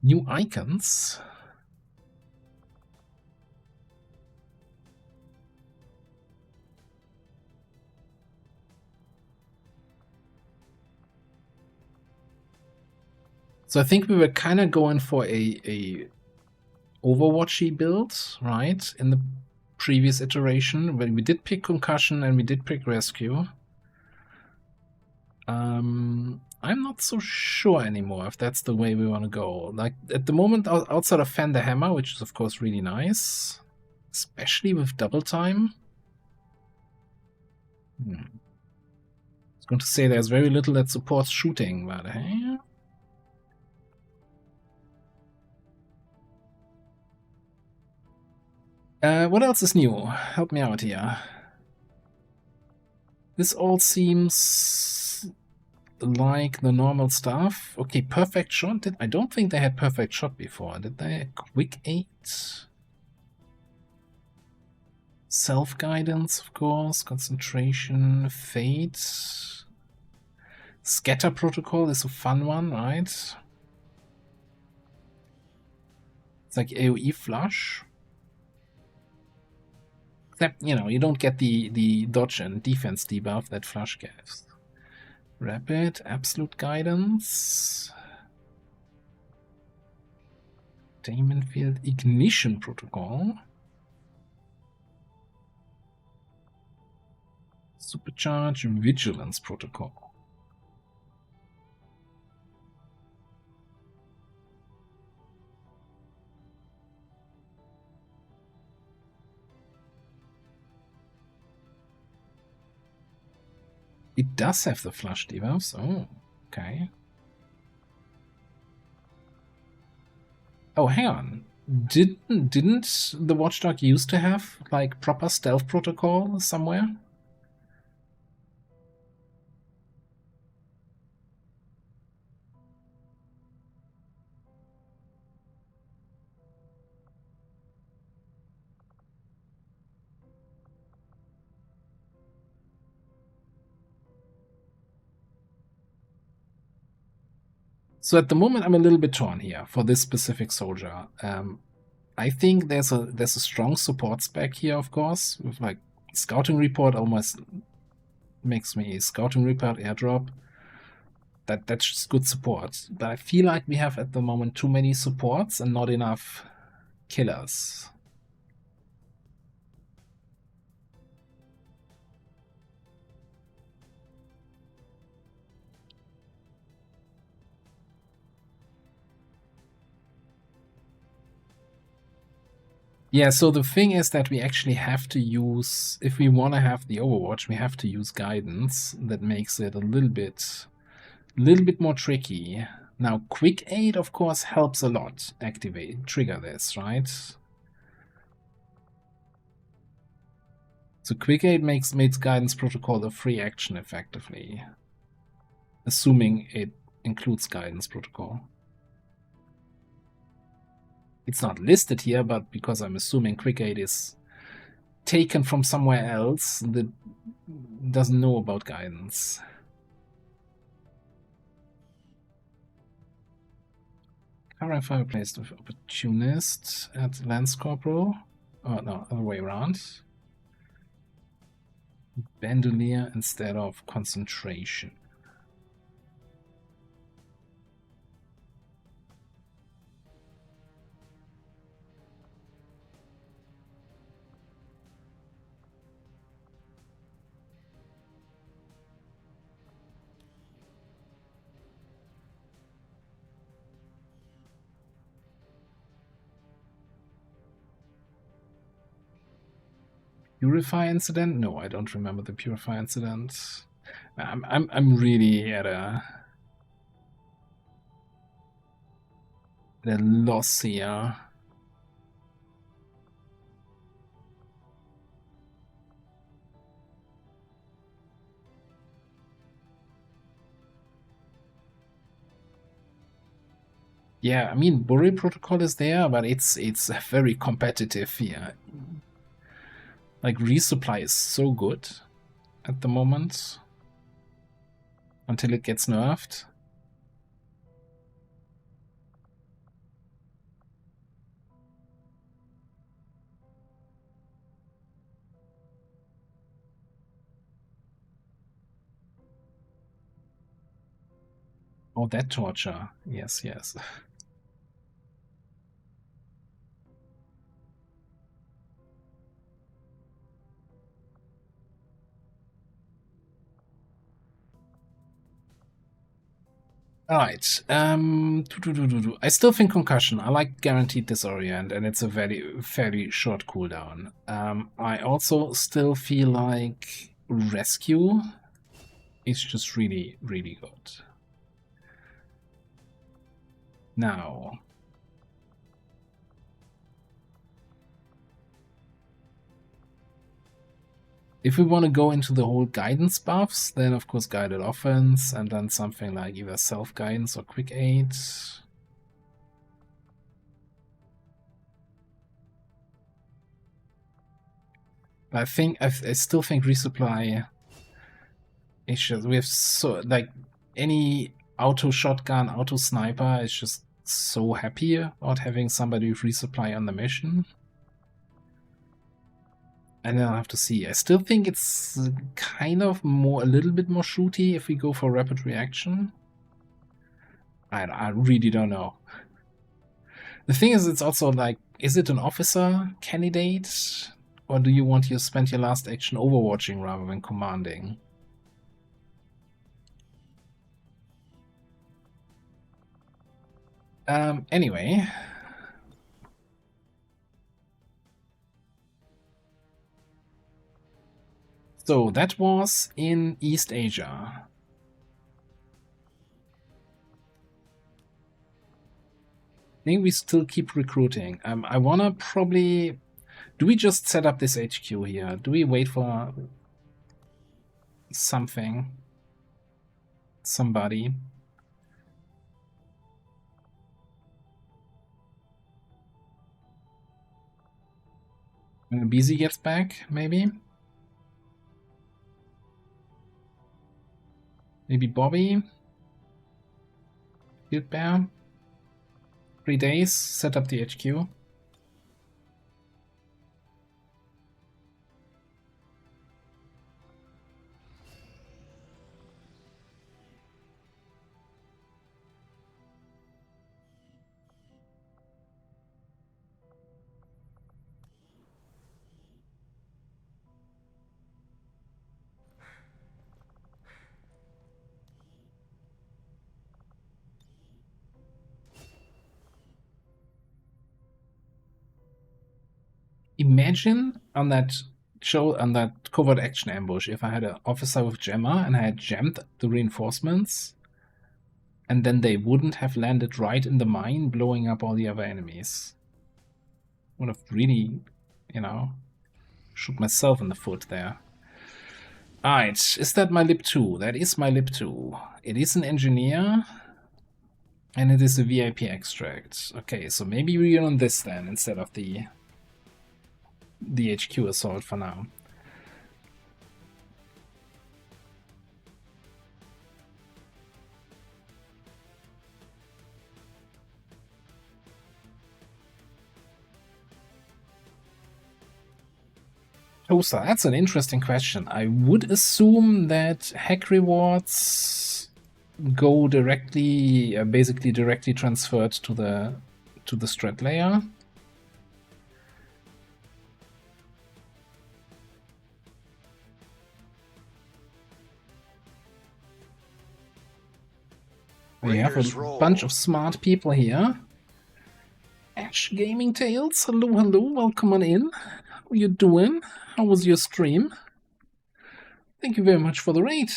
new icons. So I think we were kind of going for a Overwatchy build, right? In the previous iteration, when we did pick concussion and we did pick rescue. I'm not so sure anymore if that's the way we want to go. Like at the moment, outside of Fend the Hammer, which is of course really nice, especially with double time. I was going to say there's very little that supports shooting, but hey. What else is new? Help me out here. This all seems like the normal stuff. Okay, perfect shot. I don't think they had perfect shot before. Did they? Quick 8. Self-guidance, of course. Concentration. Fate. Scatter protocol is a fun one, right? It's like AoE flush. Except, you know, you don't get the dodge and defense debuff that flush gives. Rapid, absolute guidance. Containment field, ignition protocol. Supercharge, vigilance protocol. It does have the flush debuffs. Oh, okay. Oh, hang on. Didn't the Watchdog used to have like proper stealth protocol somewhere? So at the moment, I'm a little bit torn here for this specific soldier. I think there's a strong support spec here, of course, with like scouting report almost makes me scouting report airdrop. That's just good support. But I feel like we have at the moment too many supports and not enough killers. Yeah, so the thing is that we actually have to use, if we want to have the Overwatch, we have to use guidance. That makes it a little bit more tricky. Now, Quick Aid, of course, helps a lot. Trigger this, right? So Quick Aid makes Guidance Protocol a free action, effectively. Assuming it includes Guidance Protocol. It's not listed here, but because I'm assuming Quick Aid is taken from somewhere else that doesn't know about Guidance. Current fireplace with Opportunist at Lance Corporal. Oh, no, other way around. Bandolier instead of Concentration. Purify incident? No, I don't remember the Purify incident. I'm really at a loss here. Yeah, I mean, Burial Protocol is there, but it's very competitive here. Like, resupply is so good at the moment until it gets nerfed. Oh, that torture. Yes, yes. Alright, I still think Concussion. I like Guaranteed Disorient, and it's a fairly short cooldown. I also still feel like Rescue is just really, really good. Now, if we want to go into the whole guidance buffs, then of course Guided Offense, and then something like either Self-Guidance or Quick Aid. I still think Resupply is just, we have so, like, any auto shotgun, auto sniper is just so happy about having somebody with Resupply on the mission. And then I'll have to see. I still think it's kind of a little bit more shooty if we go for rapid reaction. I really don't know. The thing is, it's also like, is it an officer candidate? Or do you want to spend your last action overwatching rather than commanding? Anyway. So that was in East Asia. I think we still keep recruiting. I wanna probably... Do we just set up this HQ here? Do we wait for something? Somebody? When BZ gets back, maybe? Maybe Bobby? Field Bear? 3 days, set up the HQ. imagine on that covert action ambush, if I had an officer with jammer and I had jammed the reinforcements, and then they wouldn't have landed right in the mine, blowing up all the other enemies. Would have really, you know, shoot myself in the foot there. Alright, is that my lib 2? That is my lib 2. It is an engineer, and it is a VIP extract. Okay, so maybe we're on this then, instead of the HQ assault for now. Toaster, that's an interesting question. I would assume that hack rewards go directly, basically directly transferred to the strat layer. We have a bunch of smart people here. Ash Gaming Tales, hello, hello, welcome on in. How you doing? How was your stream? Thank you very much for the raid.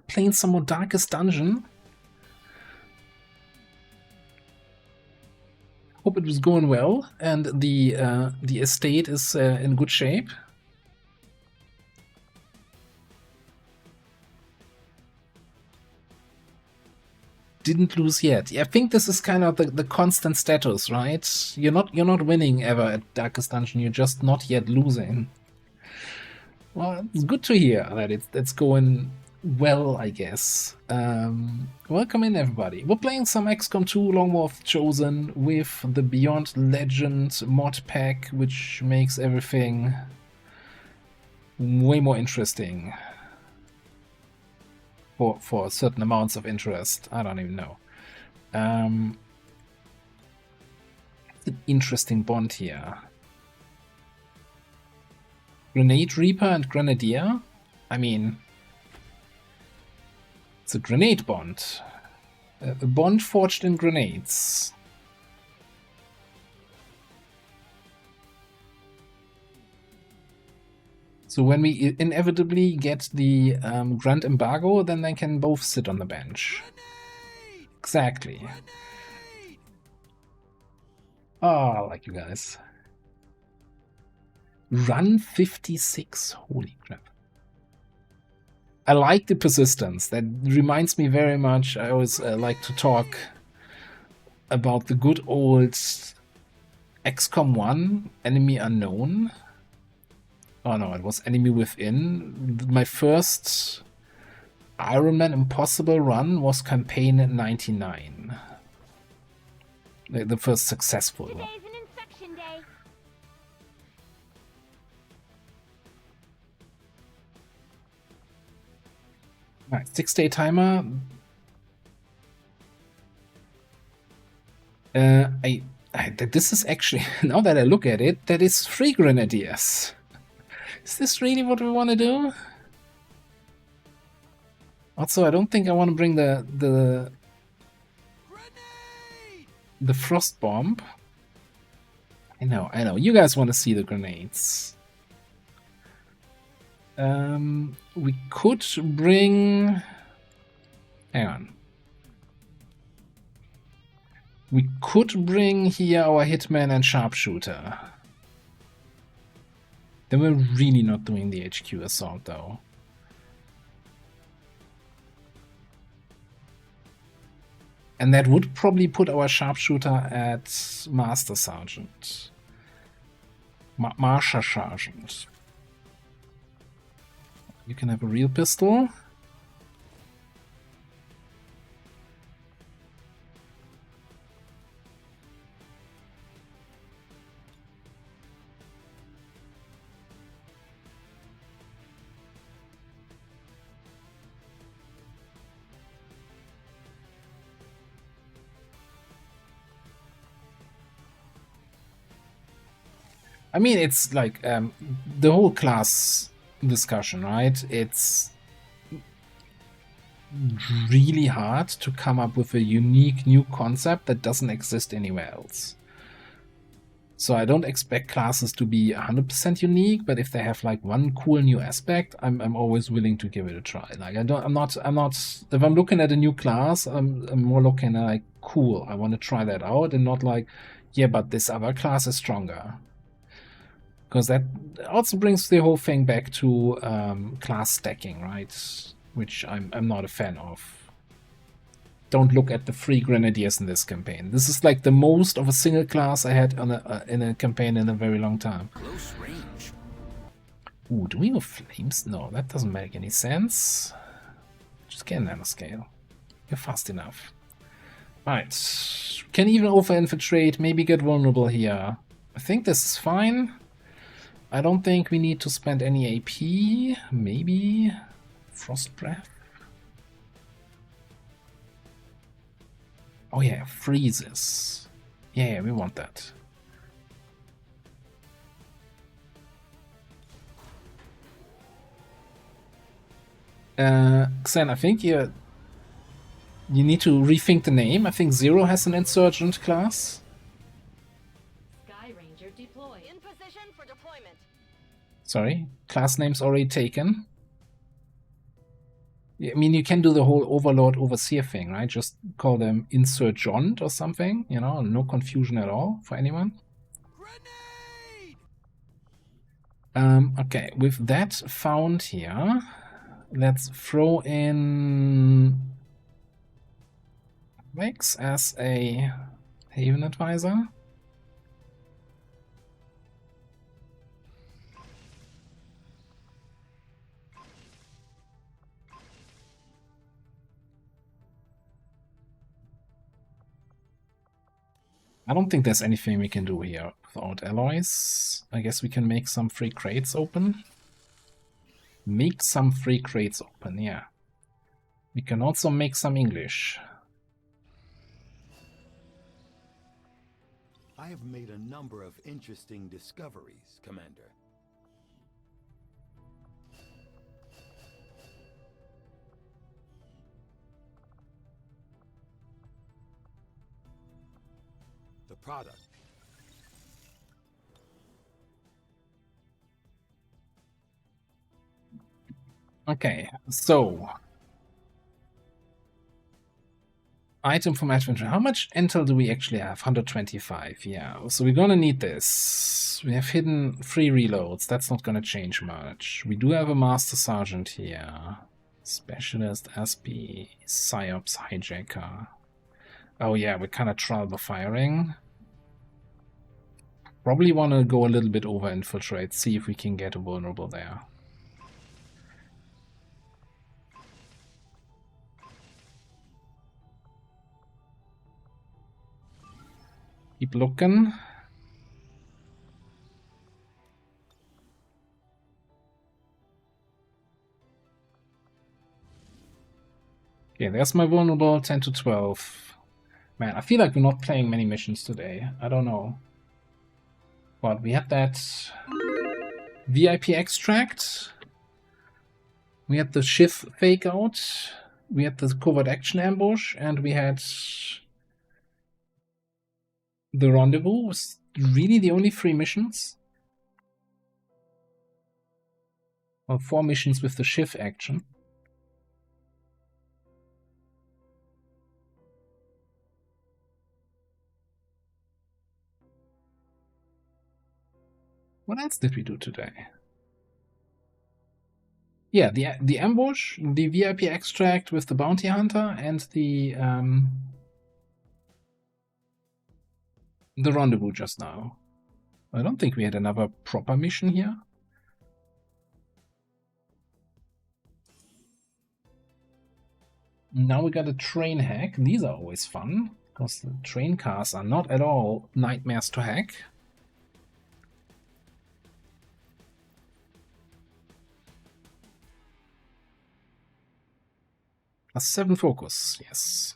Playing some more Darkest Dungeon. Hope it was going well, and the estate is in good shape. Didn't lose yet. I think this is kind of the constant status, right? You're not winning ever at Darkest Dungeon. You're just not yet losing. Well, it's good to hear that it's going well, I guess. Welcome in, everybody. We're playing some XCOM 2 Long War of the Chosen with the Beyond Legend mod pack, which makes everything way more interesting. For certain amounts of interest. I don't even know. An interesting bond here. Grenade Reaper and Grenadier? I mean, it's a grenade bond. A bond forged in grenades. So when we inevitably get the Grand Embargo, then they can both sit on the bench. Grenade! Exactly. Grenade! Oh, I like you guys. Run 56. Holy crap. I like the persistence. That reminds me very much. I always like to talk about the good old XCOM 1, Enemy Unknown. Oh no, it was Enemy Within. My first Iron Man Impossible run was campaign 99. The first successful one. Today's an inspection day. Alright, 6-day timer. This is actually, now that I look at it, that is 3 Grenadiers. Is this really what we want to do? Also, I don't think I want to bring the frost bomb. I know. You guys want to see the grenades. We could bring... Hang on. We could bring here our hitman and sharpshooter. Then we're really not doing the HQ assault, though. And that would probably put our sharpshooter at Master Sergeant. Marsha Sergeant. You can have a real pistol. I mean, it's like the whole class discussion, right? It's really hard to come up with a unique new concept that doesn't exist anywhere else. So I don't expect classes to be 100% unique, but if they have like one cool new aspect, I'm always willing to give it a try. Like I'm not. If I'm looking at a new class, I'm more looking at like, cool, I want to try that out, and not like, yeah, but this other class is stronger. Because that also brings the whole thing back to class stacking, right? Which I'm not a fan of. Don't look at the 3 grenadiers in this campaign. This is like the most of a single class I had on in a campaign in a very long time. Close range. Ooh, do we have flames? No, that doesn't make any sense. Just get a nanoscale. You're fast enough. Right. Can even over-infiltrate, maybe get vulnerable here. I think this is fine. I don't think we need to spend any AP. Maybe Frost Breath. Oh yeah, freezes. Yeah, we want that. Xen, I think you need to rethink the name. I think Zero has an insurgent class. Sky Ranger deploy. In position for deployment. Sorry, class name's already taken. I mean, you can do the whole Overlord Overseer thing, right? Just call them Insurgent or something, you know, no confusion at all for anyone. Okay, with that found here, let's throw in Vex as a Haven Advisor. I don't think there's anything we can do here without alloys. I guess we can make some free crates open. Make some free crates open, yeah. We can also make some English. I have made a number of interesting discoveries, Commander. The product. Okay, so item from adventure. How much intel do we actually have? 125, yeah. So we're gonna need this. We have hidden 3 reloads. That's not gonna change much. We do have a Master Sergeant here. Specialist, SP, Psyops, Hijacker. Oh yeah, we're kind of trial by firing. Probably want to go a little bit over infiltrate, see if we can get a vulnerable there. Keep looking. Okay, there's my vulnerable, 10 to 12. Man, I feel like we're not playing many missions today. I don't know. But we had that VIP extract. We had the Shiv fake out. We had the covert action ambush. And we had the rendezvous. Was really the only 3 missions? Well, 4 missions with the Shiv action. What else did we do today? Yeah, the ambush, the VIP extract with the bounty hunter, and the rendezvous just now. I don't think we had another proper mission here. Now we got a train hack. These are always fun, because the train cars are not at all nightmares to hack. +7 focus, yes.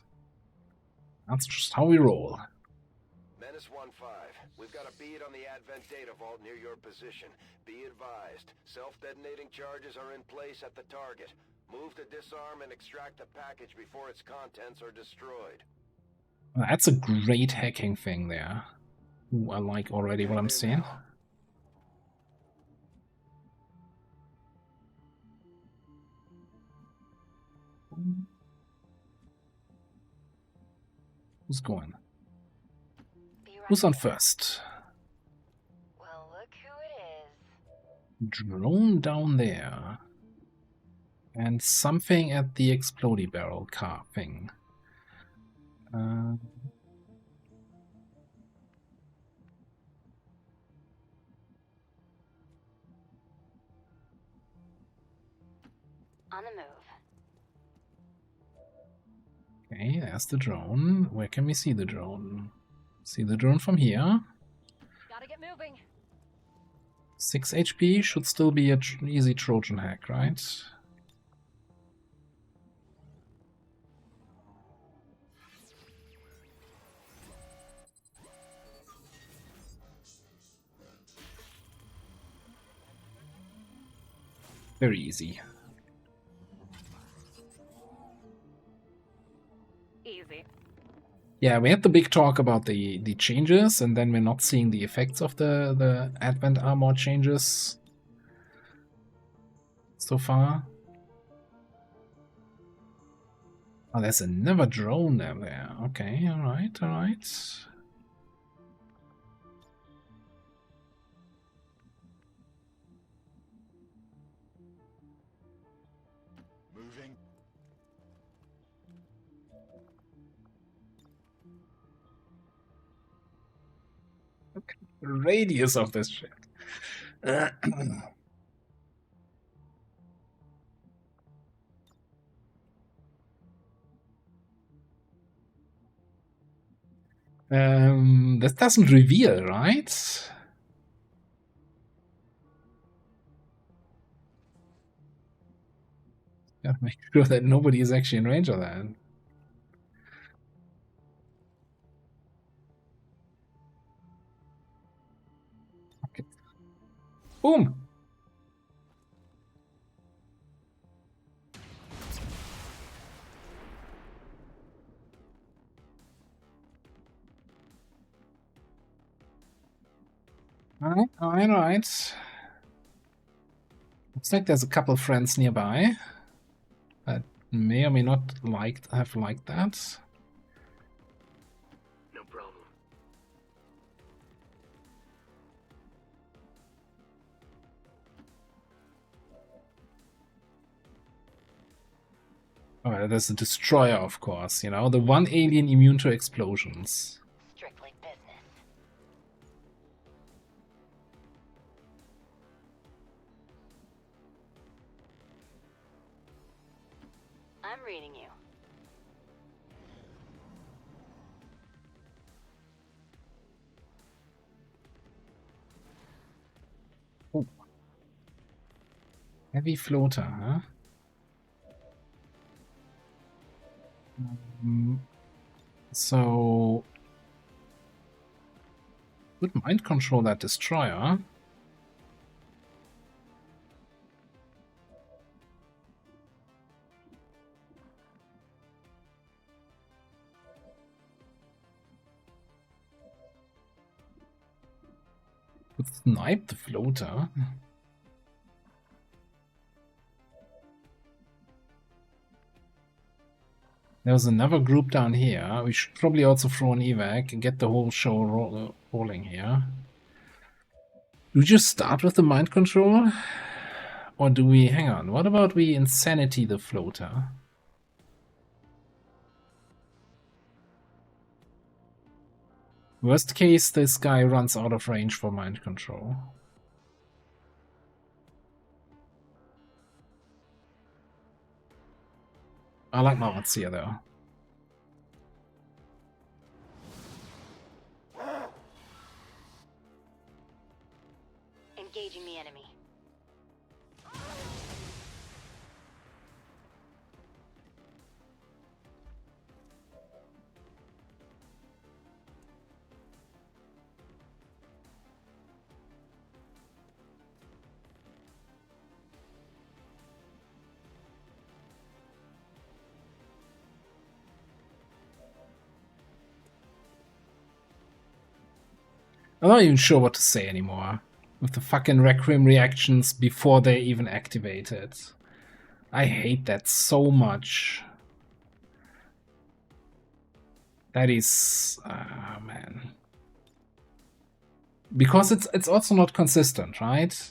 That's just how we roll. Menace 1-5, we've got a bead on the Advent data vault near your position. Be advised, self-detonating charges are in place at the target. Move to disarm and extract the package before its contents are destroyed. That's a great hacking thing there. Ooh, I like already what I'm seeing. Who's going? Who's on first? Well, look who it is. Drone down there. And something at the explodey barrel car thing. On the move. Okay, there's the drone. Where can we see the drone? See the drone from here. Gotta get moving. 6 HP should still be an easy Trojan hack, right? Very easy. Easy. Yeah, we had the big talk about the changes, and then we're not seeing the effects of the Advent armor changes so far. Oh, there's another drone there. Okay, alright, alright. Moving. Okay. The radius of this shit. This doesn't reveal, right? Gotta make sure that nobody is actually in range of that. Okay. Boom! Alright, alright, alright. Looks like there's a couple of friends nearby that may or may not have liked that. No problem. Alright, there's a destroyer, of course, you know, the one alien immune to explosions. Strictly business. I'm reading you. Oh. Heavy floater, huh? So would mind control that destroyer. Would snipe the floater. There's another group down here. We should probably also throw an evac and get the whole show rolling here. Do we just start with the mind control? Or do we... hang on, what about we insanity the floater? Worst case, this guy runs out of range for mind control. I like my odds here, though. Engaging the enemy. I'm not even sure what to say anymore. With the fucking Requiem reactions before they even activated. I hate that so much. That is... man. Because it's also not consistent, right?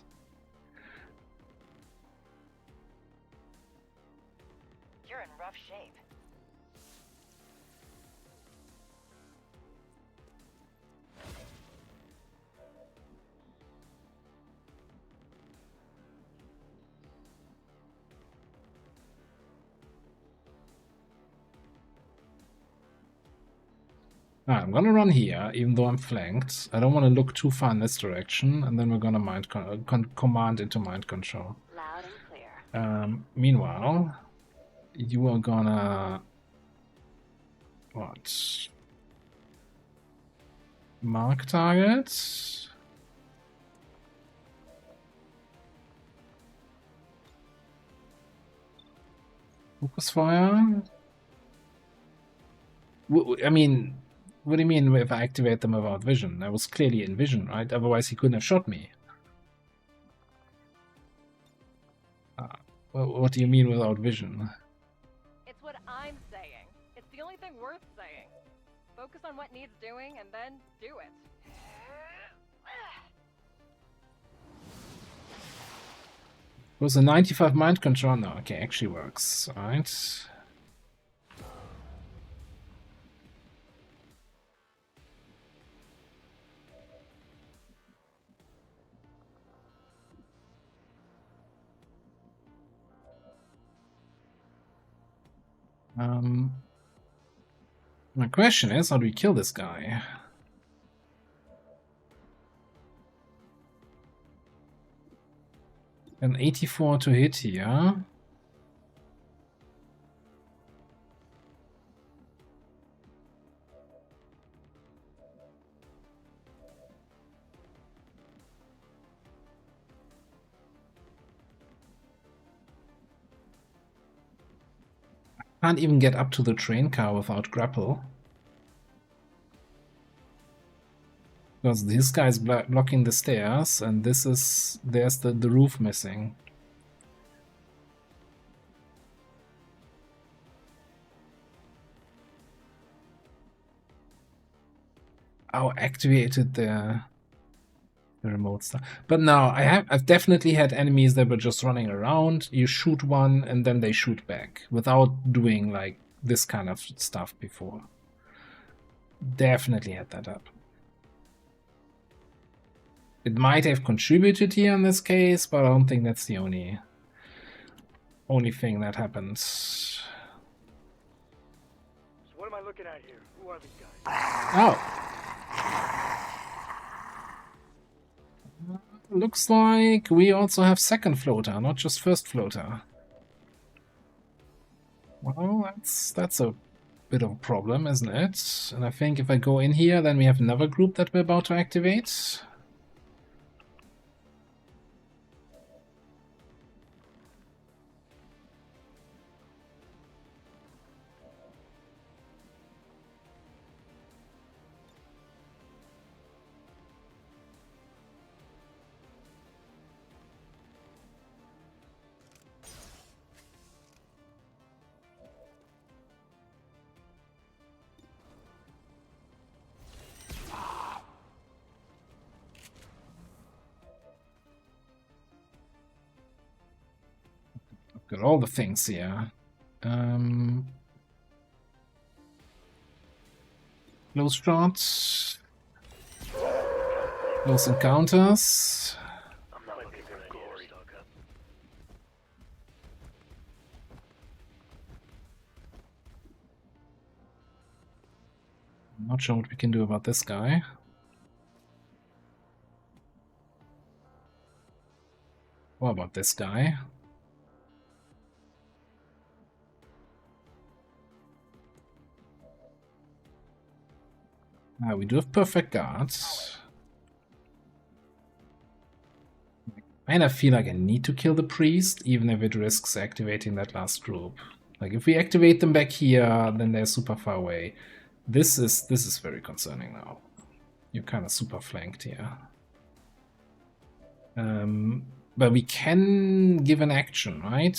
You're in rough shape. I'm gonna run here, even though I'm flanked. I don't want to look too far in this direction, and then we're gonna command into mind control. Loud and clear. Meanwhile, you are gonna... what? Mark target. Focus fire. I mean, what do you mean if I activate them without vision? I was clearly in vision, right? Otherwise he couldn't have shot me. What do you mean without vision? It's what I'm saying. It's the only thing worth saying. Focus on what needs doing and then do it. It was a 95 mind control. No, okay, actually works. Alright. My question is, how do we kill this guy? An 84 to hit here. Can't even get up to the train car without grapple. Because this guy's blocking the stairs, and there's the roof missing. Oh, activated the remote stuff. But no, I've definitely had enemies that were just running around. You shoot one, and then they shoot back without doing like this kind of stuff before. Definitely had that up. It might have contributed here in this case, but I don't think that's the only thing that happens. So what am I looking at here? Who are these guys? Oh. Looks like we also have second floater, not just first floater. Well, that's a bit of a problem, isn't it? And I think if I go in here, then we have another group that we're about to activate. Got all the things here. Close shots. Close encounters. I'm not looking for glory. I'm not sure what we can do about this guy. What about this guy? We do have perfect guards. I kind of feel like I need to kill the priest, even if it risks activating that last group. Like if we activate them back here, then they're super far away. This is very concerning now. You're kind of super flanked here. But we can give an action, right?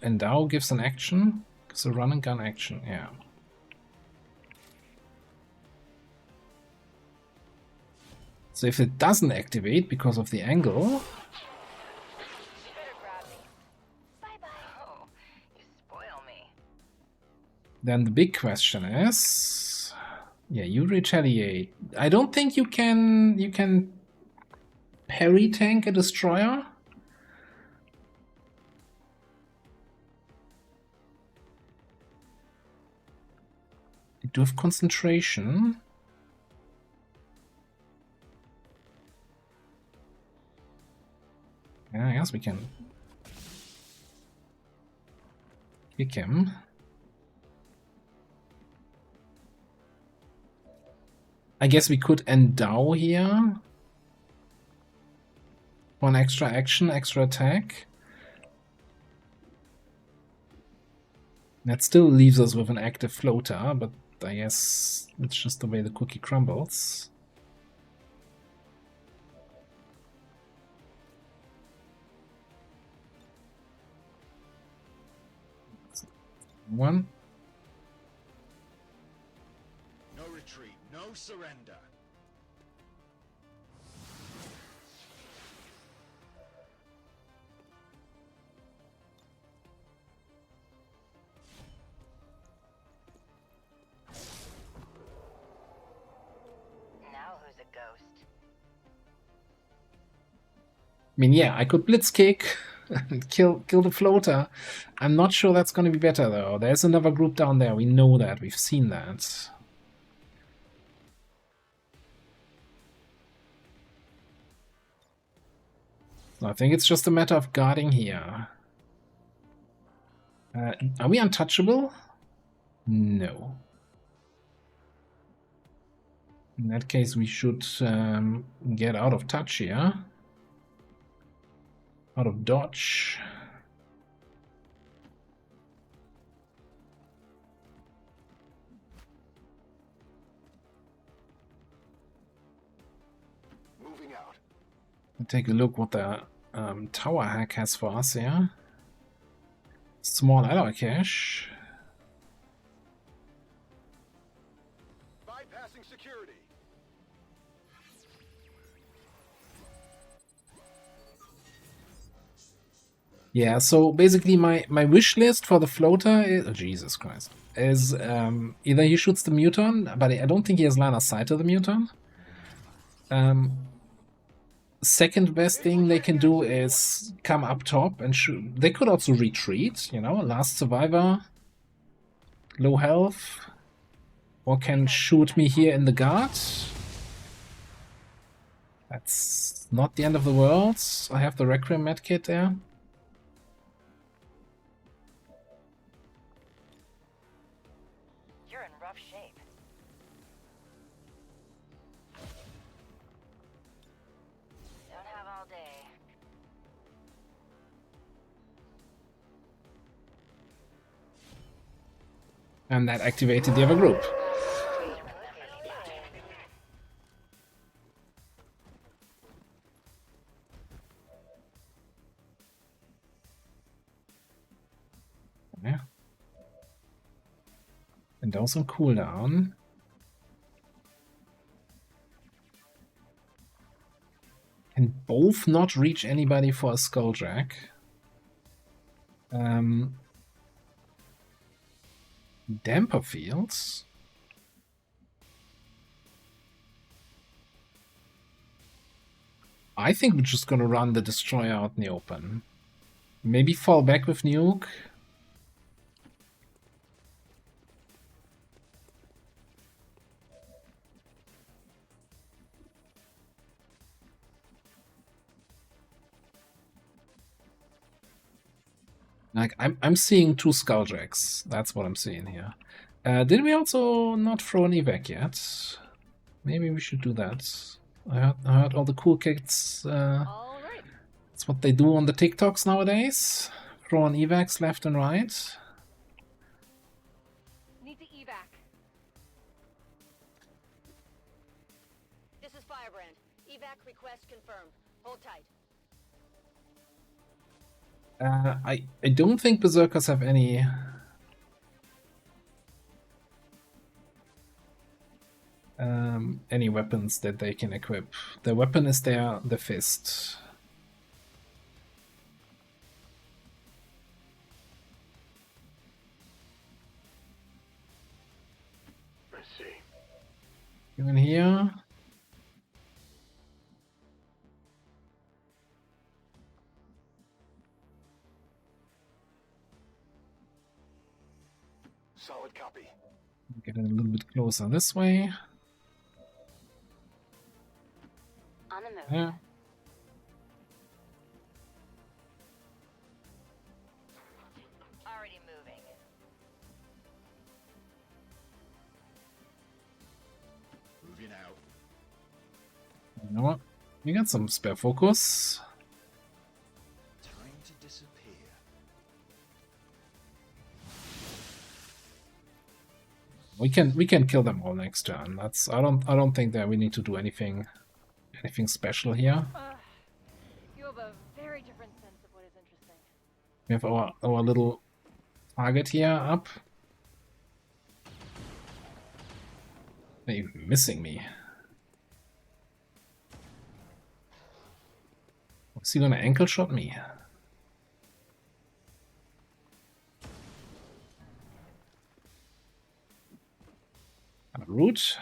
Endow gives an action. Gives a run and gun action, yeah. So if it doesn't activate because of the angle, then the big question is, yeah, you retaliate. I don't think you can parry tank a destroyer. You do have concentration. Yeah, I guess we can kick him. I guess we could endow here. One extra action, extra attack. That still leaves us with an active floater, but I guess it's just the way the cookie crumbles. One. No retreat, no surrender. Now who's a ghost? I mean, yeah, I could blitzkick and kill the floater. I'm not sure that's going to be better, though. There's another group down there. We know that. We've seen that. So I think it's just a matter of guarding here. Are we untouchable? No. In that case, we should get out of touch here. Out of dodge. Moving out. Take a look what the tower hack has for us here. Small alloy cache. Bypassing security. Yeah, so basically my wish list for the floater is, oh, Jesus Christ, is either he shoots the muton, but I don't think he has line of sight to the muton. Second best thing they can do is come up top and shoot. They could also retreat, you know, last survivor, low health, or can shoot me here in the guard. That's not the end of the world. I have the Requiem medkit there. You're in rough shape. Don't have all day. And that activated the other group. Yeah. And also cooldown. Can both not reach anybody for a skulljack. Damper fields. I think we're just gonna run the destroyer out in the open. Maybe fall back with nuke. Like I'm seeing 2 skulljacks. That's what I'm seeing here. Did we also not throw an evac yet? Maybe we should do that. I heard all the cool kids. That's what they do on the TikToks nowadays. Throw on evacs left and right. Need to evac. Hold tight. I don't think Berserkers have any weapons that they can equip. Their weapon is the fist. I see. You in here? Solid copy. Get a little bit closer this way. On the move. Yeah. Already moving. Moving out. You know what? We got some spare focus. Time to disappear. We can kill them all next turn. That's I don't think that we need to do anything special here. You have a very different sense of what is interesting. We have our little target here up. They're even missing me. Is he gonna ankle shot me? Root.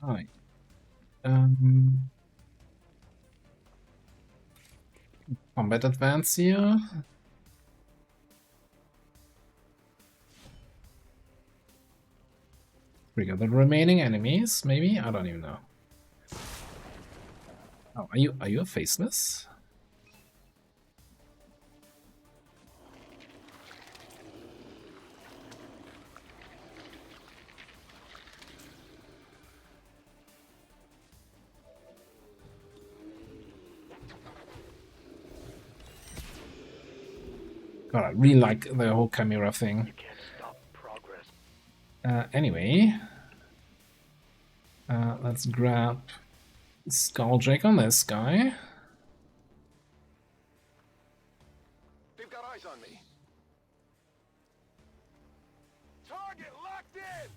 Alright. Combat advance here. Trigger the remaining enemies, maybe? I don't even know. Oh, are you a faceless? God, I really like the whole Chimera thing. You can't stop progress. Anyway, let's grab Skulljack on this guy. They've got eyes on me. Target locked in.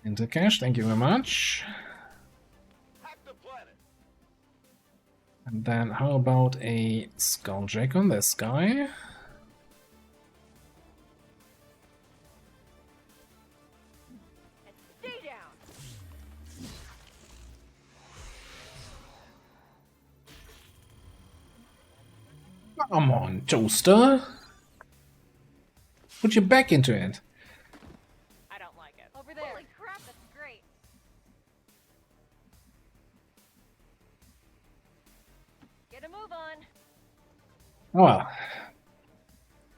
Into cash, thank you very much. Hack the planet. And then how about a Skulljack on this guy? And stay down. Come on, Toaster. Put your back into it. I don't like it. Over there. Holy crap, that's great. Get a move on. Oh well.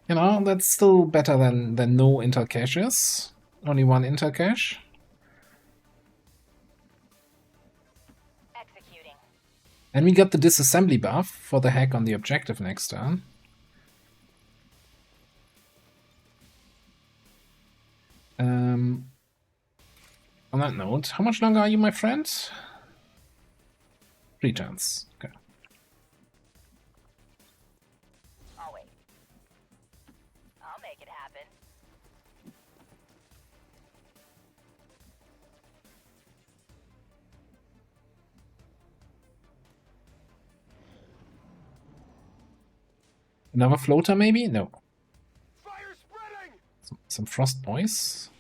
You know, that's still better than no intercaches. Only one intercache. Executing. And we got the disassembly buff for the hack on the objective next turn. On that note, how much longer are you, my friend? 3 turns. Okay. I'll wait. I'll make it happen. Another floater, maybe? No. Fire spreading. Some frost boys.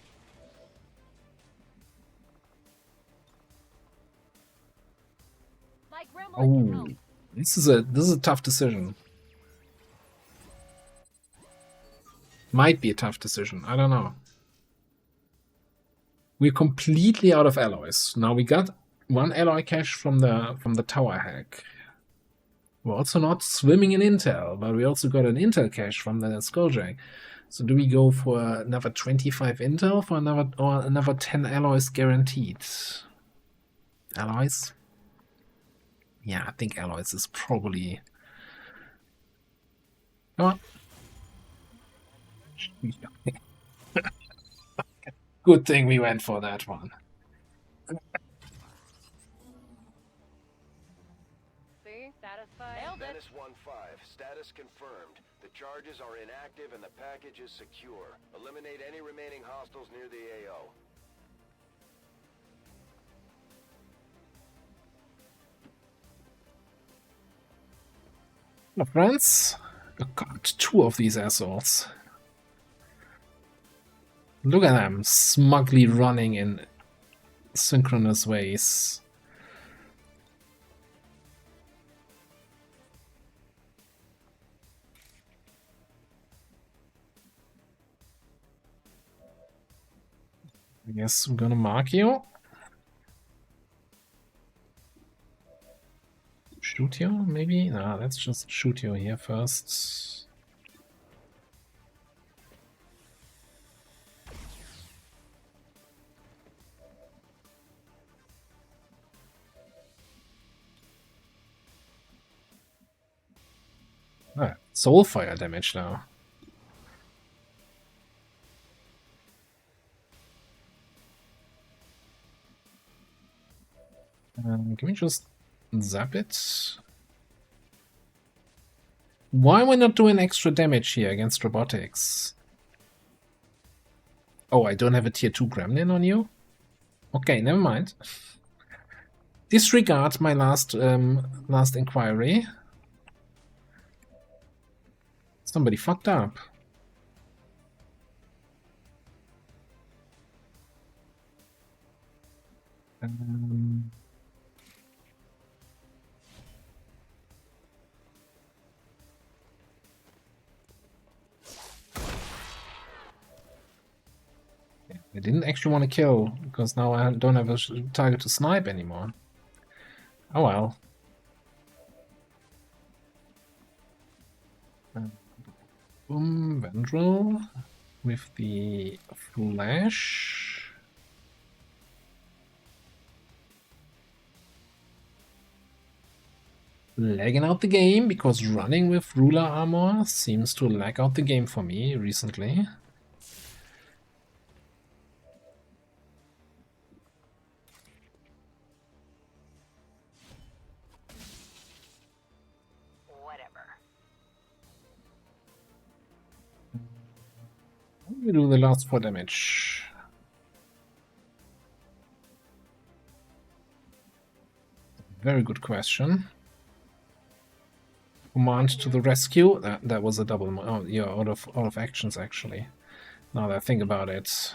My grandma can help. Oh, this is a tough decision. Might be a tough decision. I don't know. We're completely out of alloys. Now we got one alloy cache from the tower hack. We're also not swimming in intel, but we also got an intel cache from the Skulljack. So do we go for another 25 intel for another 10 alloys guaranteed? Alloys? Yeah, I think alloys is probably... Come on. Good thing we went for that one. See? Satisfied? Nailed it. Menace 1-5. Status confirmed. The charges are inactive and the package is secure. Eliminate any remaining hostiles near the AO. My friends, I got 2 of these assholes. Look at them, smugly running in synchronous ways. I guess I'm gonna mark you. Shoot you, maybe? Nah, let's just shoot you here first. Ah, soul fire damage now. Can we just zap it? Why are we not doing extra damage here against robotics? Oh, I don't have a tier 2 gremlin on you? Okay, never mind. Disregard my last inquiry. Somebody fucked up. I didn't actually want to kill, because now I don't have a target to snipe anymore. Oh well. Boom, Vendril with the flash. Lagging out the game, because running with ruler armor seems to lag out the game for me recently. We do the last 4 damage. Very good question. Command to the rescue. That was a double. Oh, yeah, out of actions actually. Now that I think about it.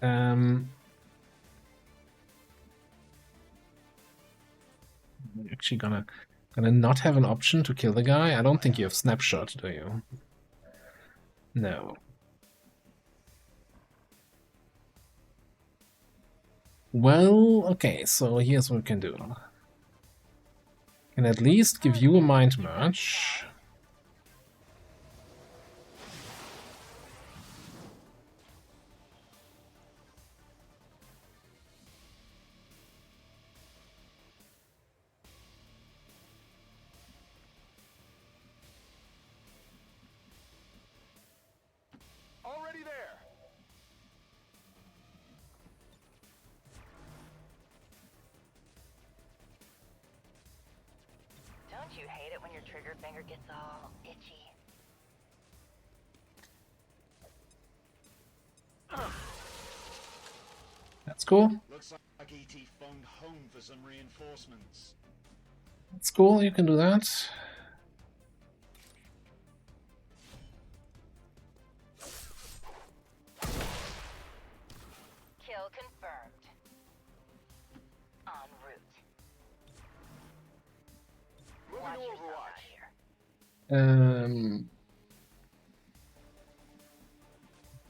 You're actually gonna not have an option to kill the guy. I don't think you have snapshot, do you? No. Well, okay, so here's what we can do. Can at least give you a mind merge. Already there. Don't you hate it when your trigger finger gets all itchy? That's cool. Looks like ET phoned home for some reinforcements. That's cool, you can do that. Kill confirmed. En route. Moving to Overwatch.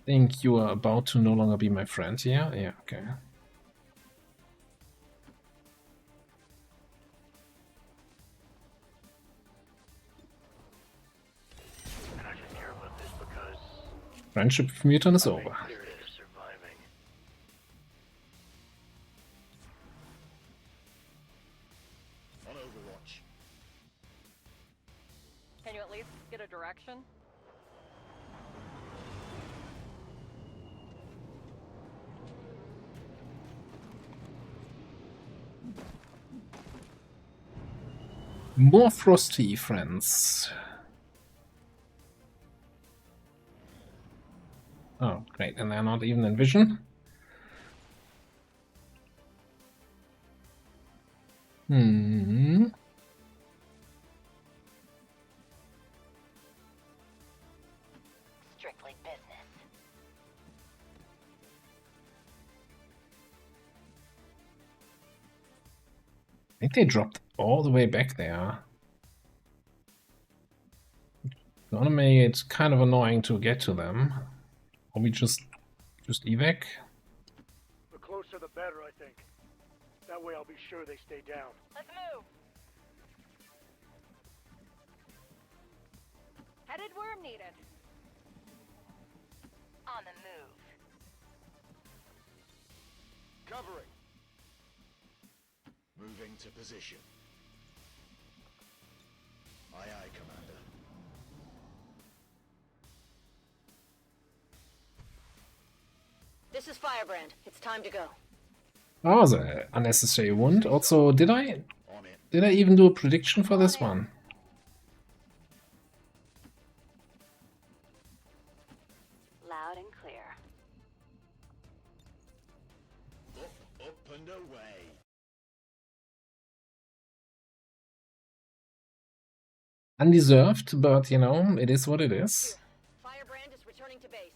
think you are about to no longer be my friend here. Yeah, okay. And I should care about this because Friendship with Mutant is I over. made clear to surviving. On Overwatch. Can you at least get a direction? More frosty friends. Oh, great, and they're not even in vision? Hmm. Strictly business. I think they dropped all the way back there. Gonna make it kind of annoying to get to them. Or we just evac? The closer the better, I think. That way I'll be sure they stay down. Let's move! Headed where I'm needed. On the move. Covering. Moving to position. Aye, aye, Commander. This is Firebrand. It's time to go. Oh, the unnecessary wound. Also, did I even do a prediction for this one? Loud and clear. Up and away. Undeserved, but you know, it is what it is. Firebrand is returning to base.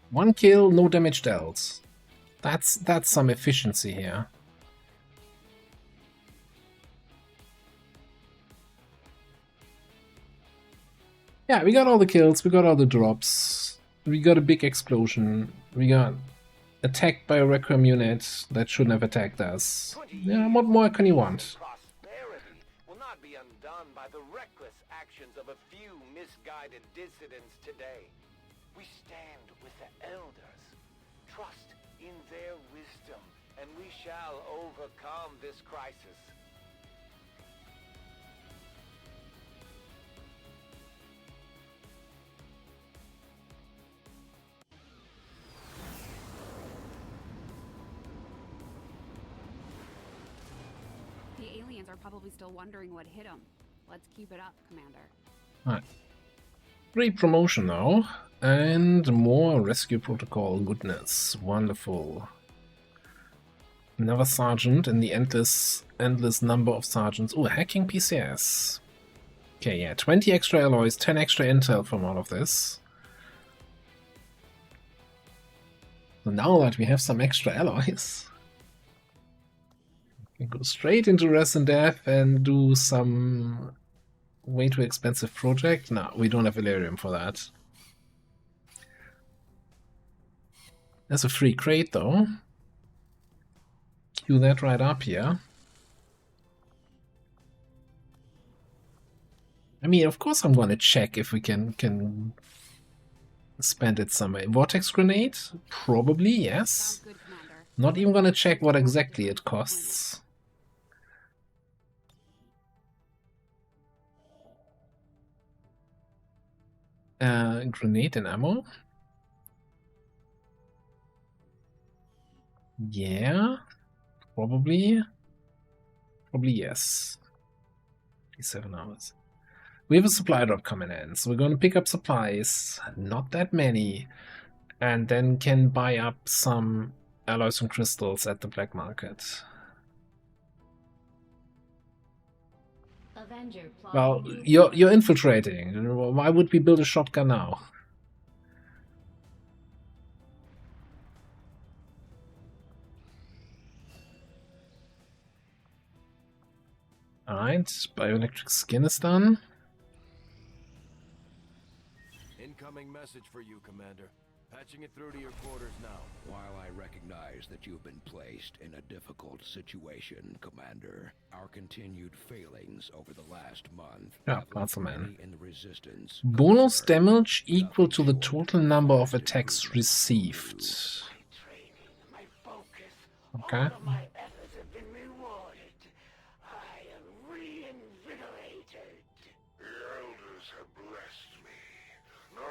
One kill, no damage dealt. That's some efficiency here. Yeah, we got all the kills, we got all the drops, we got a big explosion, we got attacked by a Requiem unit that shouldn't have attacked us. Yeah, what more can you want? Prosperity will not be undone by the reckless actions of a few misguided dissidents today. We stand with the elders. Trust in their wisdom, and we shall overcome this crisis. The aliens are probably still wondering what hit them. Let's keep it up, Commander. Alright. Great promotion now. And more rescue protocol goodness. Wonderful. Another sergeant in the endless number of sergeants. Oh, hacking PCS. Okay, yeah, 20 extra alloys, 10 extra intel from all of this. So now that we have some extra alloys, we can go straight into Rest and Death and do some way too expensive project. No, we don't have Valerium for that. There's a free crate though. Queue that right up here. I mean, of course I'm gonna check if we can spend it somewhere. Vortex grenade? Probably, yes. Good, not even gonna check what exactly it costs. Grenade and ammo? Yeah, probably. Probably yes. 7 hours. We have a supply drop coming in, so we're going to pick up supplies, not that many, and then can buy up some alloys and crystals at the black market. Avenger Well, plotting new you're infiltrating. Why would we build a shotgun now? Alright, bioelectric skin is done. Incoming message for you, Commander. Patching it through to your quarters now. While I recognize that you've been placed in a difficult situation, Commander, our continued failings over the last month have left many in the Resistance. Bonus damage equal to the total number of attacks received. Okay. My efforts have been rewarded. I am reinvigorated. The Elders have blessed me. No,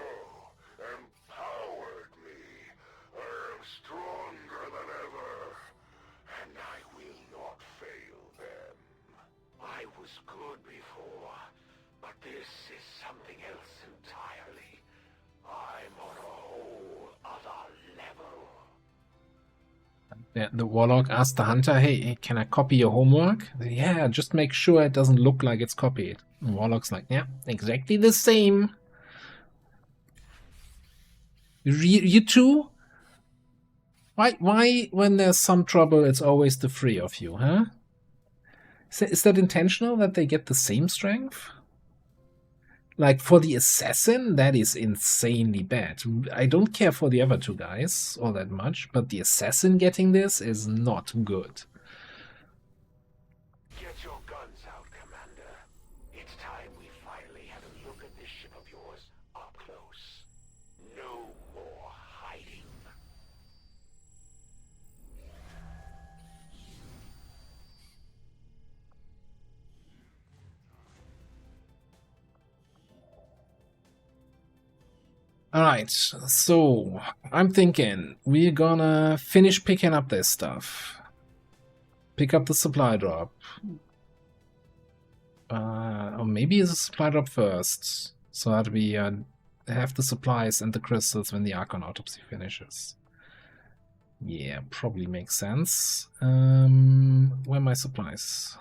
empowered me. I am stronger than ever. And I will not fail them. I was good before, but this is something else entirely. I'm on a whole other level. Yeah, the Warlock asked the Hunter, hey, can I copy your homework? Yeah, just make sure it doesn't look like it's copied. And Warlock's like, yeah, exactly the same. You two? Why, when there's some trouble, it's always the three of you, huh? Is that intentional, that they get the same strength? Like, for the assassin, that is insanely bad. I don't care for the other two guys all that much, but the assassin getting this is not good. Get your guns out, Commander. It's time we finally had a look at this ship of yours up close. No more hiding. Alright, so I'm thinking we're gonna finish picking up this stuff. Pick up the supply drop. Or maybe it's a supply drop first, so that we have the supplies and the crystals when the Archon autopsy finishes. Yeah, probably makes sense. Where are my supplies?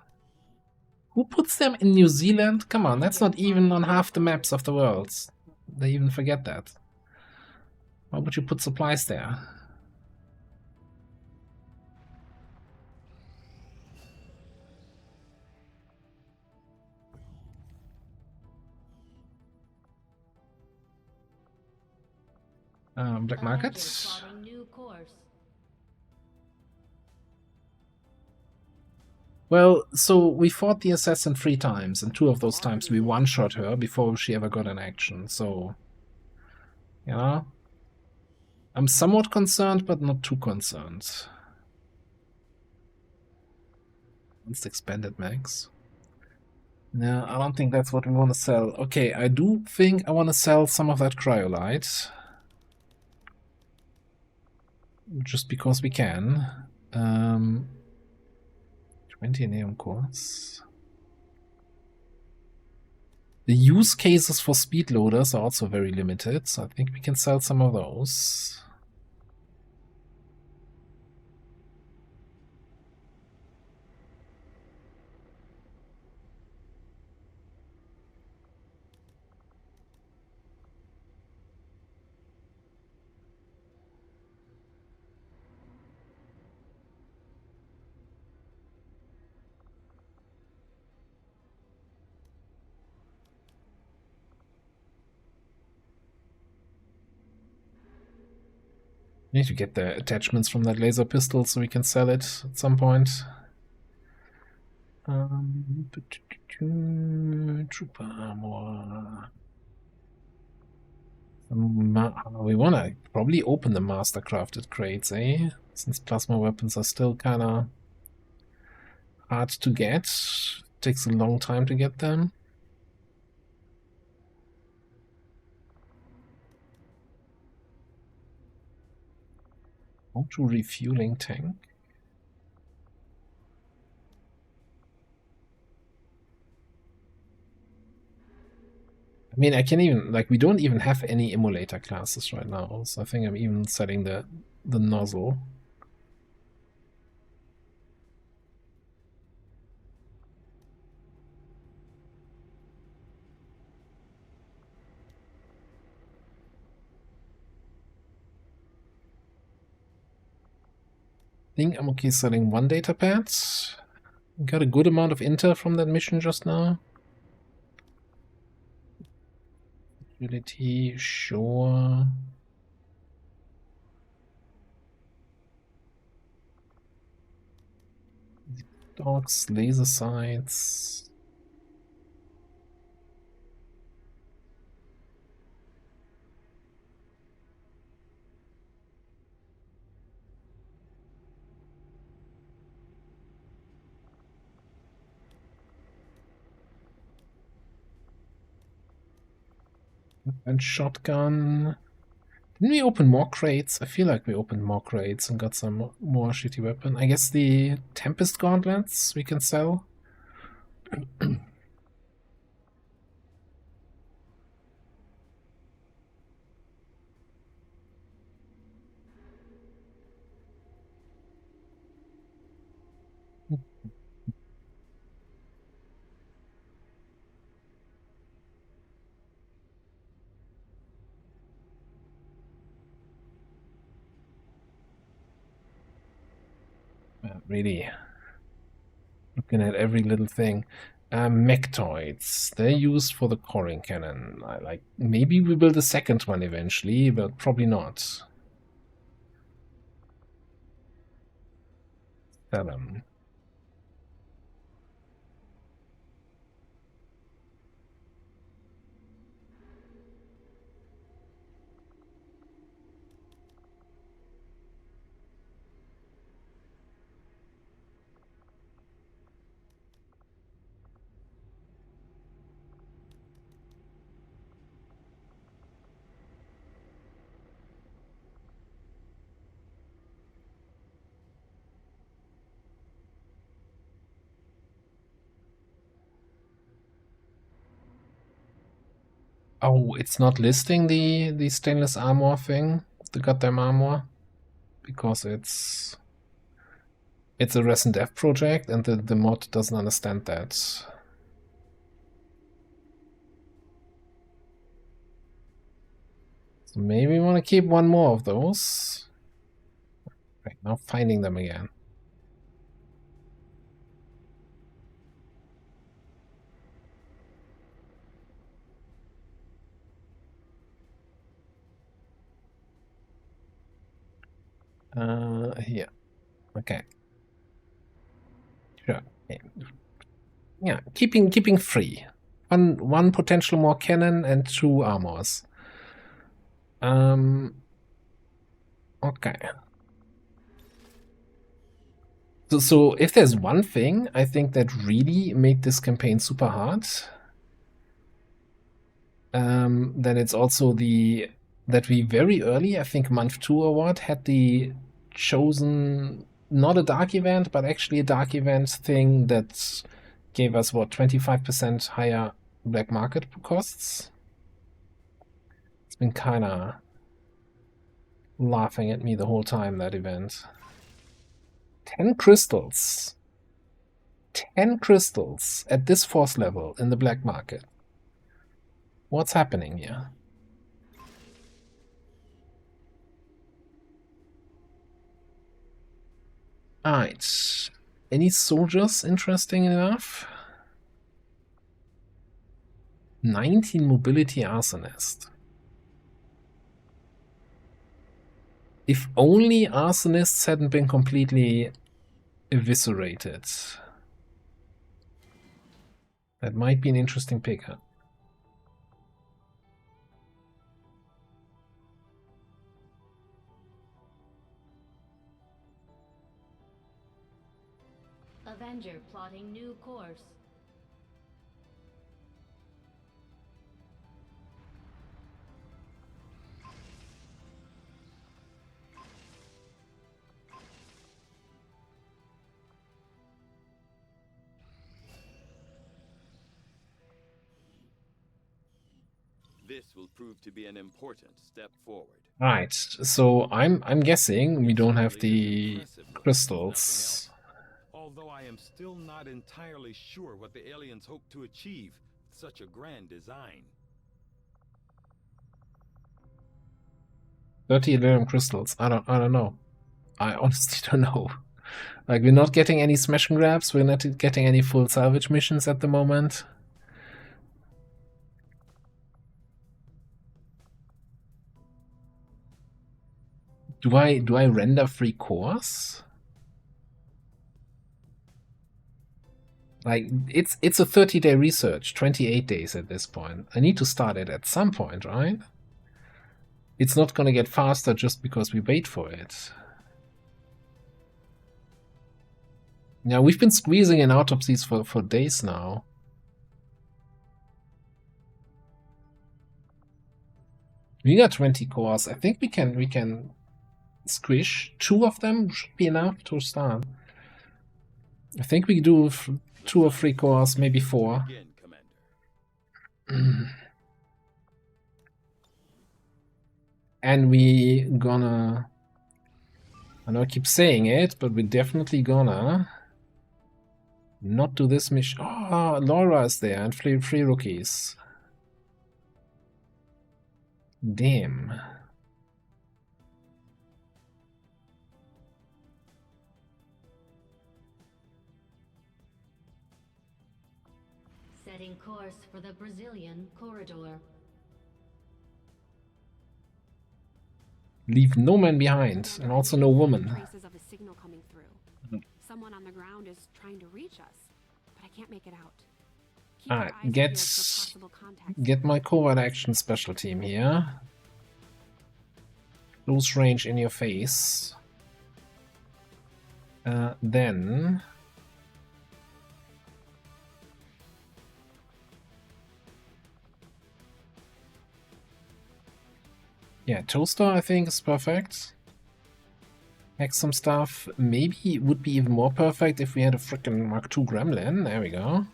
Who puts them in New Zealand? Come on, that's not even on half the maps of the world. They even forget that. Why would you put supplies there? Black market. new course. Well, so we fought the assassin 3 times, and 2 of those times we one-shot her before she ever got an action, so... Yeah. I'm somewhat concerned, but not too concerned. It's expanded max. No, I don't think that's what we want to sell. Okay, I do think I want to sell some of that cryolite. Just because we can. 20 neon cores. The use cases for speed loaders are also very limited, so I think we can sell some of those. Need to get the attachments from that laser pistol so we can sell it at some point. Trooper armor. We want to probably open the master-crafted crates, eh? Since plasma weapons are still kind of hard to get. Takes a long time to get them. Auto refueling tank. I mean, I can even, like, we don't even have any emulator classes right now, so I think I'm even setting the nozzle. think I'm okay selling 1 data pad. Got a good amount of intel from that mission just now. Utility, sure. Dogs, laser sights. And shotgun. Didn't we open more crates? I feel like we opened more crates and got some more shitty weapon. I guess the Tempest gauntlets we can sell. Really looking at every little thing. Mechtoids. They're used for the coring cannon. I like. Maybe we build a second one eventually, but probably not. Sell them. Oh, it's not listing the stainless armor thing, the goddamn armor, because it's a recent dev project and the mod doesn't understand that. So maybe we want to keep one more of those. Right, now finding them again. Here. Okay. Sure. Yeah, keeping free. One potential more cannon and 2 armors. Okay. So if there's one thing I think that really made this campaign super hard, then it's also that we very early, I think month 2 or what, had the chosen, not a dark event, but actually a dark event thing that gave us, what, 25% higher black market costs? It's been kind of laughing at me the whole time, that event. 10 crystals. 10 crystals at this force level in the black market. What's happening here? Alright. Any soldiers interesting enough? 19 mobility arsonist. If only arsonists hadn't been completely eviscerated. That might be an interesting pick, huh? Avenger plotting new course. This will prove to be an important step forward. Right, so I'm guessing we don't have the crystals. Although I am still not entirely sure what the aliens hope to achieve with such a grand design. 30 Elerium crystals. I don't know. I honestly don't know. Like, we're not getting any smash and grabs, we're not getting any full salvage missions at the moment. Do I render free cores? Like, it's a 30-day research, 28 days at this point. I need to start it at some point, right? It's not gonna get faster just because we wait for it. Yeah, we've been squeezing in autopsies for days now. We got 20 cores. I think we can squish 2 of them. Should be enough to start. I think we do 2 or 3 cores, maybe 4. And we gonna, I know I keep saying it, but we're definitely gonna not do this mission. Oh, Laura is there and 3 rookies. Damn. Setting course for the Brazilian corridor. Leave no man behind, and also no woman. Traces of a signal coming through. Someone on the ground is trying to reach us, but I can't make it out. Keep your eyes peeled for possible contacts. Get my covert action special team here. Close range in your face. Then yeah, Toaster I think is perfect. Hack some stuff. Maybe it would be even more perfect if we had a frickin' Mark II Gremlin. There we go.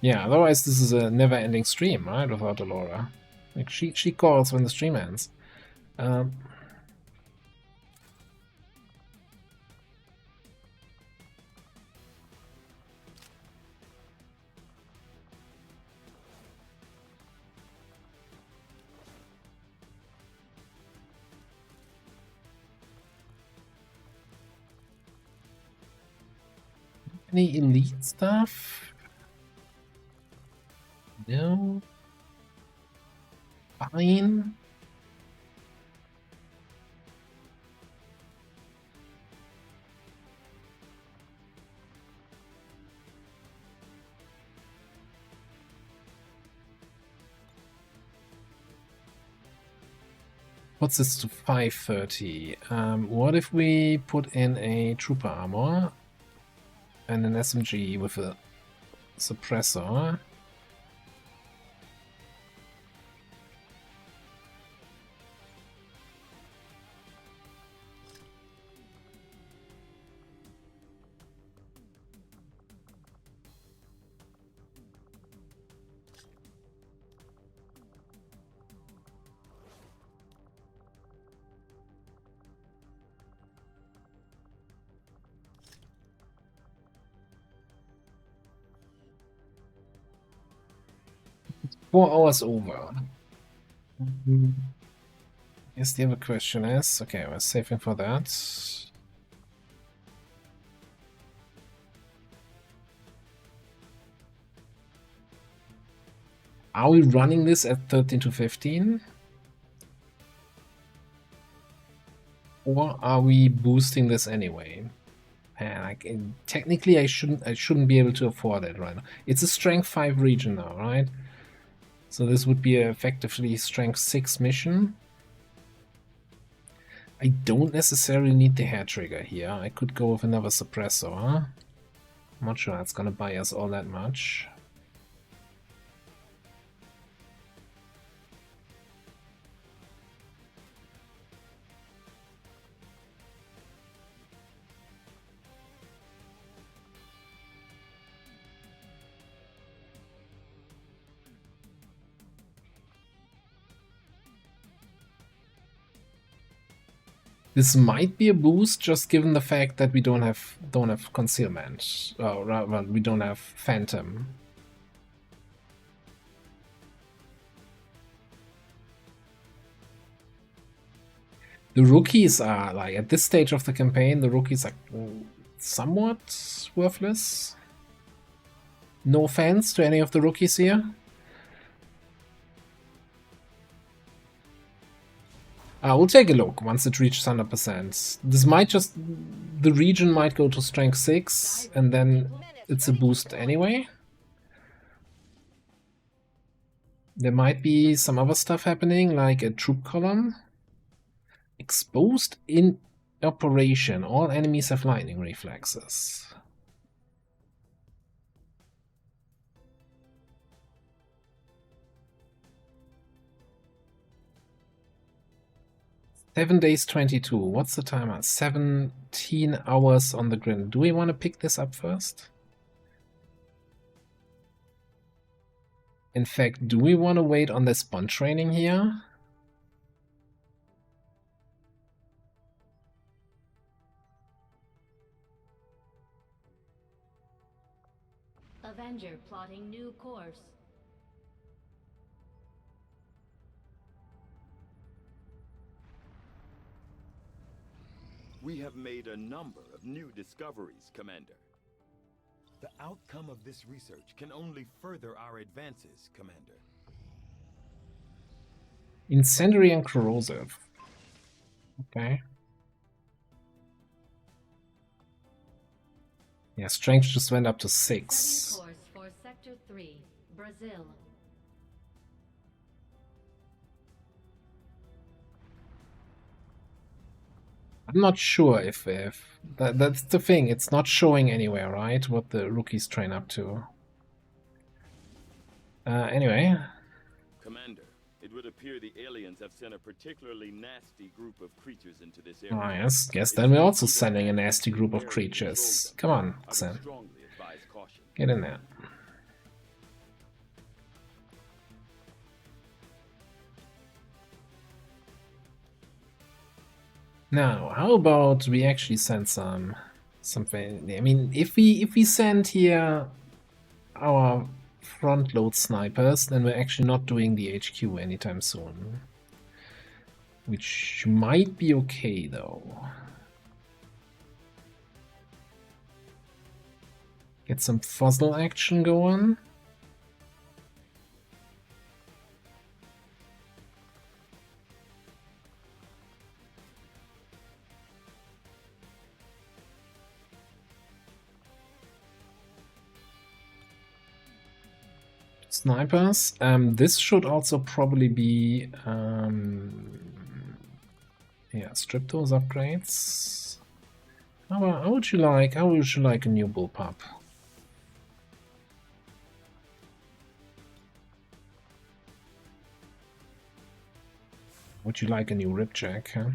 Yeah, otherwise this is a never-ending stream, right, without Alora. Like, she calls when the stream ends. Any elite stuff? No. Fine. What's this to 530? What if we put in a trooper armor and an SMG with a suppressor? It's 4 hours over. Yes, the other question is, okay, we're saving for that. Are we running this at 13 to 15? Or are we boosting this anyway? And technically I shouldn't be able to afford it right now. It's a strength 5 region now, right? So this would be effectively strength 6 mission. I don't necessarily need the hair trigger here. I could go with another suppressor. I'm not sure that's gonna buy us all that much. This might be a boost, just given the fact that we don't have concealment. Well, we don't have phantom. The rookies are, like, at this stage of the campaign, the rookies are somewhat worthless. No offense to any of the rookies here. We'll take a look once it reaches 100%. This might just... the region might go to strength 6, and then it's a boost anyway. There might be some other stuff happening, like a troop column. Exposed in operation. All enemies have lightning reflexes. Seven days 22. What's the timer? 17 hours on the grid. Do we want to pick this up first? In fact, do we want to wait on this bond training here? Avenger plotting new course. We have made a number of new discoveries, Commander. The outcome of this research can only further our advances, Commander. Incendiary and corrosive. Okay. Yeah, strength just went up to 6. Course for Sector 3, Brazil. I'm not sure if that's the thing. It's not showing anywhere, right? What the rookies train up to. Anyway. Commander, it would appear the aliens have sent a particularly nasty group of creatures into this area. Oh, yes. Guess then we're also sending a nasty group of creatures. Come on, Xen. Get in there. Now, how about we actually send something? I mean, if we send here our front load snipers, then we're actually not doing the HQ anytime soon, which might be okay though. Get some fossil action going. Snipers. This should also probably be yeah, strip those upgrades. How would you like a new bullpup? Would you like a new ripjack, huh?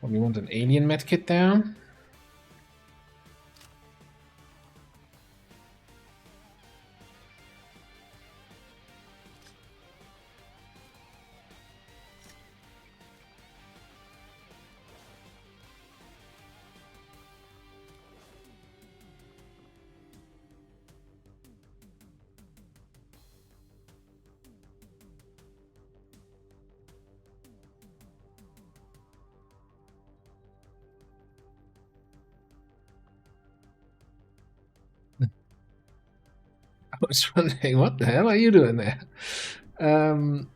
We want an alien medkit there. I was wondering, what the hell are you doing there? On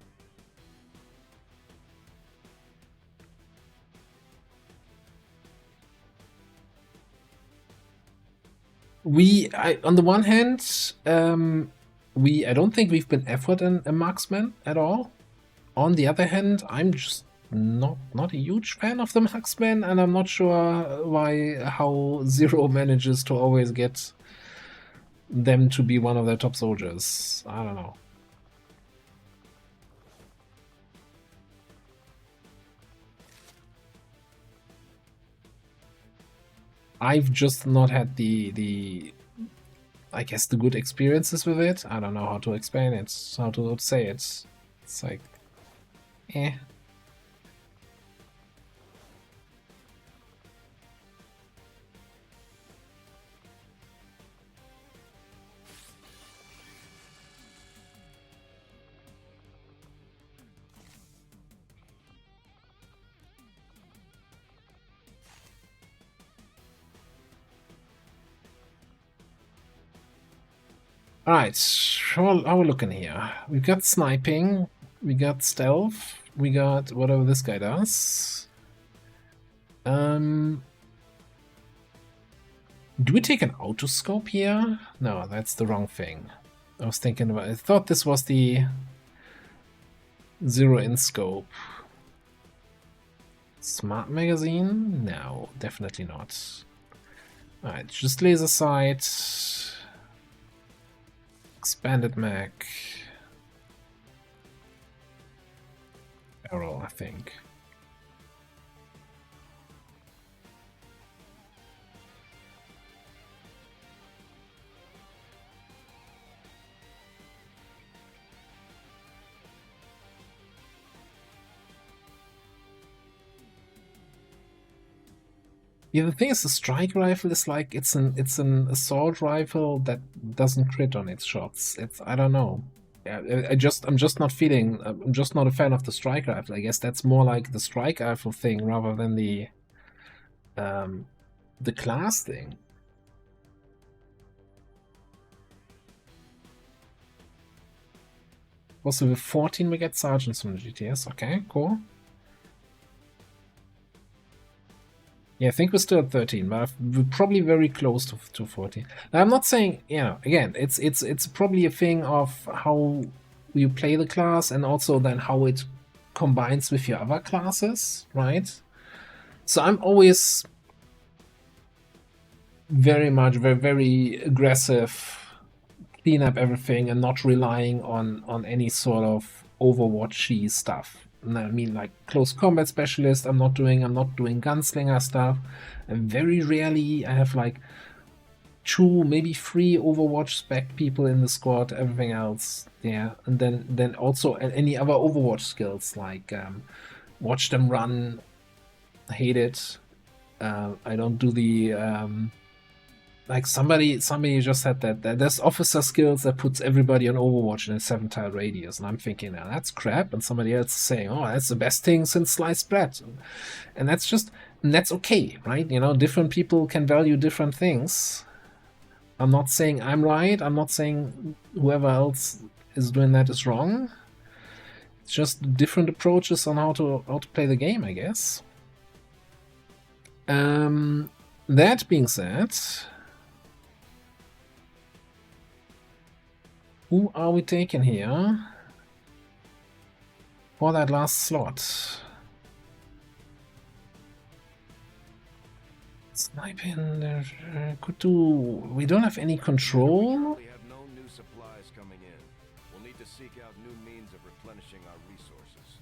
the one hand, I don't think we've been effort in a marksman at all. On the other hand, I'm just not a huge fan of the marksman, and I'm not sure how Zero manages to always get them to be one of their top soldiers. I don't know. I've just not had the I guess the good experiences with it. I don't know how to explain it, how to say it. It's like, eh. Alright, how are we looking here? We got sniping, we got stealth, we got whatever this guy does. Do we take an autoscope here? No, that's the wrong thing. I was thinking about, I thought this was the zero-in scope. Smart magazine? No, definitely not. Alright, just laser sight. Expanded mag. Barrel, I think. Yeah, the thing is, the strike rifle is like it's an assault rifle that doesn't crit on its shots. I don't know. I'm just not feeling. I'm just not a fan of the strike rifle. I guess that's more like the strike rifle thing rather than the class thing. Also, with 14 we get sergeants from the GTS. Okay, cool. Yeah, I think we're still at 13, but we're probably very close to 14. Now, I'm not saying, you know, again, it's probably a thing of how you play the class and also then how it combines with your other classes, right? So I'm always very much very aggressive, clean up everything and not relying on any sort of Overwatch-y stuff. And I mean, like close combat specialist, I'm not doing gunslinger stuff. And very rarely I have like 2, maybe 3 Overwatch spec people in the squad. Everything else, yeah. And then also any other Overwatch skills like watch them run. Hate it. I don't do the like somebody just said that there's officer skills that puts everybody on Overwatch in a 7-tile radius, and I'm thinking, now that's crap, and somebody else is saying, oh, that's the best thing since sliced bread, and that's okay, right? You know, different people can value different things. I'm not saying I'm right. I'm not saying whoever else is doing that is wrong. It's just different approaches on how to play the game, I guess. That being said, who are we taking here for that last slot? Sniping, could do. We don't have any control. We have no new supplies coming in. We'll need to seek out new means of replenishing our resources.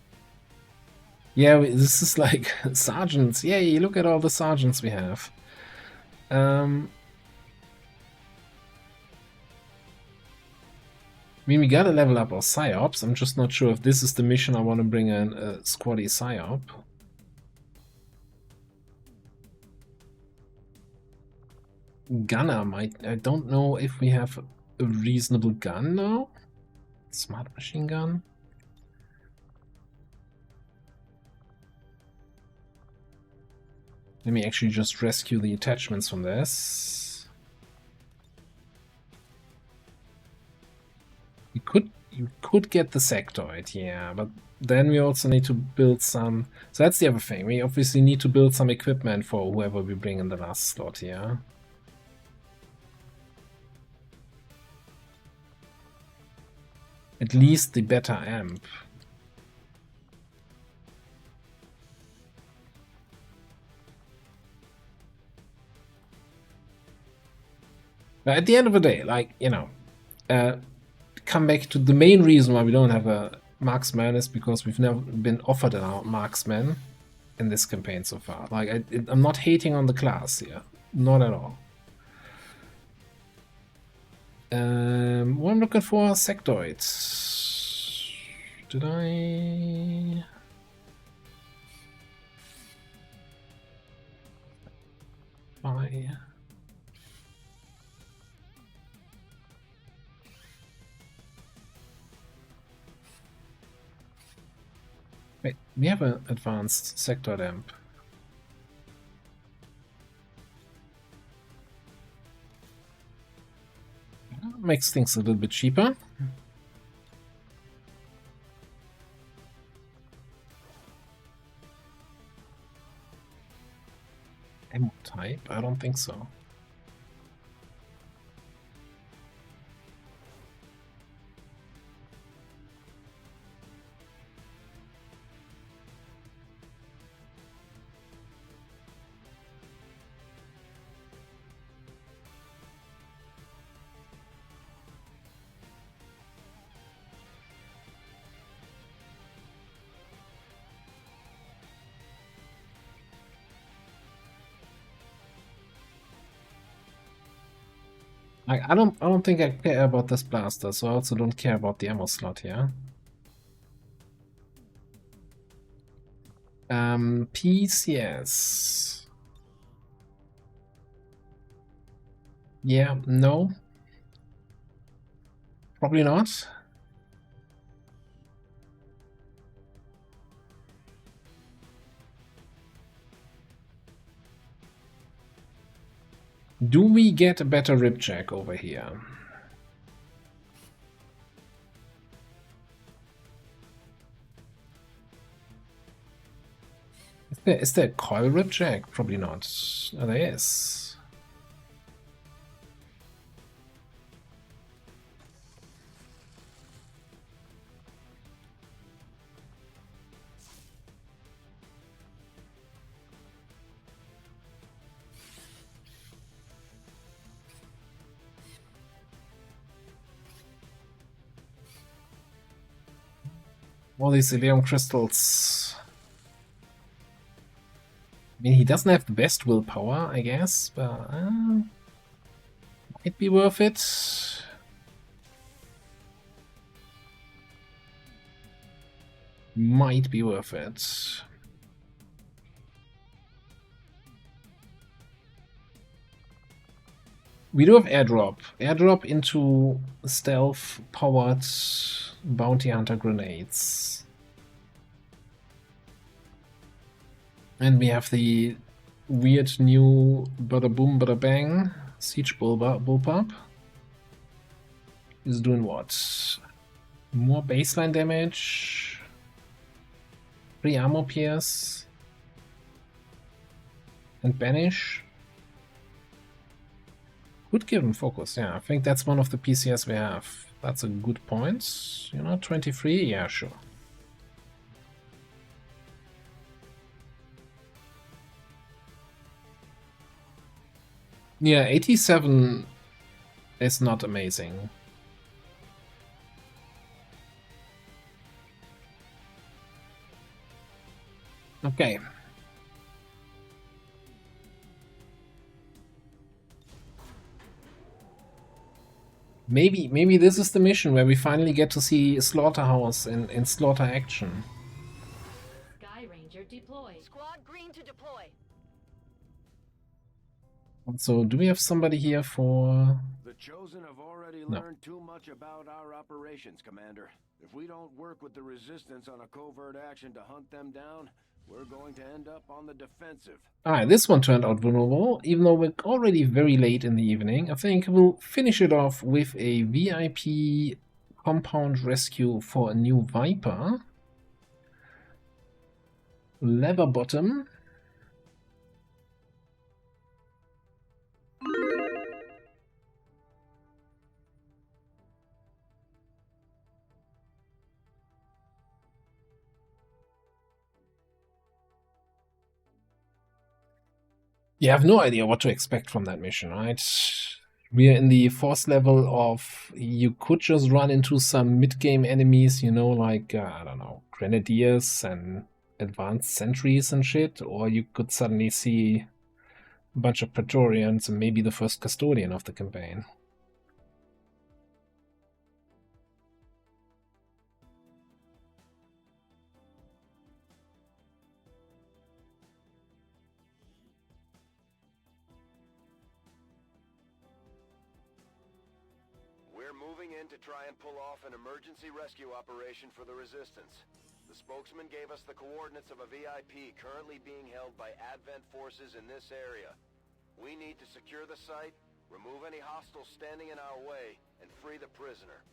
Yeah, this is like sergeants. Yay, look at all the sergeants we have. I mean, we gotta level up our psyops. I'm just not sure if this is the mission I want to bring in a squaddy psyop. Gunner might. I don't know if we have a reasonable gun now. Smart machine gun. Let me actually just rescue the attachments from this. You could get the sectoid, yeah, but then we also need to build some. So that's the other thing. We obviously need to build some equipment for whoever we bring in the last slot here. At least the better amp. But at the end of the day, like, come back to the main reason why we don't have a marksman is because we've never been offered a marksman in this campaign so far. Like, I'm not hating on the class here. Not at all. What I'm looking for, sectoids. Did I... Wait, we have an advanced sector damp. Makes things a little bit cheaper. Ammo type? I don't think so. I don't think I care about this blaster, so I also don't care about the ammo slot here. PCS. Yeah, no. Probably not. Do we get a better rib check over here? Is there a coil rib check? Probably not. Oh, there is. All these Ilium crystals. I mean, he doesn't have the best willpower, I guess, but might be worth it. Might be worth it. We do have airdrop. Airdrop into stealth-powered bounty hunter grenades. And we have the weird new bada boom bada bang siege bullpup. Is doing what? More baseline damage. 3 armor pierce. And banish. Could give him focus, yeah. I think that's one of the PCS we have. That's a good point. 23? Yeah, sure. Yeah, 87 is not amazing. Okay. Maybe this is the mission where we finally get to see Slaughterhouse in slaughter action. Sky Ranger deploy. Squad green to deploy. So, do we have somebody here for... The Chosen have already learned too much about our operations, Commander. If we don't work with the Resistance on a covert action to hunt them down, we're going to end up on the defensive. Alright, this one turned out vulnerable, even though we're already very late in the evening. I think we'll finish it off with a VIP compound rescue for a new Viper. Lever bottom. You have no idea what to expect from that mission, right? We are in the fourth level of you could just run into some mid-game enemies, you know, like, I don't know, Grenadiers and advanced sentries and shit, or you could suddenly see a bunch of Praetorians and maybe the first custodian of the campaign. To try and pull off an emergency rescue operation for the Resistance. The spokesman gave us the coordinates of a VIP currently being held by Advent forces in this area. We need to secure the site, remove any hostiles standing in our way, and free the prisoner.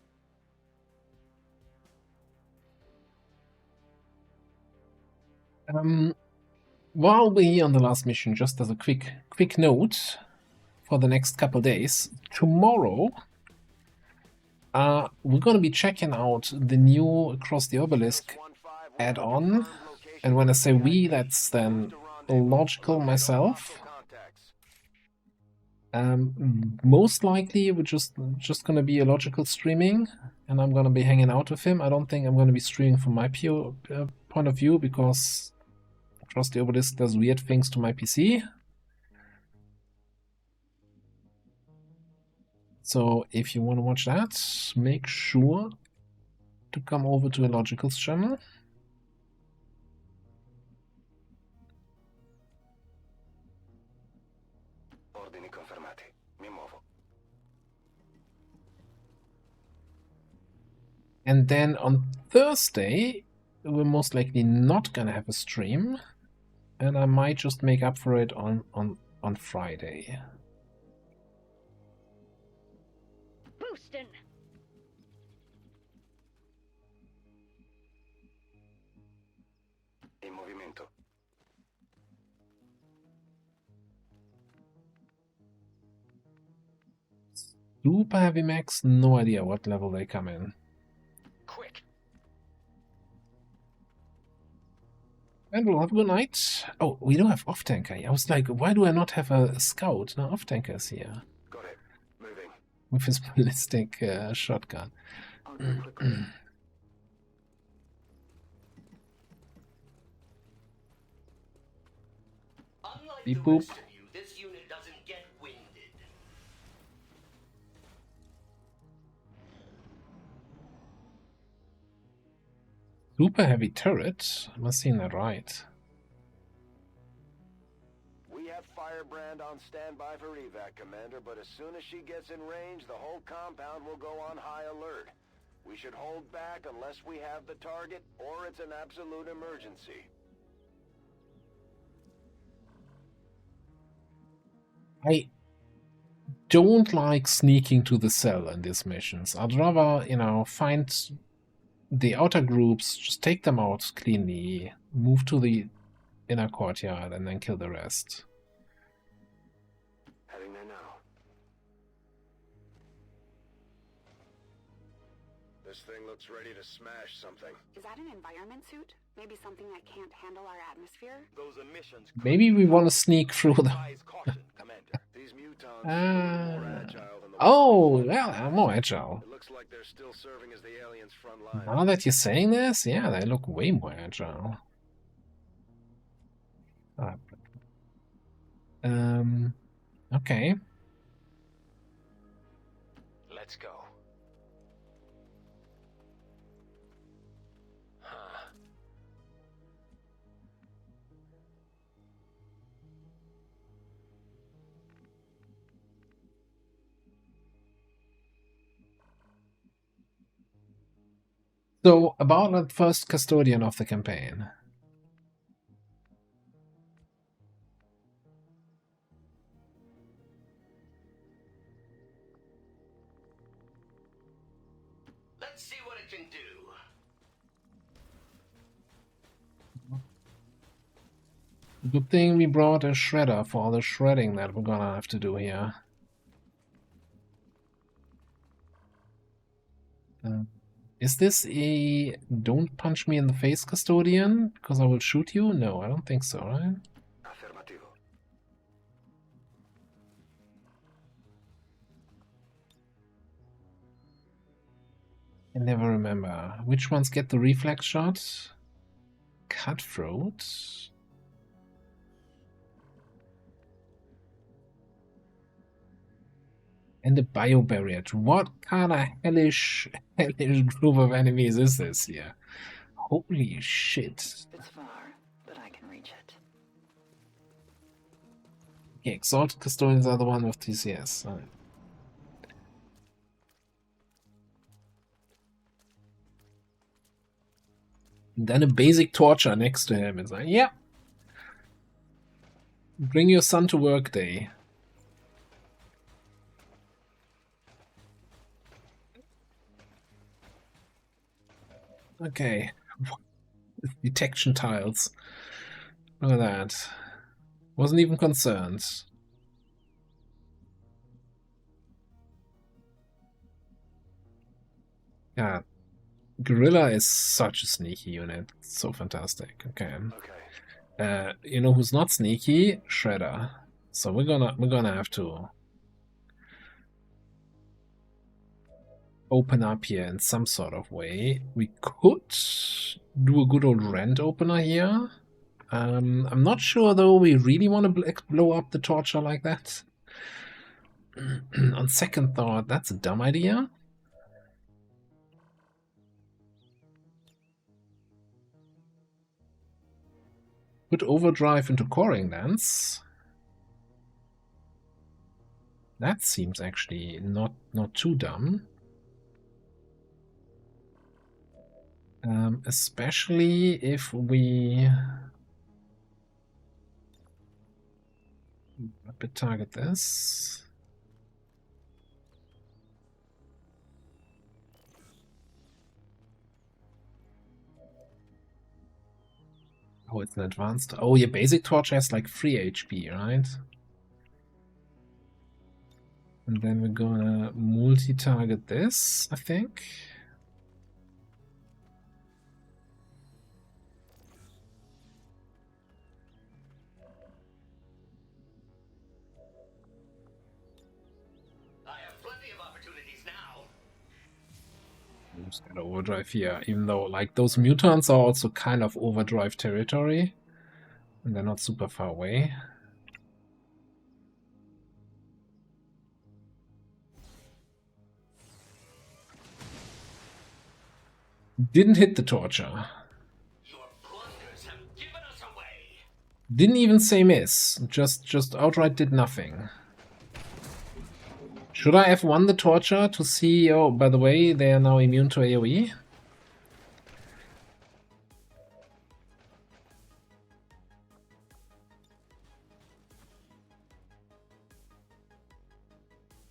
While we're here on the last mission, just as a quick note for the next couple days, tomorrow we're going to be checking out the new Across the Obelisk add-on, and when I say we, that's then Logical myself. Most likely we're just going to be a Logical streaming, and I'm going to be hanging out with him. I don't think I'm going to be streaming from my point of view, because Across the Obelisk does weird things to my PC. So if you want to watch that, make sure to come over to a Logical's channel. Ordini confermati. Mi muovo. And then on Thursday, we're most likely not gonna have a stream, and I might just make up for it on Friday. Boostin'. In movimento. Super Heavy Max, no idea what level they come in. Quick. And we'll have a good night. Oh, we do have off-tanker. I was like, why do I not have a scout? No, off-tanker is here. Got it. Moving. With his ballistic shotgun. Beep boop. This unit doesn't get winded. Super heavy turret? Am I seeing that right? We have Firebrand on standby for evac, Commander, but as soon as she gets in range, the whole compound will go on high alert. We should hold back unless we have the target, or it's an absolute emergency. I don't like sneaking to the cell in these missions. I'd rather, you know, find the outer groups, just take them out cleanly, move to the inner courtyard, and then kill the rest. Heading there now. This thing looks ready to smash something. Is that an environment suit? Maybe something that can't handle our atmosphere? Those emissions. Maybe we want to sneak through the... These mutons are more agile than the oh, well, I'm more agile. It looks like they're still serving as the aliens' front line. Now that you're saying this, yeah, they look way more agile. Okay. Let's go. So, about the first custodian of the campaign. Let's see what it can do. Good thing we brought a shredder for all the shredding that we're gonna have to do here. Is this a don't punch me in the face custodian? Because I will shoot you? No, I don't think so, right? Affermativo. I never remember. Which ones get the reflex shot? Cutthroat. And the bio barrier. What kind of hellish group of enemies is this here? Holy shit. It's far, but I can reach it. Okay, Exalted Custodians are the one with TCS. Right. And then a basic torture next to him. It's like, yeah. Bring your son to work day. Okay. Detection tiles. Look at that. Wasn't even concerned. Yeah. Gorilla is such a sneaky unit. It's so fantastic. Okay. You know who's not sneaky? Shredder. So we're gonna have to open up here in some sort of way. We could do a good old rent opener here. I'm not sure though we really want to blow up the torture like that. On second thought, that's a dumb idea. Put overdrive into coring lens. That seems actually not too dumb. Especially if we target this. Oh, it's an advanced. Oh, your basic torch has like 3 HP, right? And then we're gonna multi-target this, I think. I have plenty of opportunities now. I'm just gonna overdrive here, even though like those mutants are also kind of overdrive territory. And they're not super far away. Didn't hit the torture. Your blunders have given us away. Didn't even say miss. Just outright did nothing. Should I have won the torture to see... Oh, by the way, they are now immune to AoE?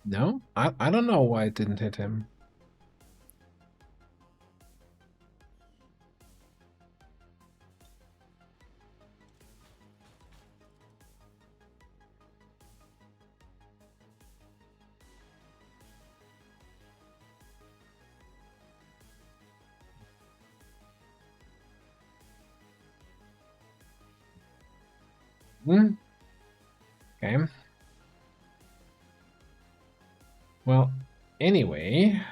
No? I don't know why it didn't hit him. Okay. Well, anyway...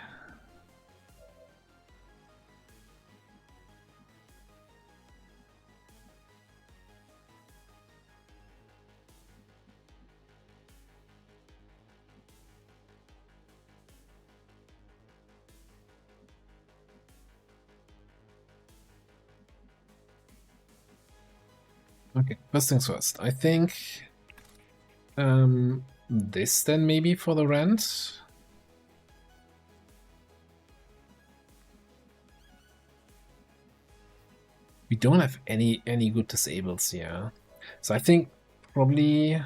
Okay, first things first. I think this then maybe for the rent. We don't have any good disables here. So I think probably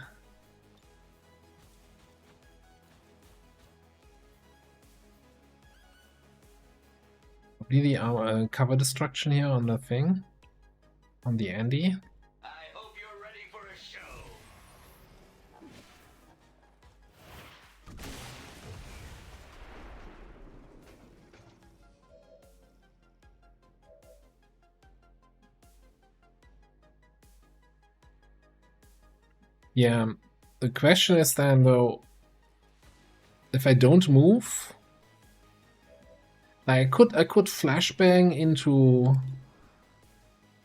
the cover destruction here on the thing. On the Andy. Yeah, the question is then though, if I don't move, I could flashbang into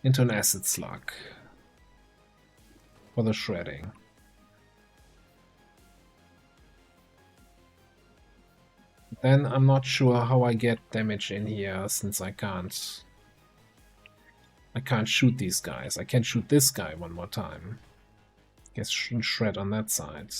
an acid slug for the shredding. Then I'm not sure how I get damage in here since I can't shoot these guys. I can shoot this guy one more time. Guess shred on that side.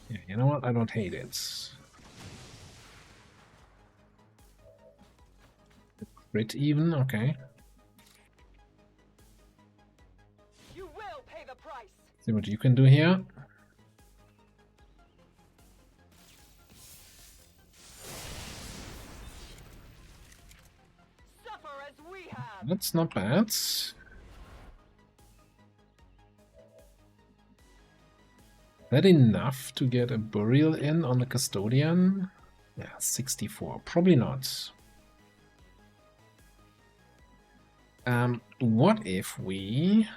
Yeah, you know what? I don't hate it. Crit even, okay. You will pay the price. See what you can do here. Suffer as we have. That's not bad. That enough to get a burial in on the custodian? Yeah, 64. Probably not. What if we...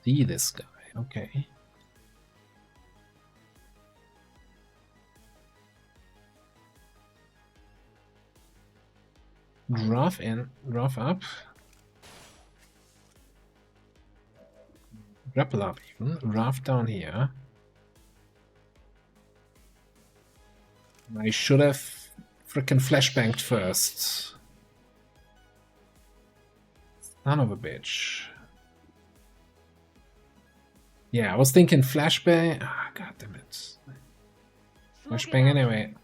see this guy? Okay. Rough in, rough up. Grapple up even. Rough down here. I should have frickin' flashbanged first. Son of a bitch. Yeah, I was thinking flashbang. Ah, god damn it. Flashbang anyway.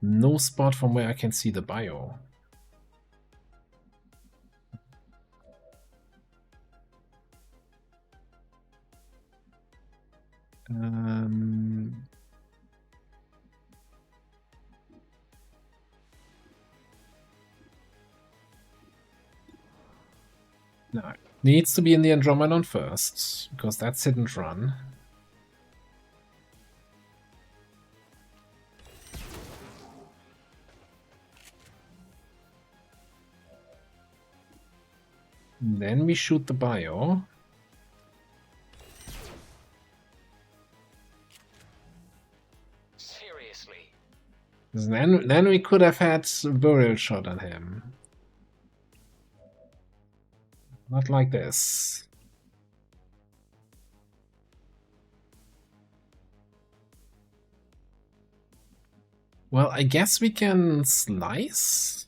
No spot from where I can see the bio. No, it needs to be in the Andromedon first, because that's hit and run. Then we shoot the bio. Seriously. Then we could have had a burial shot on him. Not like this. Well, I guess we can slice.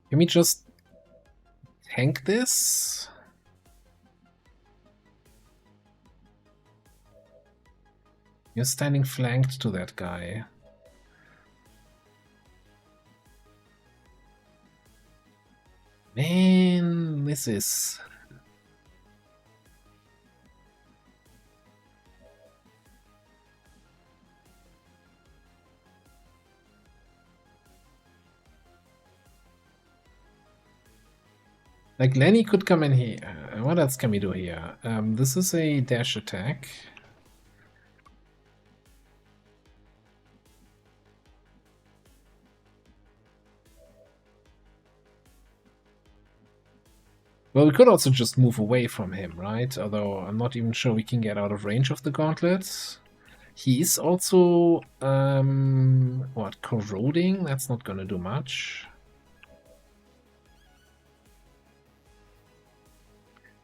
Can we just tank this? You're standing flanked to that guy. Man, this is... like, Lenny could come in here. What else can we do here? This is a dash attack. Well, we could also just move away from him, right? Although I'm not even sure we can get out of range of the gauntlets. He's also, what, corroding? That's not gonna do much.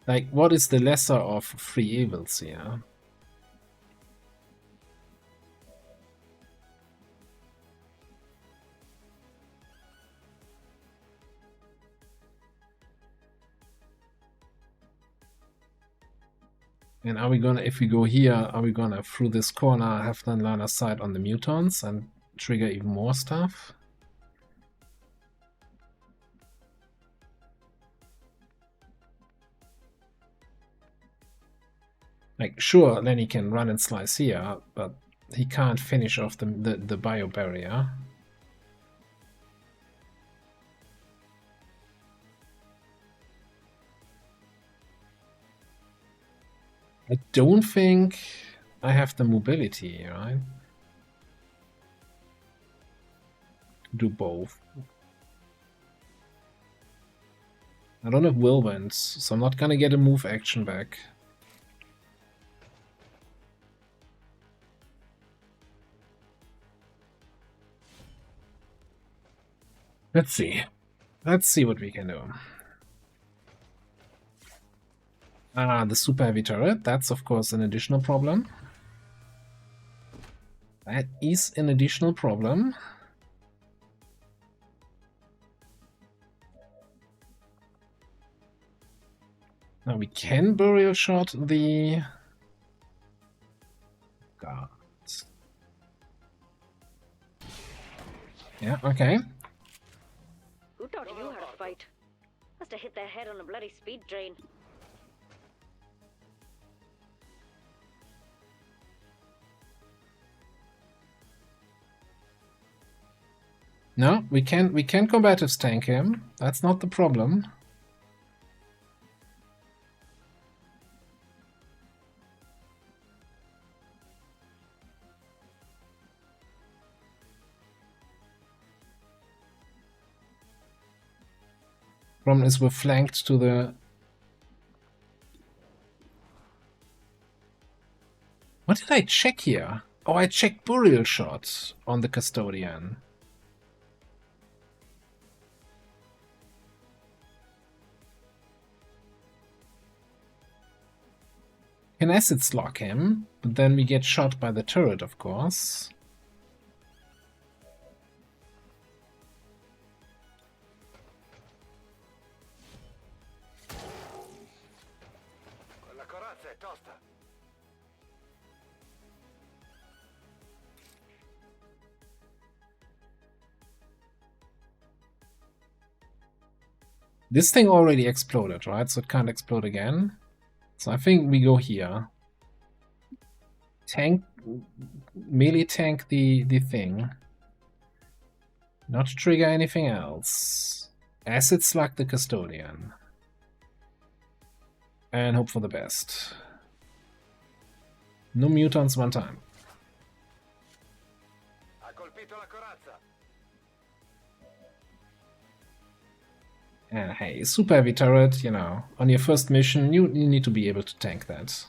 Like, what is the lesser of three evils here? And are we gonna, if we go here, are we gonna through this corner have the line of sight on the mutants and trigger even more stuff? Like, sure, Lenny can run and slice here, but he can't finish off the bio barrier. I don't think I have the mobility, right? Do both. I don't have whirlwinds, so I'm not gonna get a move action back. Let's see. Let's see what we can do. Ah, the super heavy turret. That's of course an additional problem. That is an additional problem. Now we can burial shot the guards. Yeah, okay. Who taught you how to fight? Must have hit their head on a bloody speed drain. No, we can combatives tank him. That's not the problem. Problem is we're flanked to the... What did I check here? Oh, I checked burial shot on the custodian. Can acid lock him, but then we get shot by the turret, of course. This thing already exploded, right? So it can't explode again. So I think we go here. Tank, melee tank the thing. Not trigger anything else. Acid slug the custodian. And hope for the best. No mutants one time. And hey, super heavy turret, you know, on your first mission, you need to be able to tank that.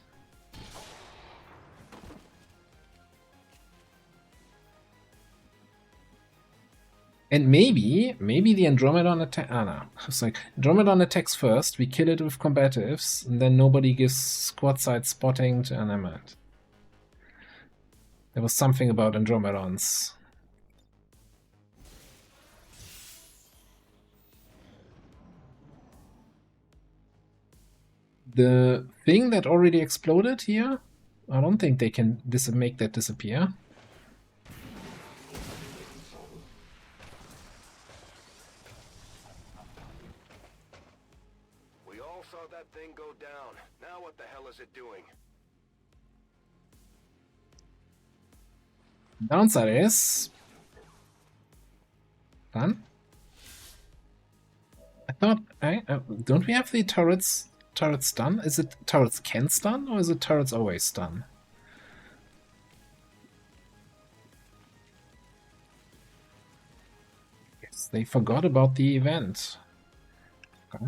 And maybe the Andromedon attack. Ah, no. It's like Andromedon attacks first, we kill it with combatives, and then nobody gives squad side spotting to Animate. There was something about Andromedons. The thing that already exploded here, I don't think they can make that disappear. We all saw that thing go down. Now what the hell is it doing? Downside is done. I thought, don't we have the turrets stun? Is it turrets can stun, or is it turrets always stun? Yes, they forgot about the event. Okay.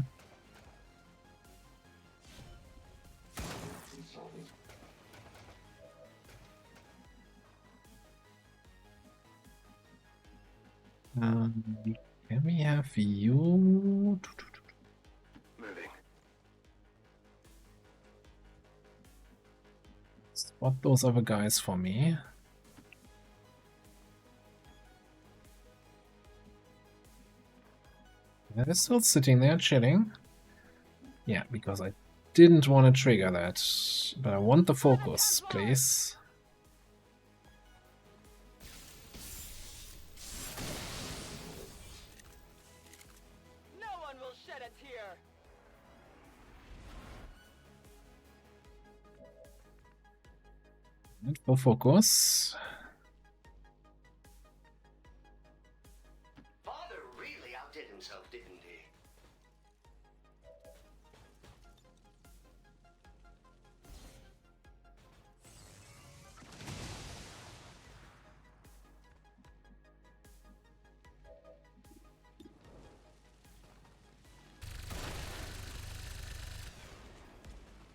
Can we have you? Moving. Spot those other guys for me. They're still sitting there chilling. Yeah, because I didn't want to trigger that, but I want the focus, please. No one will shed a tear. And for focus. Father really outdid himself, didn't he?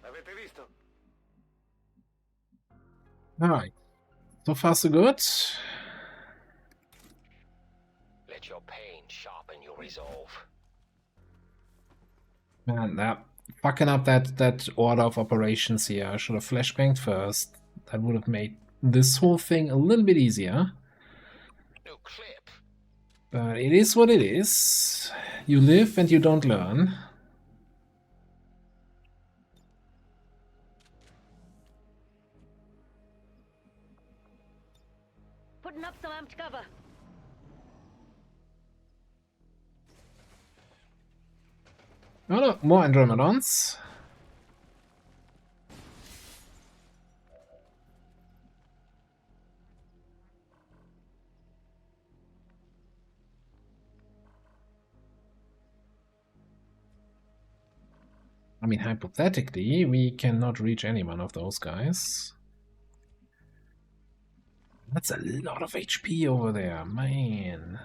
Avete visto? Alright. So far so good. Let your pain sharpen your resolve. Man, that fucking up that order of operations here. I should have flashbanged first. That would have made this whole thing a little bit easier. New clip. But it is what it is. You live and you don't learn. Putting up some amped cover. Oh no, more Andromedons. I mean, hypothetically, we cannot reach any one of those guys. That's a lot of HP over there, man.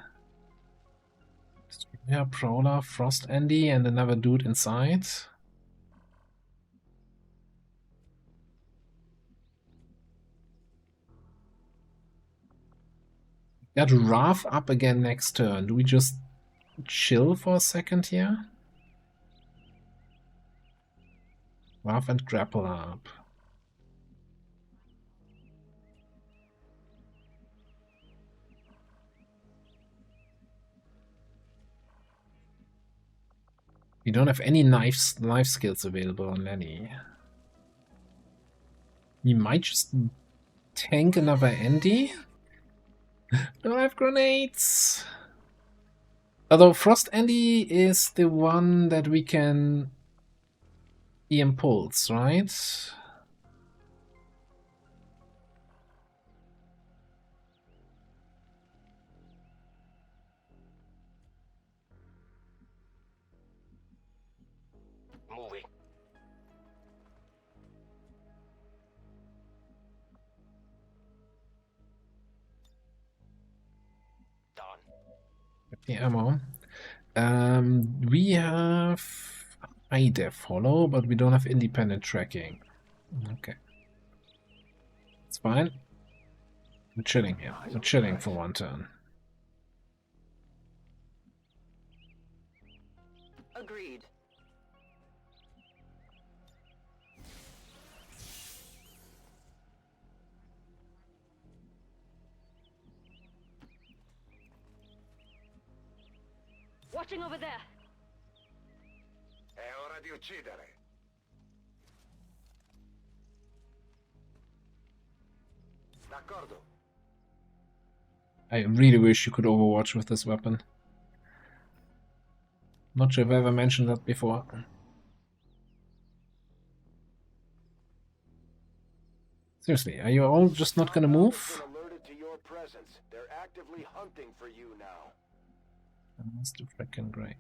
Yeah, Prowler, Frost Andy, and another dude inside. Got Wrath up again next turn. Do we just chill for a second here? Wrath and Grapple up. We don't have any knife skills available on Lenny. We might just tank another Andy. Don't have grenades. Although Frost Andy is the one that we can impulse, right? Moving. Done. The ammo. We have high def follow, but we don't have independent tracking. Okay. It's fine. We're chilling here. We're chilling for one turn. Agreed. Watching over there. È ora di uccidere. D'accordo. I really wish you could overwatch with this weapon. Not sure if I've ever mentioned that before. Seriously, are you all just not gonna move? Alerted to your presence. They're actively hunting for you now. That's freaking great.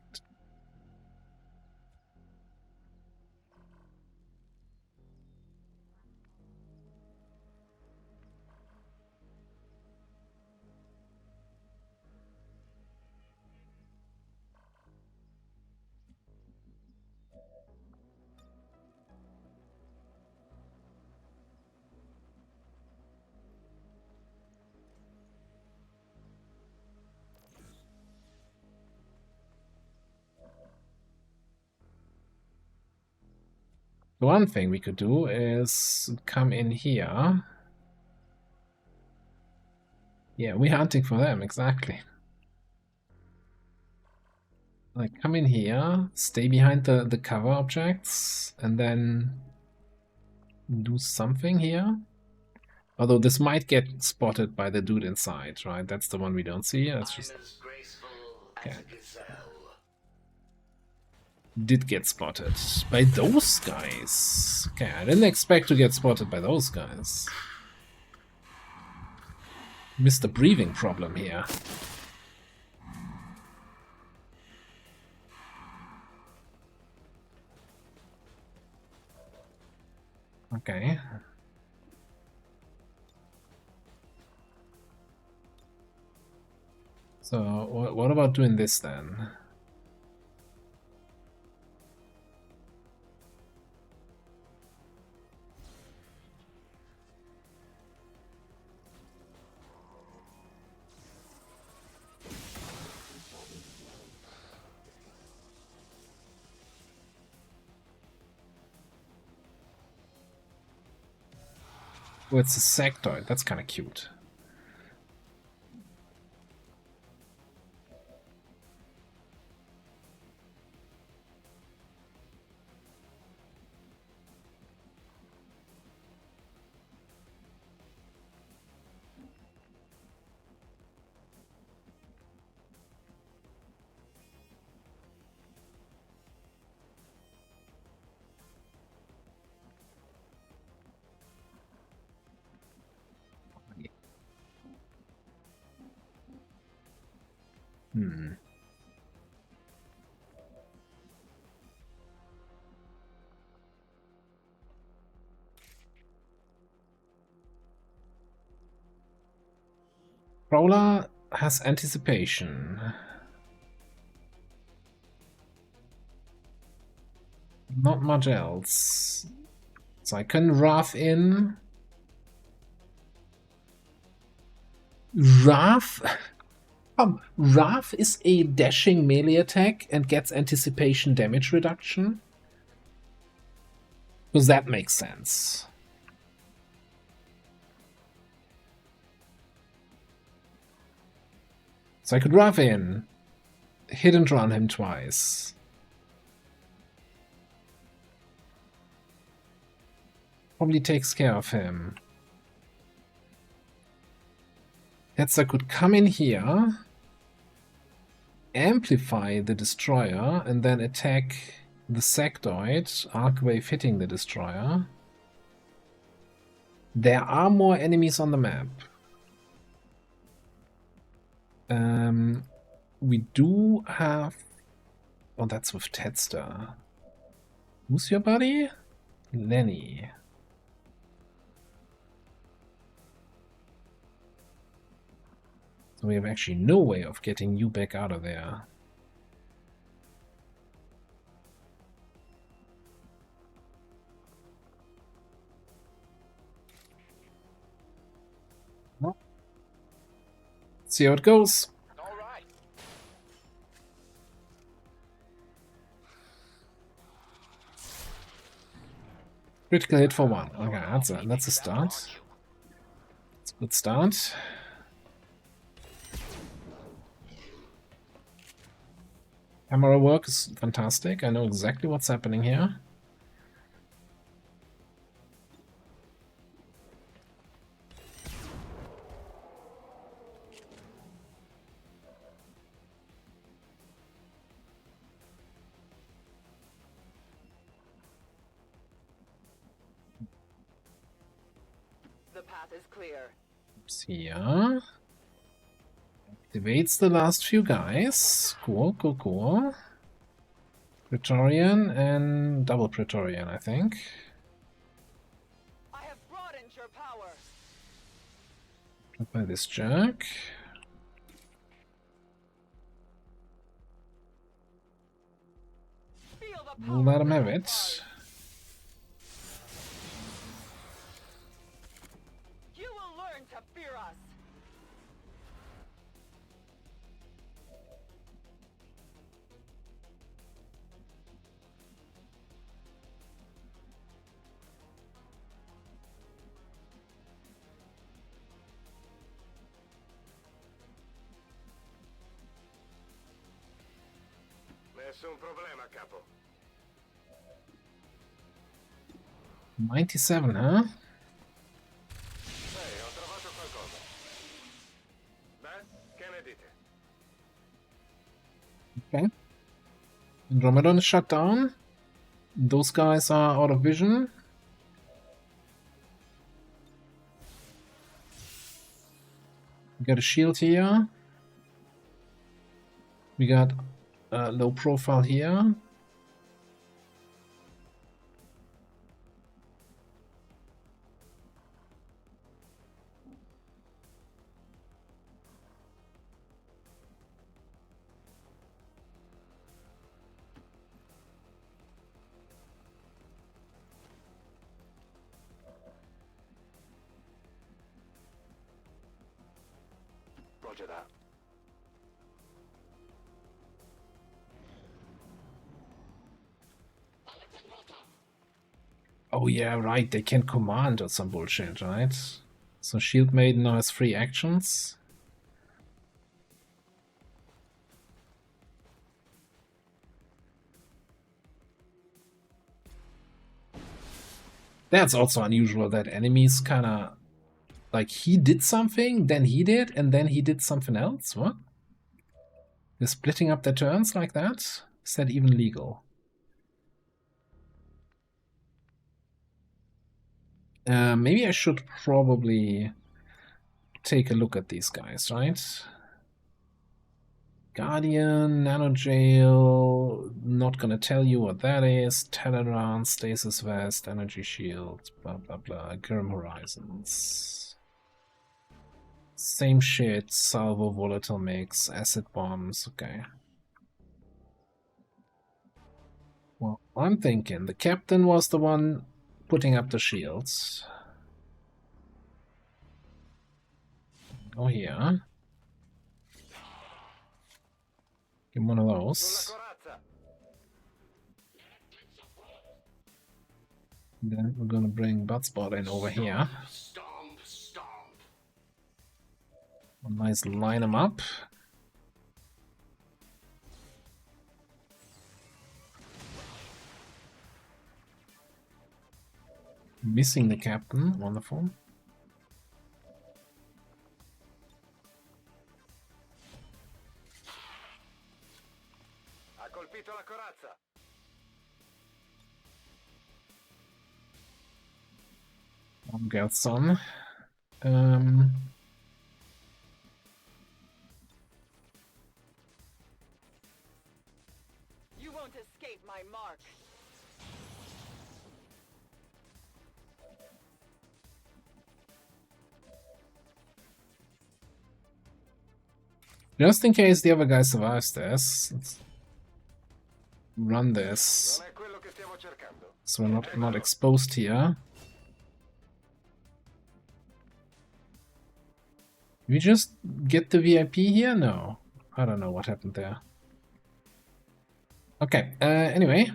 The one thing we could do is come in here. Yeah, we're hunting for them, exactly. Like, come in here, stay behind the cover objects, and then do something here. Although this might get spotted by the dude inside, right? That's the one we don't see. That's just... Okay. Did get spotted by those guys. Okay, I didn't expect to get spotted by those guys. Missed a breathing problem here. Okay. So, what about doing this then? Oh, it's a sectoid. That's kind of cute. Hmm. Prowler has anticipation. Not much else. So I can Wrath in. Wrath? Wrath is a dashing melee attack and gets anticipation damage reduction? Because that makes sense. So I could Wrath in, hit and run him twice. Probably takes care of him. Hetzer could come in here, amplify the destroyer, and then attack the sectoid, Arcwave hitting the destroyer. There are more enemies on the map. We do have... Oh, that's with Tedster. Who's your buddy? Lenny. So we have actually no way of getting you back out of there. Well, see how it goes. Critical hit for 1. Okay, that's a start. It's a good start. Camera work is fantastic. I know exactly what's happening here. The path is clear. Oops, here. Activates the last few guys. Cool, cool, cool. Praetorian and double Praetorian, I think. I have broadened your power. By this jerk. We'll let him have it. You will learn to fear us. Nessun problema, capo. 97, huh? Ho trovato qualcosa. Beh, che ne dite? Okay. Andromedon is shut down. Those guys are out of vision. We got a shield here. We got a low profile here. Roger that. Oh yeah, right, they can command or some bullshit, right? So Shield Maiden now has 3 actions. That's also unusual that enemies kinda... Like, he did something, then he did, and then he did something else? What? They're splitting up their turns like that? Is that even legal? Maybe I should probably take a look at these guys, right? Guardian, Nano Jail, not gonna tell you what that is. Talon, Stasis Vest, Energy Shield, blah blah blah, Grim Horizons. Same shit, Salvo, Volatile Mix, Acid Bombs, okay. Well, I'm thinking the captain was the one putting up the shields. Go here. Give him one of those. Then we're gonna bring Buttspot in over here. A nice line him up. Missing the captain, wonderful. Ha colpito la corazza. Got some. You won't escape my mark. Just in case the other guy survives this, let's run this so we're not exposed here. Did we just get the VIP here? No. I don't know what happened there. Okay, anyway.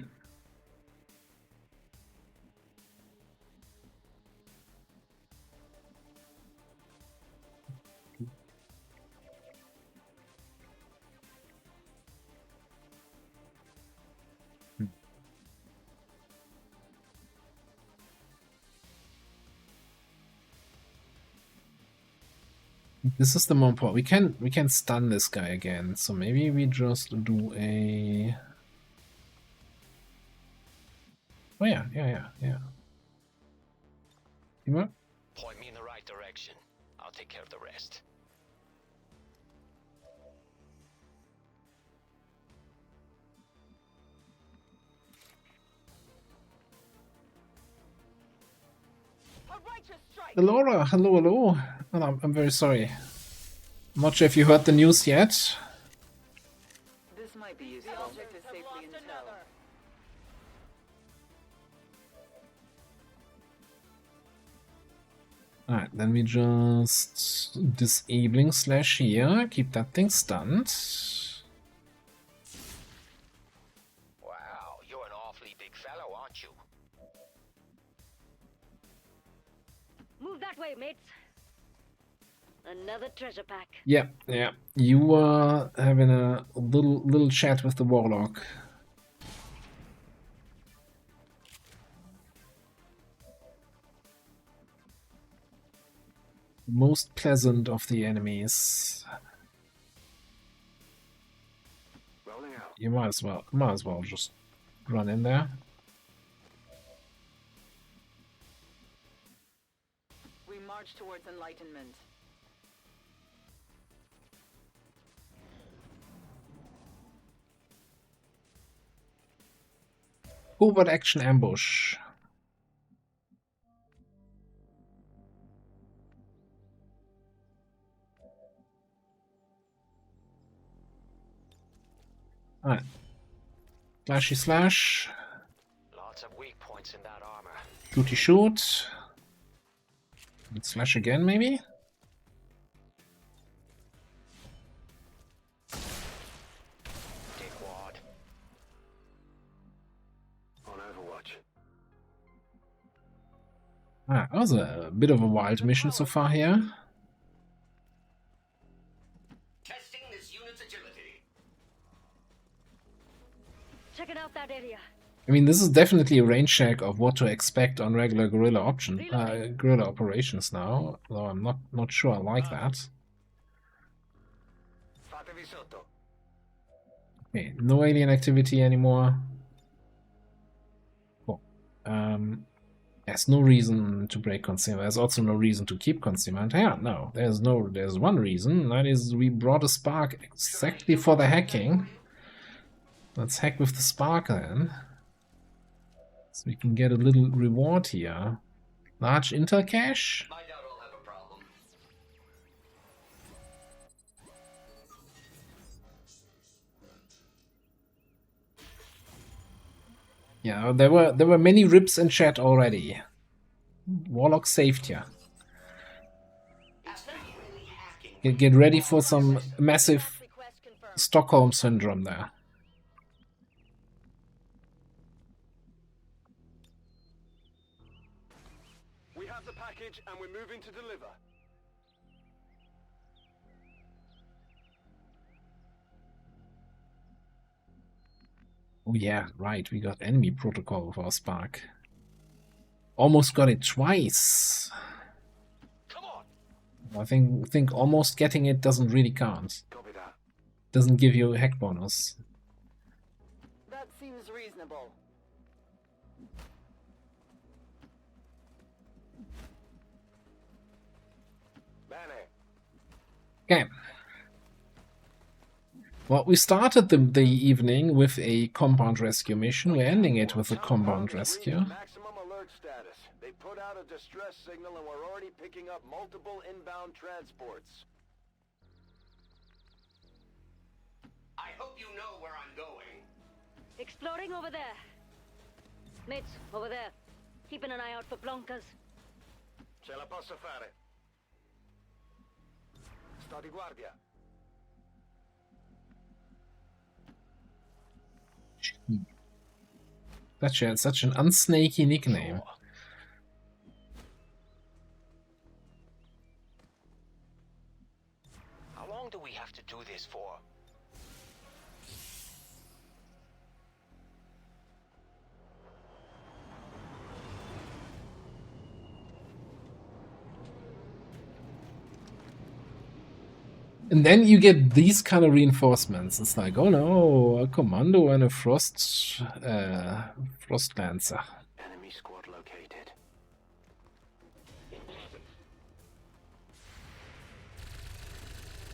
This is the more important. We can stun this guy again. So maybe we just do a... Oh yeah. Timo? Point me in the right direction. I'll take care of the rest. Laura, hello. Oh, I'm very sorry. I'm not sure if you heard the news yet. This might be useful. The object is safely in tow. Alright, then we just disabling slash here, keep that thing stunned. Wow, you're an awfully big fellow, aren't you? Move that way, mates. Another treasure pack. Yeah. You were having a little chat with the warlock. most pleasant of the enemies. You might as well just run in there. We march towards enlightenment. Covert action ambush. Alright. Slashy slash. Lots of weak points in that armor. Shooty shoot. And slash again, maybe? Dickwad. On Overwatch. Ah, that was a bit of a wild mission so far here. Testing this unit's agility. Checking out that area. I mean, this is definitely a range check of what to expect on regular guerrilla operations now, though I'm not sure I like that. Okay, no alien activity anymore. Cool. There's no reason to break concealment. There's also no reason to keep concealment. Yeah, no, there's one reason. That is, we brought a spark exactly for the hacking. Let's hack with the spark then. So we can get a little reward here. Large intel cache. I doubt I'll have a problem. Yeah, there were many rips in chat already. Warlock saved ya. Get ready for some massive Stockholm syndrome there. We have the package and we're moving to deliver. Oh yeah, right, we got enemy protocol with our spark. Almost got it twice. Come on. I think almost getting it doesn't really count. Copy that. Doesn't give you a hack bonus. That seems reasonable. Okay. Well, we started the evening with a compound rescue mission. We're ending it with a compound rescue. Maximum alert status. They put out a distress signal and we're already picking up multiple inbound transports. I hope you know where I'm going. Exploring over there. Mates, over there. Keeping an eye out for blonkers. Ce la posso fare. Sto di guardia. Such an unsnaky nickname. How long do we have to do this for? And then you get these kind of reinforcements. It's like, oh no, a commando and a frost lancer. Enemy squad located.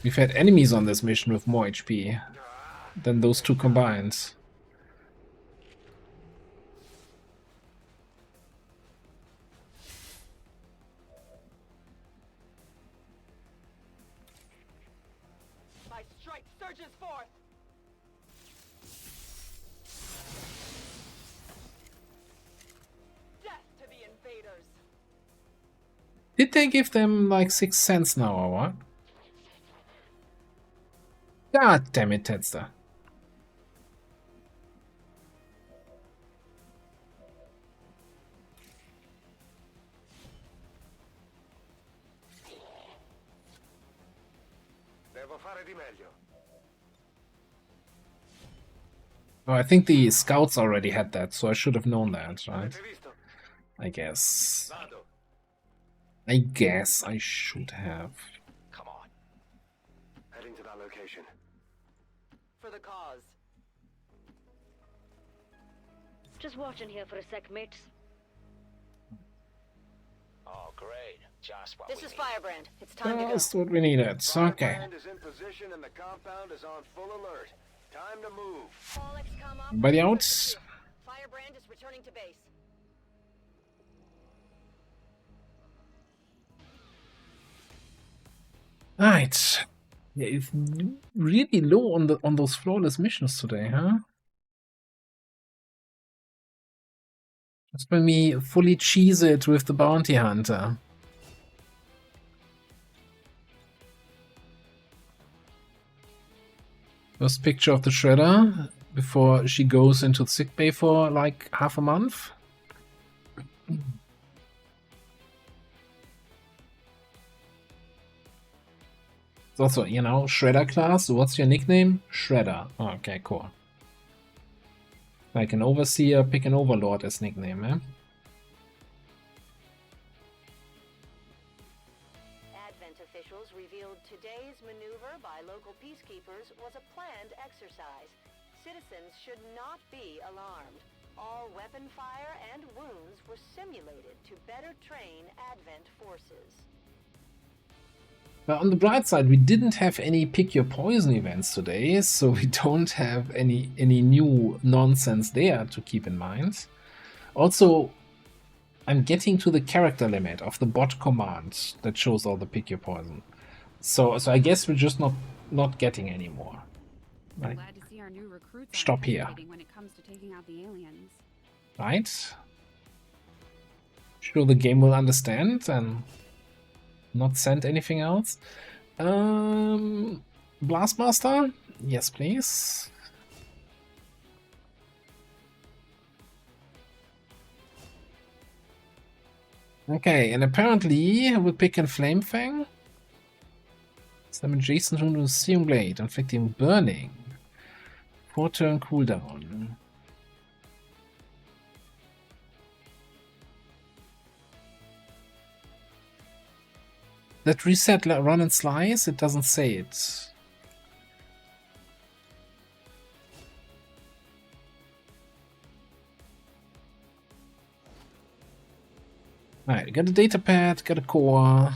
We've had enemies on this mission with more HP than those two combined. Did they give them like 6 cents now or what? God damn it, Tedster. Devo fare di meglio. Oh, I think the scouts already had that, so I should have known that, right? I guess. I guess I should have. Come on. Heading to that location. For the cause. Just watching here for a sec, mates. Oh, great. Just what This we is need. Firebrand. It's time to go. That's what we needed. Okay. Firebrand is in position and the compound is on full alert. Time to move. All XCOM Everybody out. operators are clear. Firebrand is returning to base. Right. Yeah, it's really low on those flawless missions today, huh? Just when we fully cheese it with the bounty hunter. First picture of the Shredder before she goes into sickbay for like half a month. It's also, you know, Shredder class. What's your nickname? Shredder. Oh, okay, cool. Like an overseer, pick an overlord as nickname, eh? Advent officials revealed today's maneuver by local peacekeepers was a planned exercise. Citizens should not be alarmed. All weapon fire and wounds were simulated to better train Advent forces. But on the bright side, we didn't have any pick your poison events today, so we don't have any new nonsense there to keep in mind. Also, I'm getting to the character limit of the bot command that shows all the pick your poison. So I guess we're just not getting any more. Right. Glad to see our new recruits Stop here. when it comes to taking out the aliens. Right? Sure, the game will understand and not send anything else. Blastmaster? Yes, please. Okay, and apparently we're picking Flamefang. Summon Jason from the Seum Blade, inflicting burning. 4-turn cooldown. That reset run and slice, it doesn't say it. Alright, got a data pad, got a core,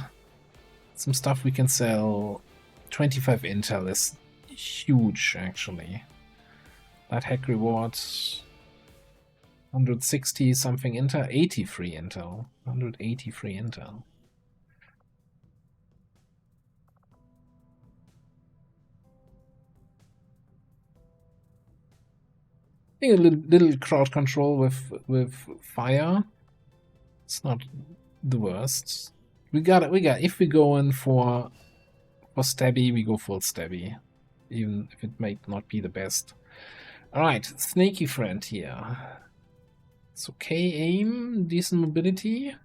some stuff we can sell. 25 intel is huge, actually. That hack rewards 160 something intel, 80 free intel, 180 free intel. I think a little crowd control with fire. It's not the worst. We got if we go in for stabby, we go full stabby. Even if it might not be the best. Alright, snaky friend here. It's okay aim, decent mobility.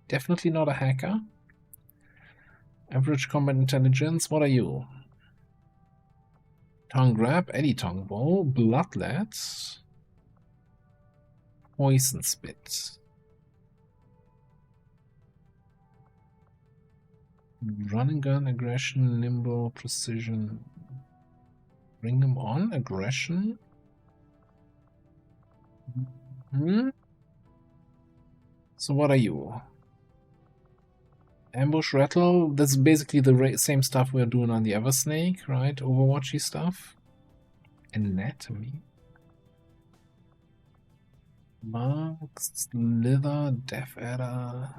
Definitely not a hacker. Average combat intelligence, what are you? Tongue grab, Eddie tongue bow, bloodlet, poison spit. Run and gun, aggression, nimble, precision. Bring them on, aggression. So what are you? Ambush, rattle, that's basically the same stuff we're doing on the other snake, right? Overwatchy stuff. Anatomy. Marks, slither, death adder.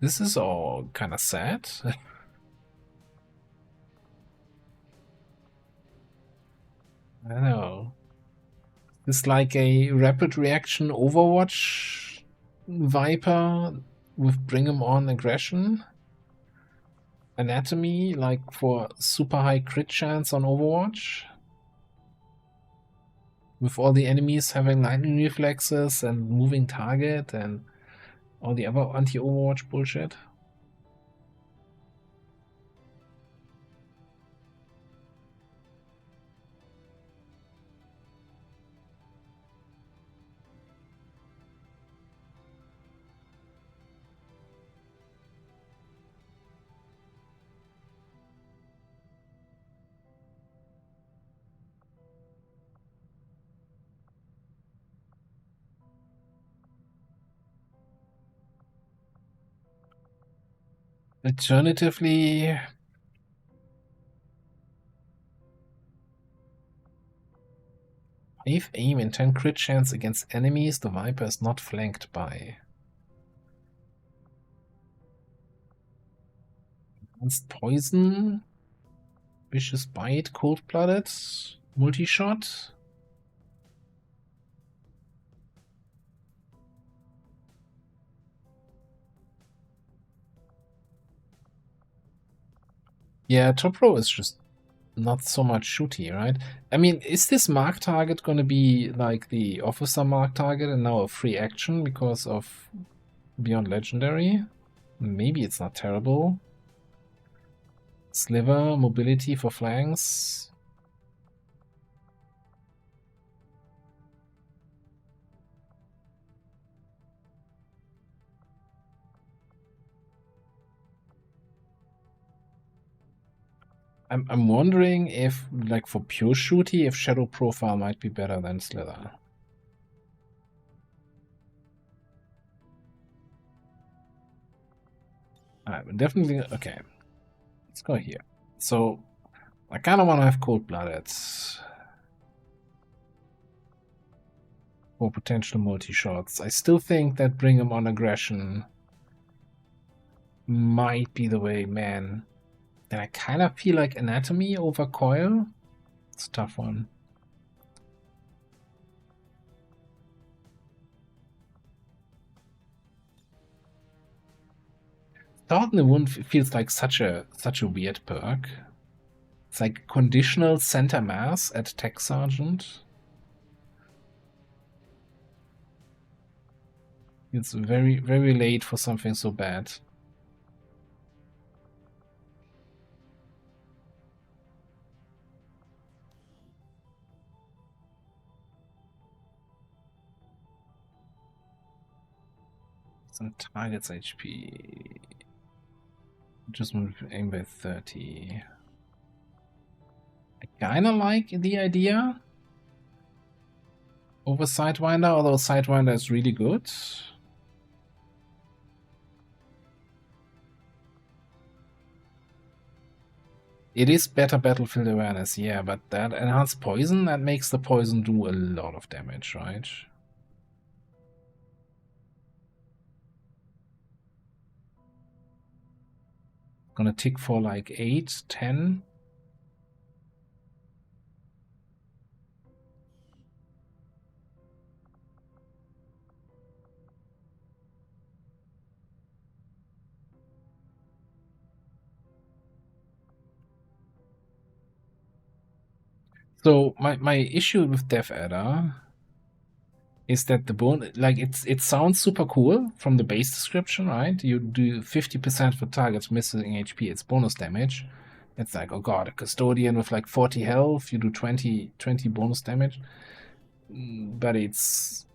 This is all kind of sad. I don't know. It's like a rapid reaction Overwatch Viper with bring 'em on aggression. Anatomy, like for super high crit chance on Overwatch. With all the enemies having lightning reflexes and moving target and all the other anti-Overwatch bullshit. Alternatively, if aim and 10 crit chance against enemies the Viper is not flanked by. Advanced poison, vicious bite, cold-blooded, multi-shot. Yeah, top row is just not so much shooty, right? I mean, is this mark target gonna be like the officer mark target and now a free action because of Beyond Legendary? Maybe it's not terrible. Sliver, mobility for flanks. I'm wondering if, like, for pure shooty, if Shadow Profile might be better than Slither. Alright, definitely, okay. Let's go here. So, I kind of want to have Cold-Blooded for potential multi-shots. I still think that Bring 'em on Aggression might be the way, man. And I kind of feel like Anatomy over Coil. It's a tough one. Thought in the Wound feels like such a weird perk. It's like conditional center mass at Tech Sergeant. It's very, very late for something so bad. Some targets HP. Just move aim by 30. I kinda like the idea over Sidewinder, although Sidewinder is really good. It is better battlefield awareness, yeah, but that enhanced poison, that makes the poison do a lot of damage, right? Gonna tick for like 8, 10. So my issue with Death Adder is that the bone, like, it sounds super cool from the base description, right? You do 50% for targets missing HP, it's bonus damage. It's like, oh god, a custodian with like 40 health, you do 20 bonus damage. But it's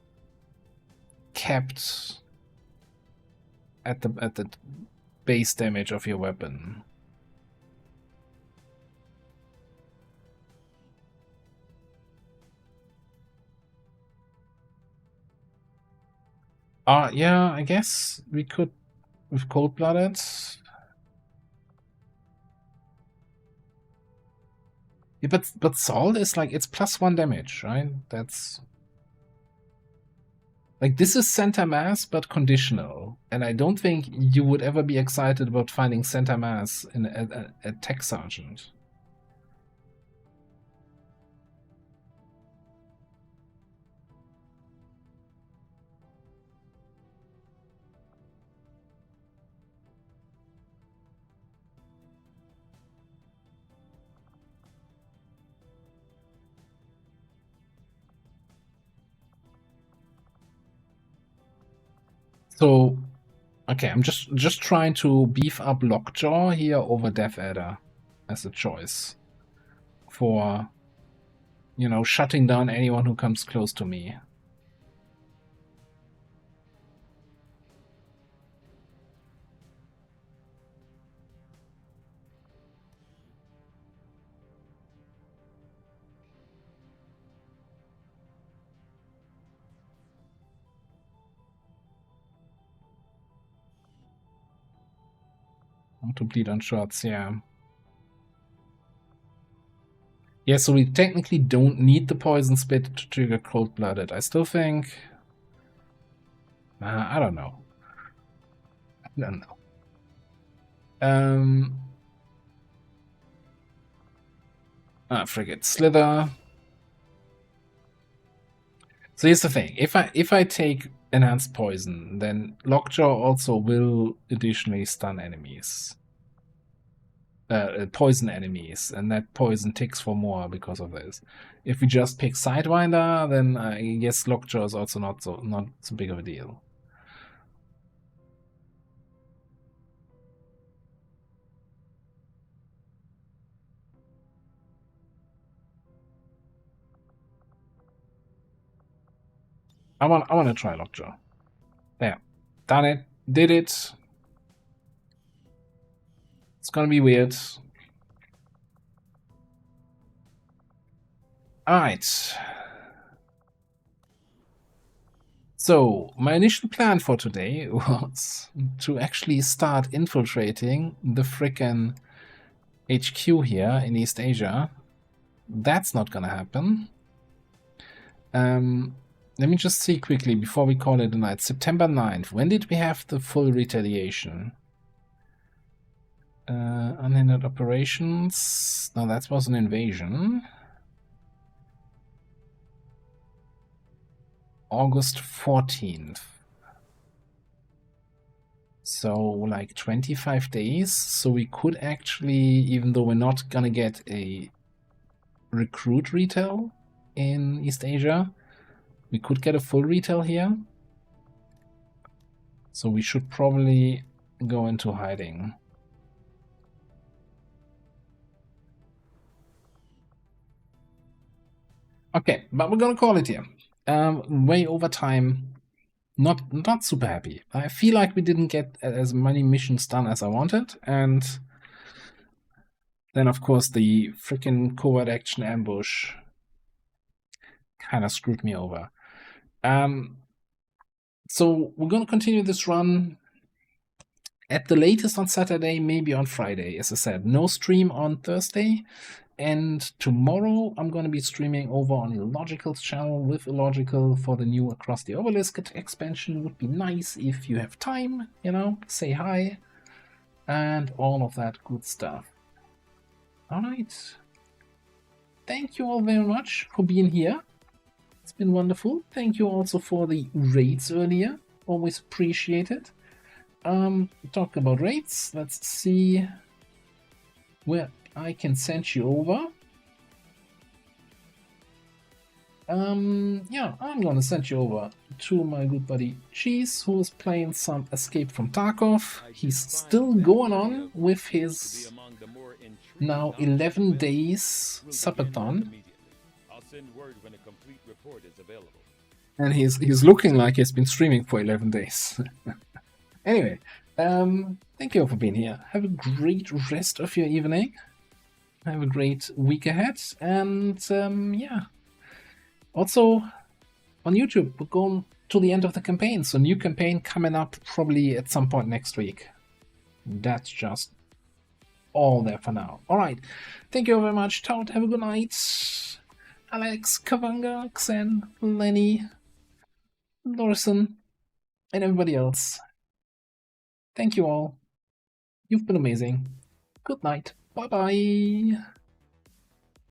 capped at the base damage of your weapon. Yeah, I guess we could with Cold-Blooded. Yeah, but Salt is like, it's +1 damage, right? That's like, this is center mass but conditional, and I don't think you would ever be excited about finding center mass in a Tech Sergeant. So, okay, I'm just trying to beef up Lockjaw here over Death Adder as a choice for, you know, shutting down anyone who comes close to me. To bleed on shots, yeah. Yeah, so we technically don't need the poison spit to trigger cold-blooded. I still think... I don't know. I don't know. Frigate Slither. So here's the thing. If I take enhanced poison, then Lockjaw also will additionally stun enemies. Poison enemies, and that poison ticks for more because of this. If we just pick Sidewinder, then I guess Lockjaw is also not so big of a deal. I want to try Lockjaw. There, done it, did it. It's gonna be weird. Alright. So, my initial plan for today was to actually start infiltrating the frickin' HQ here in East Asia. That's not gonna happen. Let me just see quickly before we call it a night. September 9th. When did we have the full retaliation? Unhindered operations. No, that was an invasion. August 14th. So, like 25 days. So we could actually, even though we're not gonna get a recruit retail in East Asia, we could get a full retail here. So we should probably go into hiding. Okay, but we're gonna call it here. Way over time. Not super happy. I feel like we didn't get as many missions done as I wanted, and then of course the freaking covert action ambush kind of screwed me over. So we're gonna continue this run at the latest on Saturday, maybe on Friday. As I said, no stream on Thursday. And tomorrow I'm going to be streaming over on Illogical's channel with Illogical for the new Across the Obelisk expansion. Would be nice if you have time, you know, say hi and all of that good stuff. Alright. Thank you all very much for being here. It's been wonderful. Thank you also for the raids earlier. Always appreciate it. Talk about raids. Let's see where I can send you over. Yeah, I'm gonna send you over to my good buddy Cheese, who is playing some Escape from Tarkov. He's still going on with his now 11 days subathon. And he's looking like he's been streaming for 11 days. Anyway, thank you all for being here. Have a great rest of your evening. Have a great week ahead, and yeah. Also, on YouTube, we're going to the end of the campaign, so new campaign coming up probably at some point next week. That's just all there for now. Alright, thank you very much, Toad, have a good night. Alex, Kavanga, Xen, Lenny, Lorison, and everybody else. Thank you all. You've been amazing. Good night. Bye-bye.